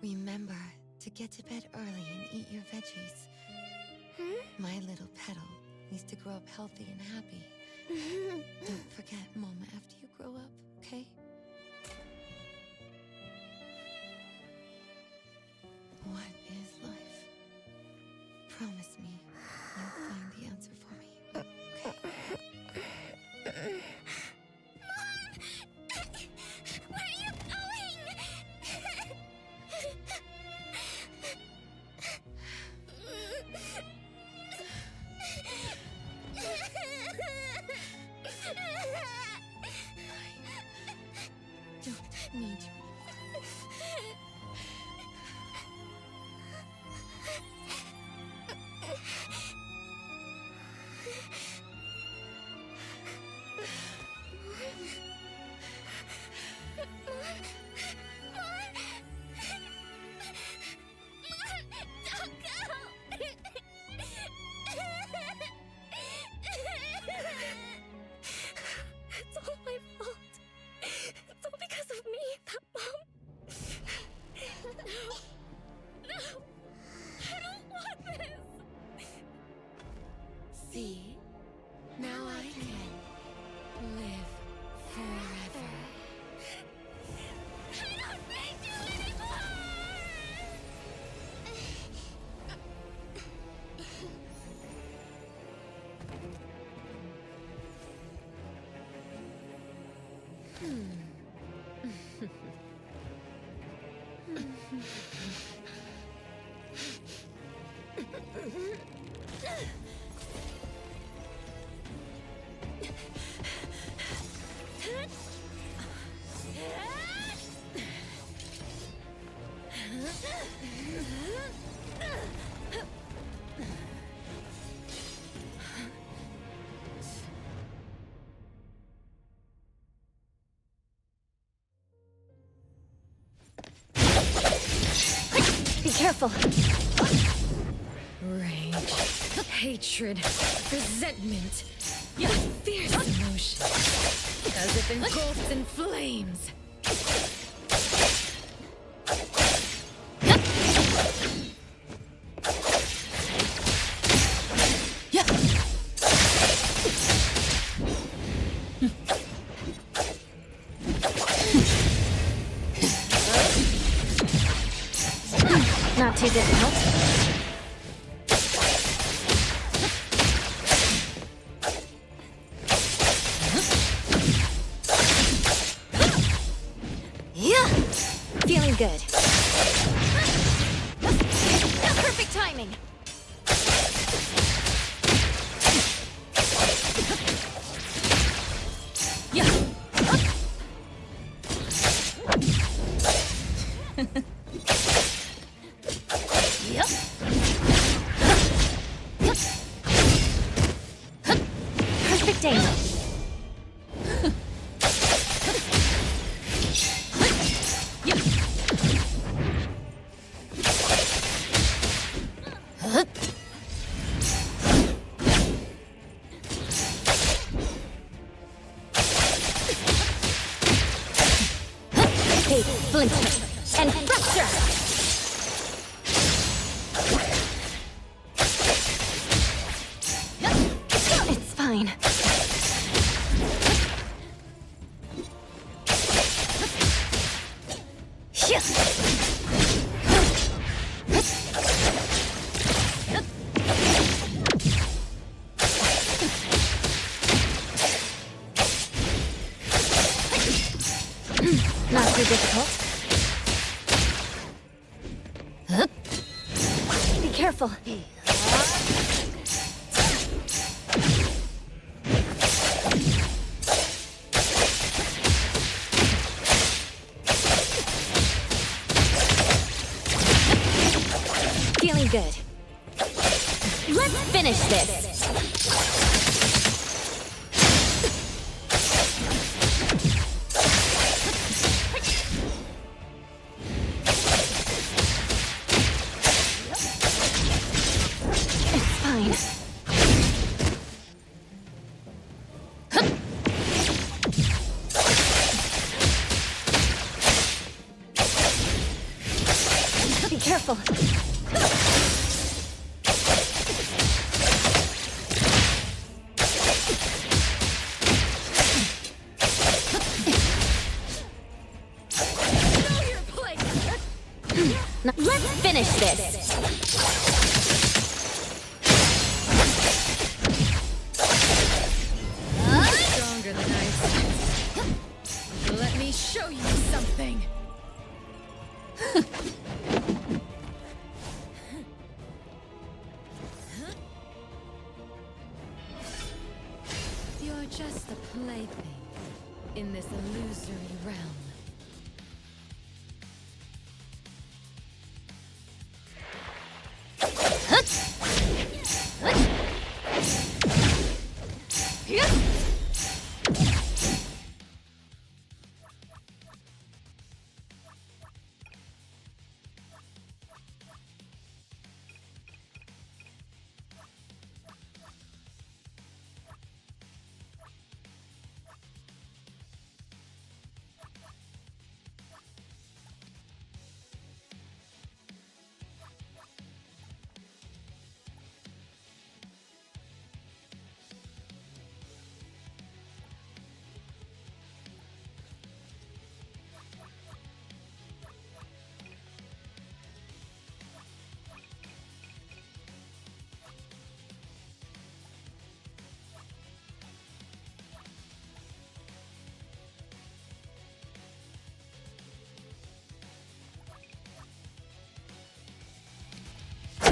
Remember to get to bed early and eat your veggies. My little petal needs to grow up healthy and happy. Don't forget Mama after you grow up, okay? What is life? Promise me you'll find the answer for me, okay? Where are you going? Don't need you. It's all my fault. It's all because of me that Mom... No, I don't want this. See? Now I can live forever. I don't need you anymore! Be careful. Rage, hatred, resentment, fierce emotion, as if engulfed in flames. Not too difficult. Yeah! Feeling good. Perfect timing. Yep. Perfect angle. Splinter and fracture. It's fine. Not too difficult. Be careful. Feeling good. Let's finish this. Be careful. Let's finish this. Stronger than ice. Let me show you something. You're just a plaything in this illusory realm.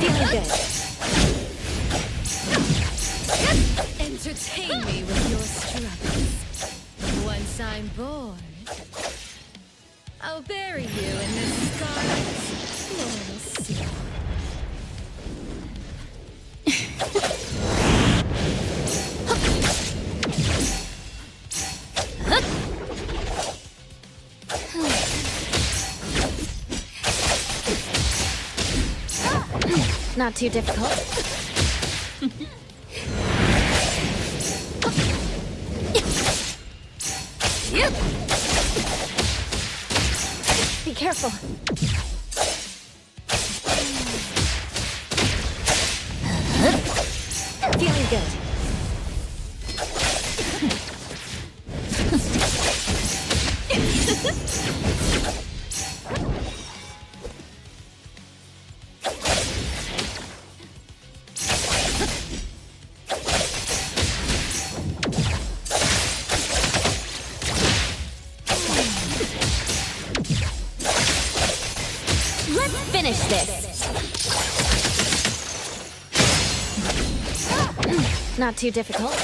Feeling good. Entertain me with your struggles. Once I'm bored, I'll bury you in this scarlet floral sea. Not too difficult. Be careful. Feeling good. Let's finish this. Not too difficult.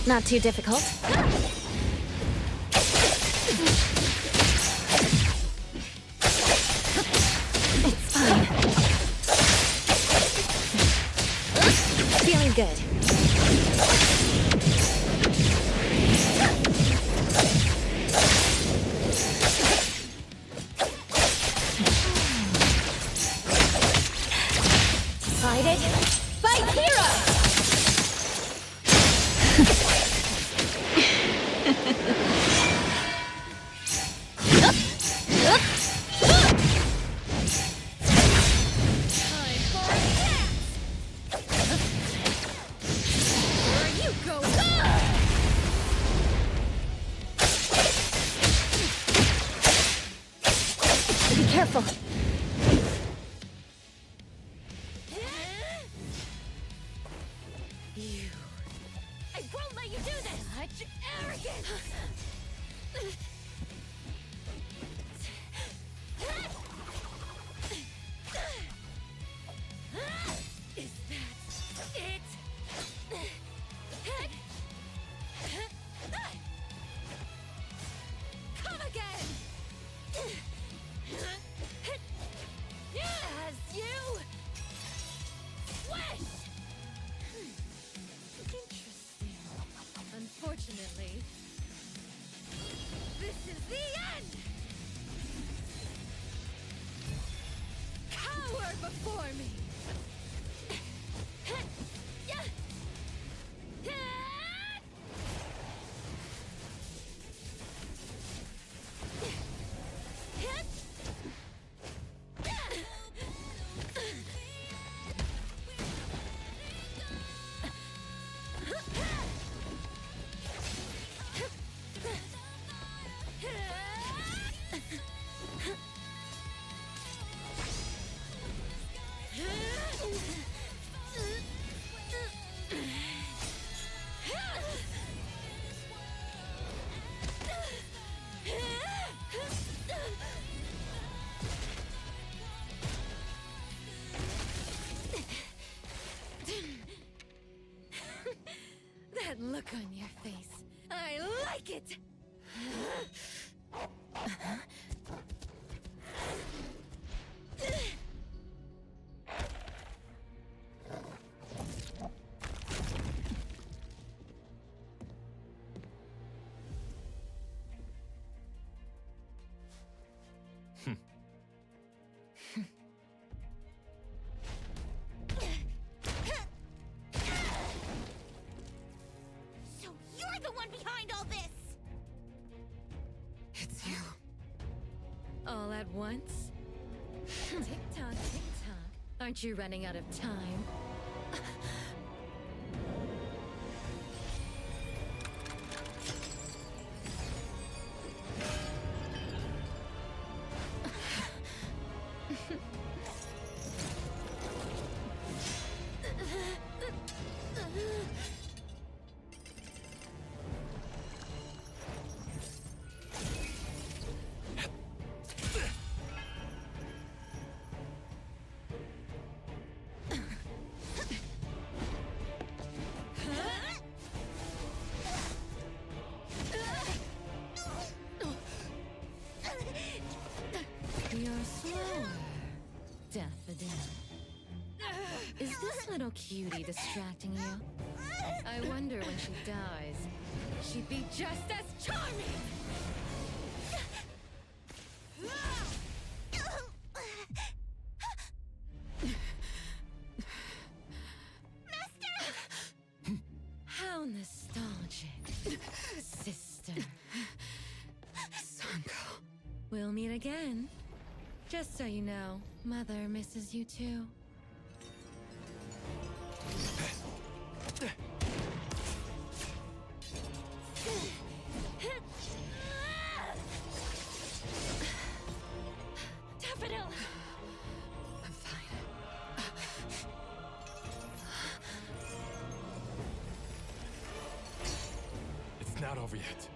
Not too difficult. It's fine. Feeling good. Decided? Fight hero! Be careful. You. I won't let you do this! Such arrogance! Is that it? Come again! As you wish! Interesting. Unfortunately, this is the end! Cower before me! That look on your face. I like it! So you're the one behind all this! It's you. All at once? Tick-tock, tick-tock. Aren't you running out of time? You're slower, Daffodil. Is this little cutie distracting you? I wonder when she dies, she'd be just as charming! How nostalgic, sister. Sanko. We'll meet again. Just so you know, Mother misses you too. Daffodil! I'm fine. It's not over yet.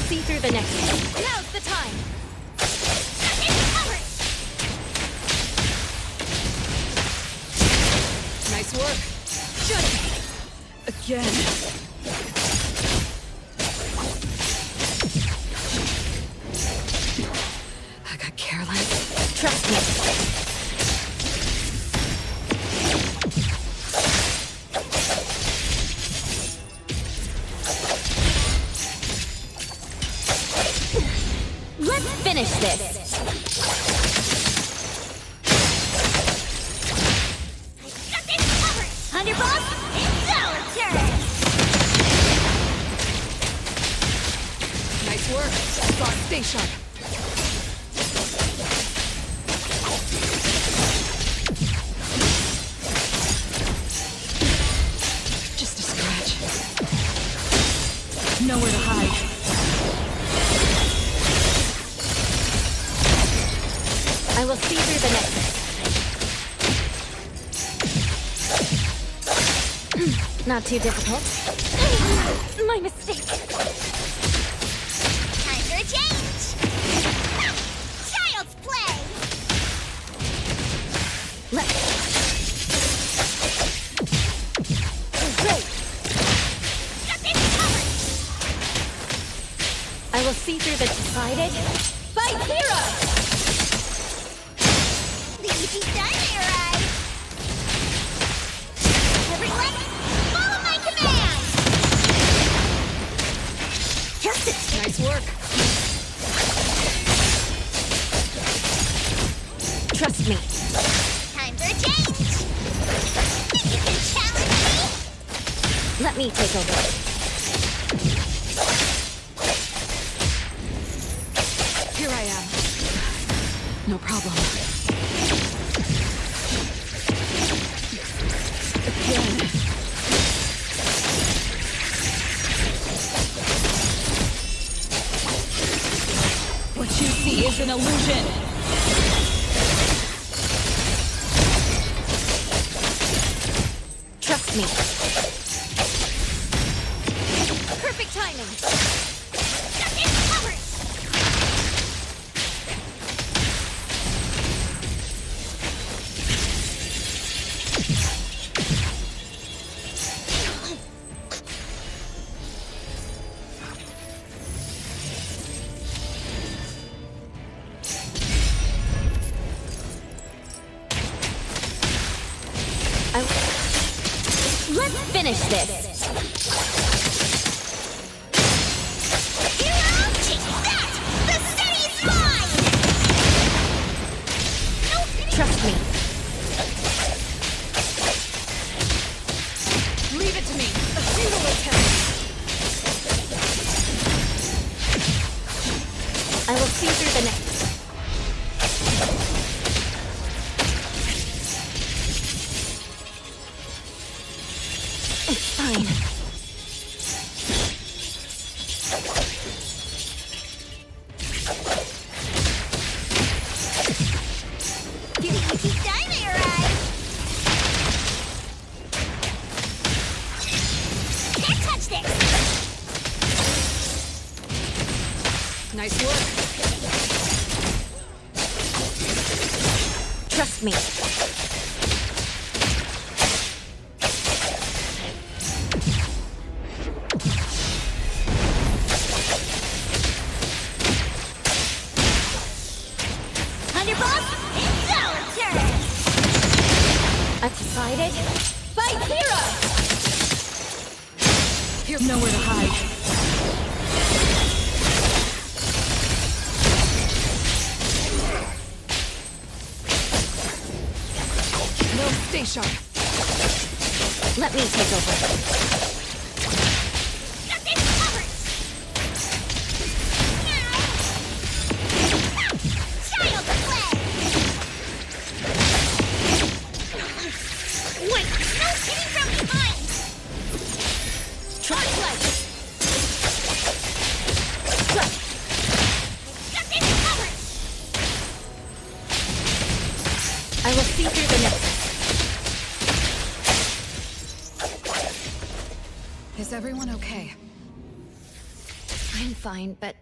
see through the nexus. Now's the time! Nice work. Just again. I got careless. Trust me. Let's finish this. Underboss, it's our turn! Nice work. Boss, stay sharp. Just a scratch. Nowhere to hide. I will see through the nexus. Not too difficult. My mistake. Time for a change! Child's play! Great! I will see through the decided by Hero! The easy done here, Everyone, follow my command! Justice! Nice work. Trust me. Time for a change! Think you can challenge me? Let me take over. Here I am. No problem. Again. What you see is an illusion. Trust me. Perfect timing. Let's finish this. Hero, take that! The city's mine! Trust me. Leave it to me. A single attempt. I will see through the next. It's fine. The easy done here, Can't touch this! Nice work. Trust me. Underboss, it's our turn! Decided by Hero! Here's nowhere to hide. No, stay sharp. Let me take over. Wait, no hitting from behind! Try light. I will see through the nexus. Is everyone okay? I I'm fine, but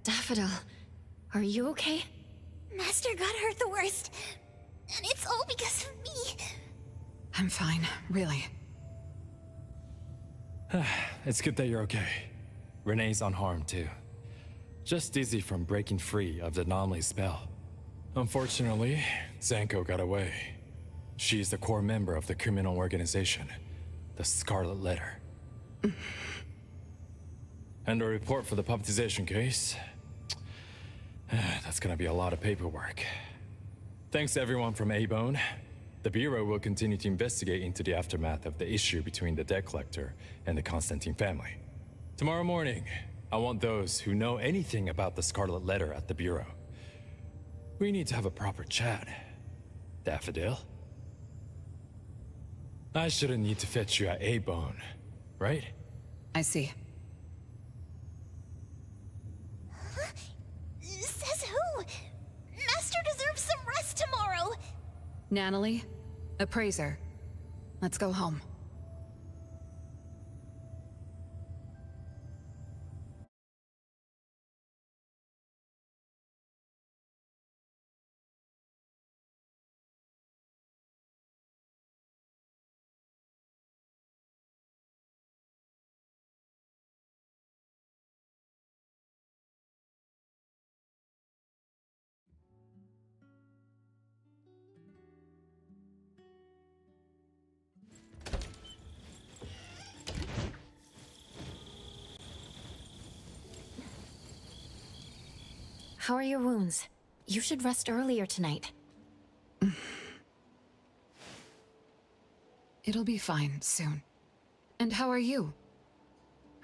Daffodil, are you okay? Master got hurt the worst, and it's all because of me. I'm fine, really. It's good that you're okay. Renee's unharmed too. Just dizzy from breaking free of the anomaly spell. Unfortunately, Zanko got away. She's the core member of the criminal organization, the Scarlet Letter. And a report for the puppetization case. That's gonna be a lot of paperwork. Thanks to everyone from A-Bone. The Bureau will continue to investigate into the aftermath of the issue between the debt collector and the Constantine family. Tomorrow morning, I want those who know anything about the Scarlet Letter at the Bureau. We need to have a proper chat. Daffodil? I shouldn't need to fetch you at A-Bone, right? I see. Says who? Master deserves some rest tomorrow. Natalie, appraiser. Let's go home. How are your wounds? You should rest earlier tonight. It'll be fine soon. And how are you?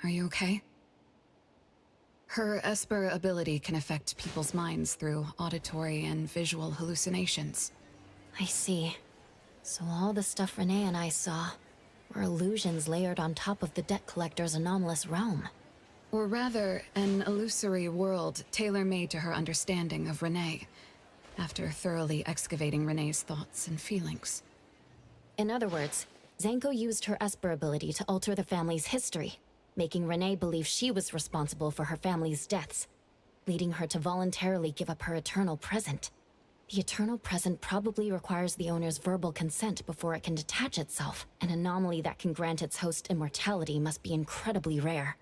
Are you okay? Her Esper ability can affect people's minds through auditory and visual hallucinations. I see. So all the stuff Renee and I saw were illusions layered on top of the debt collector's anomalous realm. Or rather, an illusory world tailor-made to her understanding of Renee, after thoroughly excavating Renee's thoughts and feelings. In other words, Zanko used her Esper ability to alter the family's history, making Renee believe she was responsible for her family's deaths, leading her to voluntarily give up her eternal present. The eternal present probably requires the owner's verbal consent before it can detach itself. An anomaly that can grant its host immortality must be incredibly rare.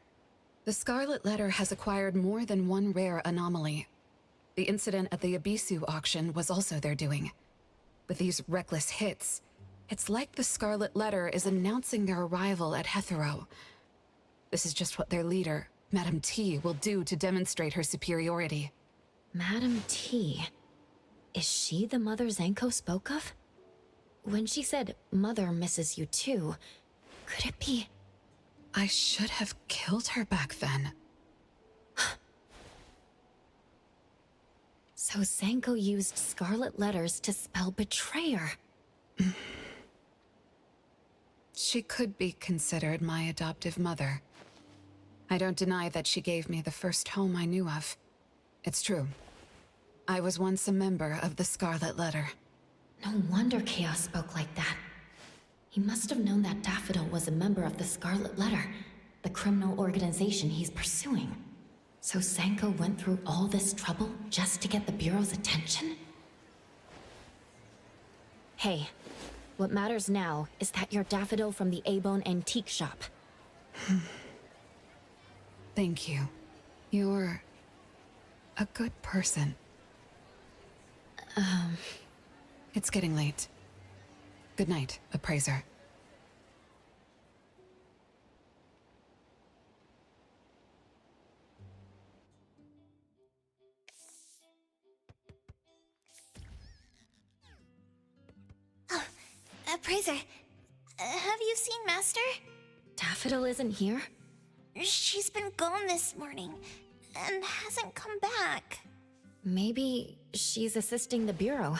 The Scarlet Letter has acquired more than one rare anomaly. The incident at the Abisu auction was also their doing. With these reckless hits, it's like the Scarlet Letter is announcing their arrival at Hetero. This is just what their leader, Madame T, will do to demonstrate her superiority. Madame T? Is she the mother Zanko spoke of? When she said, "Mother misses you too," could it be... I should have killed her back then. So Zanko used Scarlet Letters to spell betrayer. She could be considered my adoptive mother. I don't deny that she gave me the first home I knew of. It's true. I was once a member of the Scarlet Letter. No wonder Chaos spoke like that. He must have known that Daffodil was a member of the Scarlet Letter, the criminal organization he's pursuing. So Zanko went through all this trouble just to get the Bureau's attention? Hey, what matters now is that you're Daffodil from the A-Bone Antique Shop. Thank you. You're... a good person. It's getting late. Good night, appraiser. Oh, appraiser, have you seen Master? Daffodil isn't here? She's been gone this morning, and hasn't come back. Maybe she's assisting the Bureau.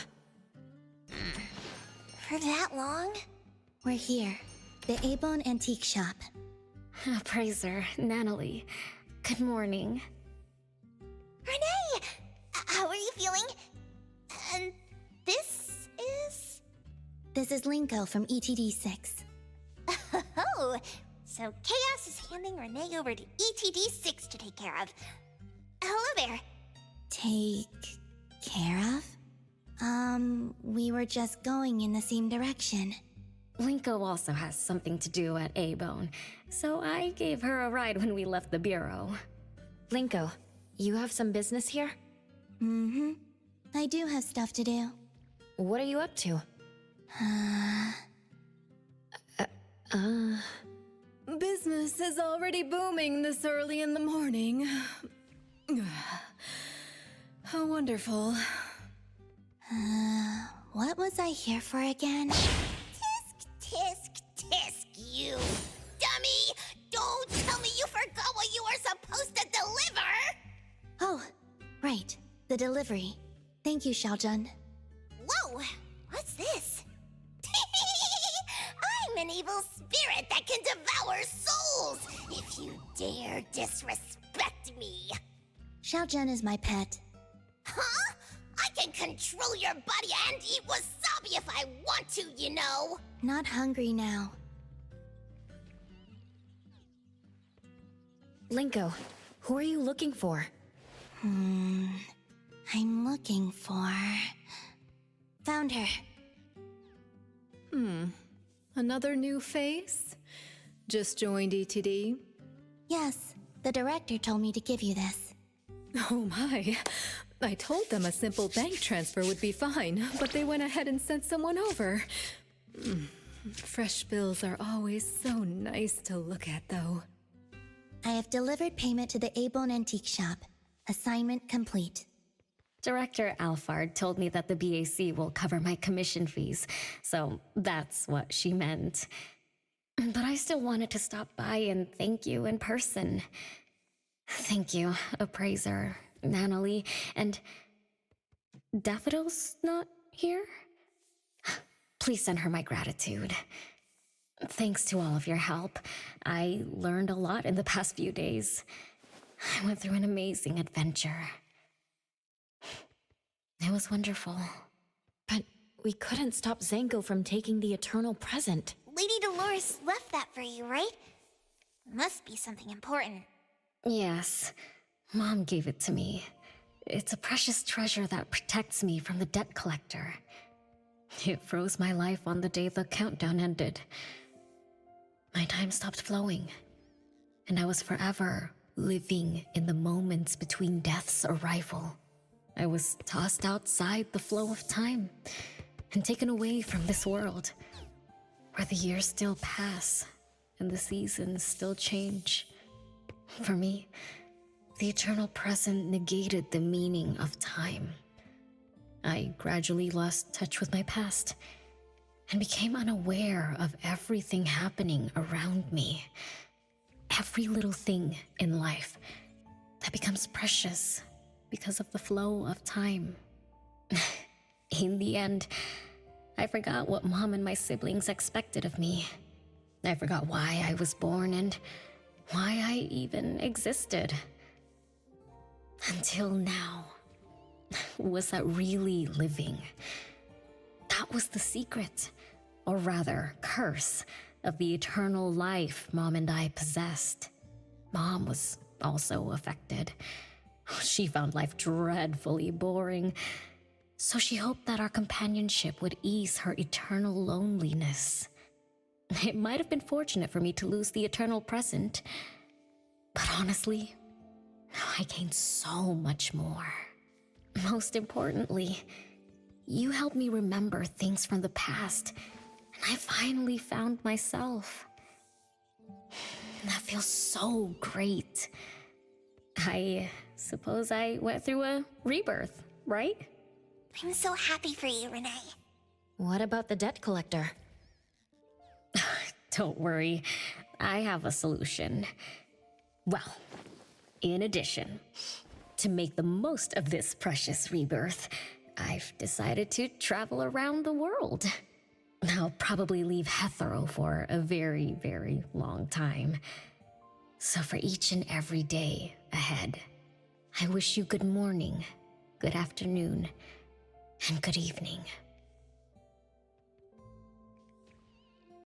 For that long? We're here. The A-Bone Antique Shop. Appraiser, Natalie. Good morning. Renee! How are you feeling? And this is... This is Linko from ETD 6. Oh, So Chaos is handing Renee over to ETD6 to take care of. Hello there. Take care of? We were just going in the same direction. Linko also has something to do at A-Bone, so I gave her a ride when we left the bureau. Linko, you have some business here? Mm-hmm. I do have stuff to do. What are you up to? Business is already booming this early in the morning. How wonderful. What was I here for again? Tisk, you dummy! Don't tell me you forgot what you were supposed to deliver! Oh, right. The delivery. Thank you, Xiaojun. Whoa! What's this? I'm an evil spirit that can devour souls! If you dare disrespect me! Xiaojun is my pet. Huh? I can control your body and eat wasabi if I want to, you know! Not hungry now. Linko, who are you looking for? I'm looking for... Found her. Another new face? Just joined ETD? Yes, the director told me to give you this. Oh my. I told them a simple bank transfer would be fine, but they went ahead and sent someone over. Fresh bills are always so nice to look at, though. I have delivered payment to the A-Bone Antique Shop. Assignment complete. Director Alfard told me that the BAC will cover my commission fees, so that's what she meant. But I still wanted to stop by and thank you in person. Thank you, Appraiser, Nanalie, and... Daffodil's not here? Please send her my gratitude. Thanks to all of your help. I learned a lot in the past few days. I went through an amazing adventure. It was wonderful. But we couldn't stop Zango from taking the eternal present. Lady Dolores left that for you, right? Must be something important. Yes. Mom gave it to me. It's a precious treasure that protects me from the debt collector. It froze my life on the day the countdown ended. My time stopped flowing, and I was forever living in the moments between death's arrival. I was tossed outside the flow of time and taken away from this world, where the years still pass and the seasons still change. For me, the eternal present negated the meaning of time. I gradually lost touch with my past and became unaware of everything happening around me. Every little thing in life that becomes precious because of the flow of time. In the end, I forgot what Mom and my siblings expected of me. I forgot why I was born and why I even existed. Until now. Was that really living? That was the secret, or rather, curse, of the eternal life Mom and I possessed. Mom was also affected. She found life dreadfully boring, so she hoped that our companionship would ease her eternal loneliness. It might have been fortunate for me to lose the eternal present, but honestly, I gained so much more. Most importantly, you helped me remember things from the past, and I finally found myself. That feels so great. I suppose I went through a rebirth, right? I'm so happy for you, Renee. What about the debt collector? Don't worry, I have a solution. Well, in addition, to make the most of this precious rebirth, I've decided to travel around the world. I'll probably leave Hethero for a very, very long time. So for each and every day ahead, I wish you good morning, good afternoon, and good evening.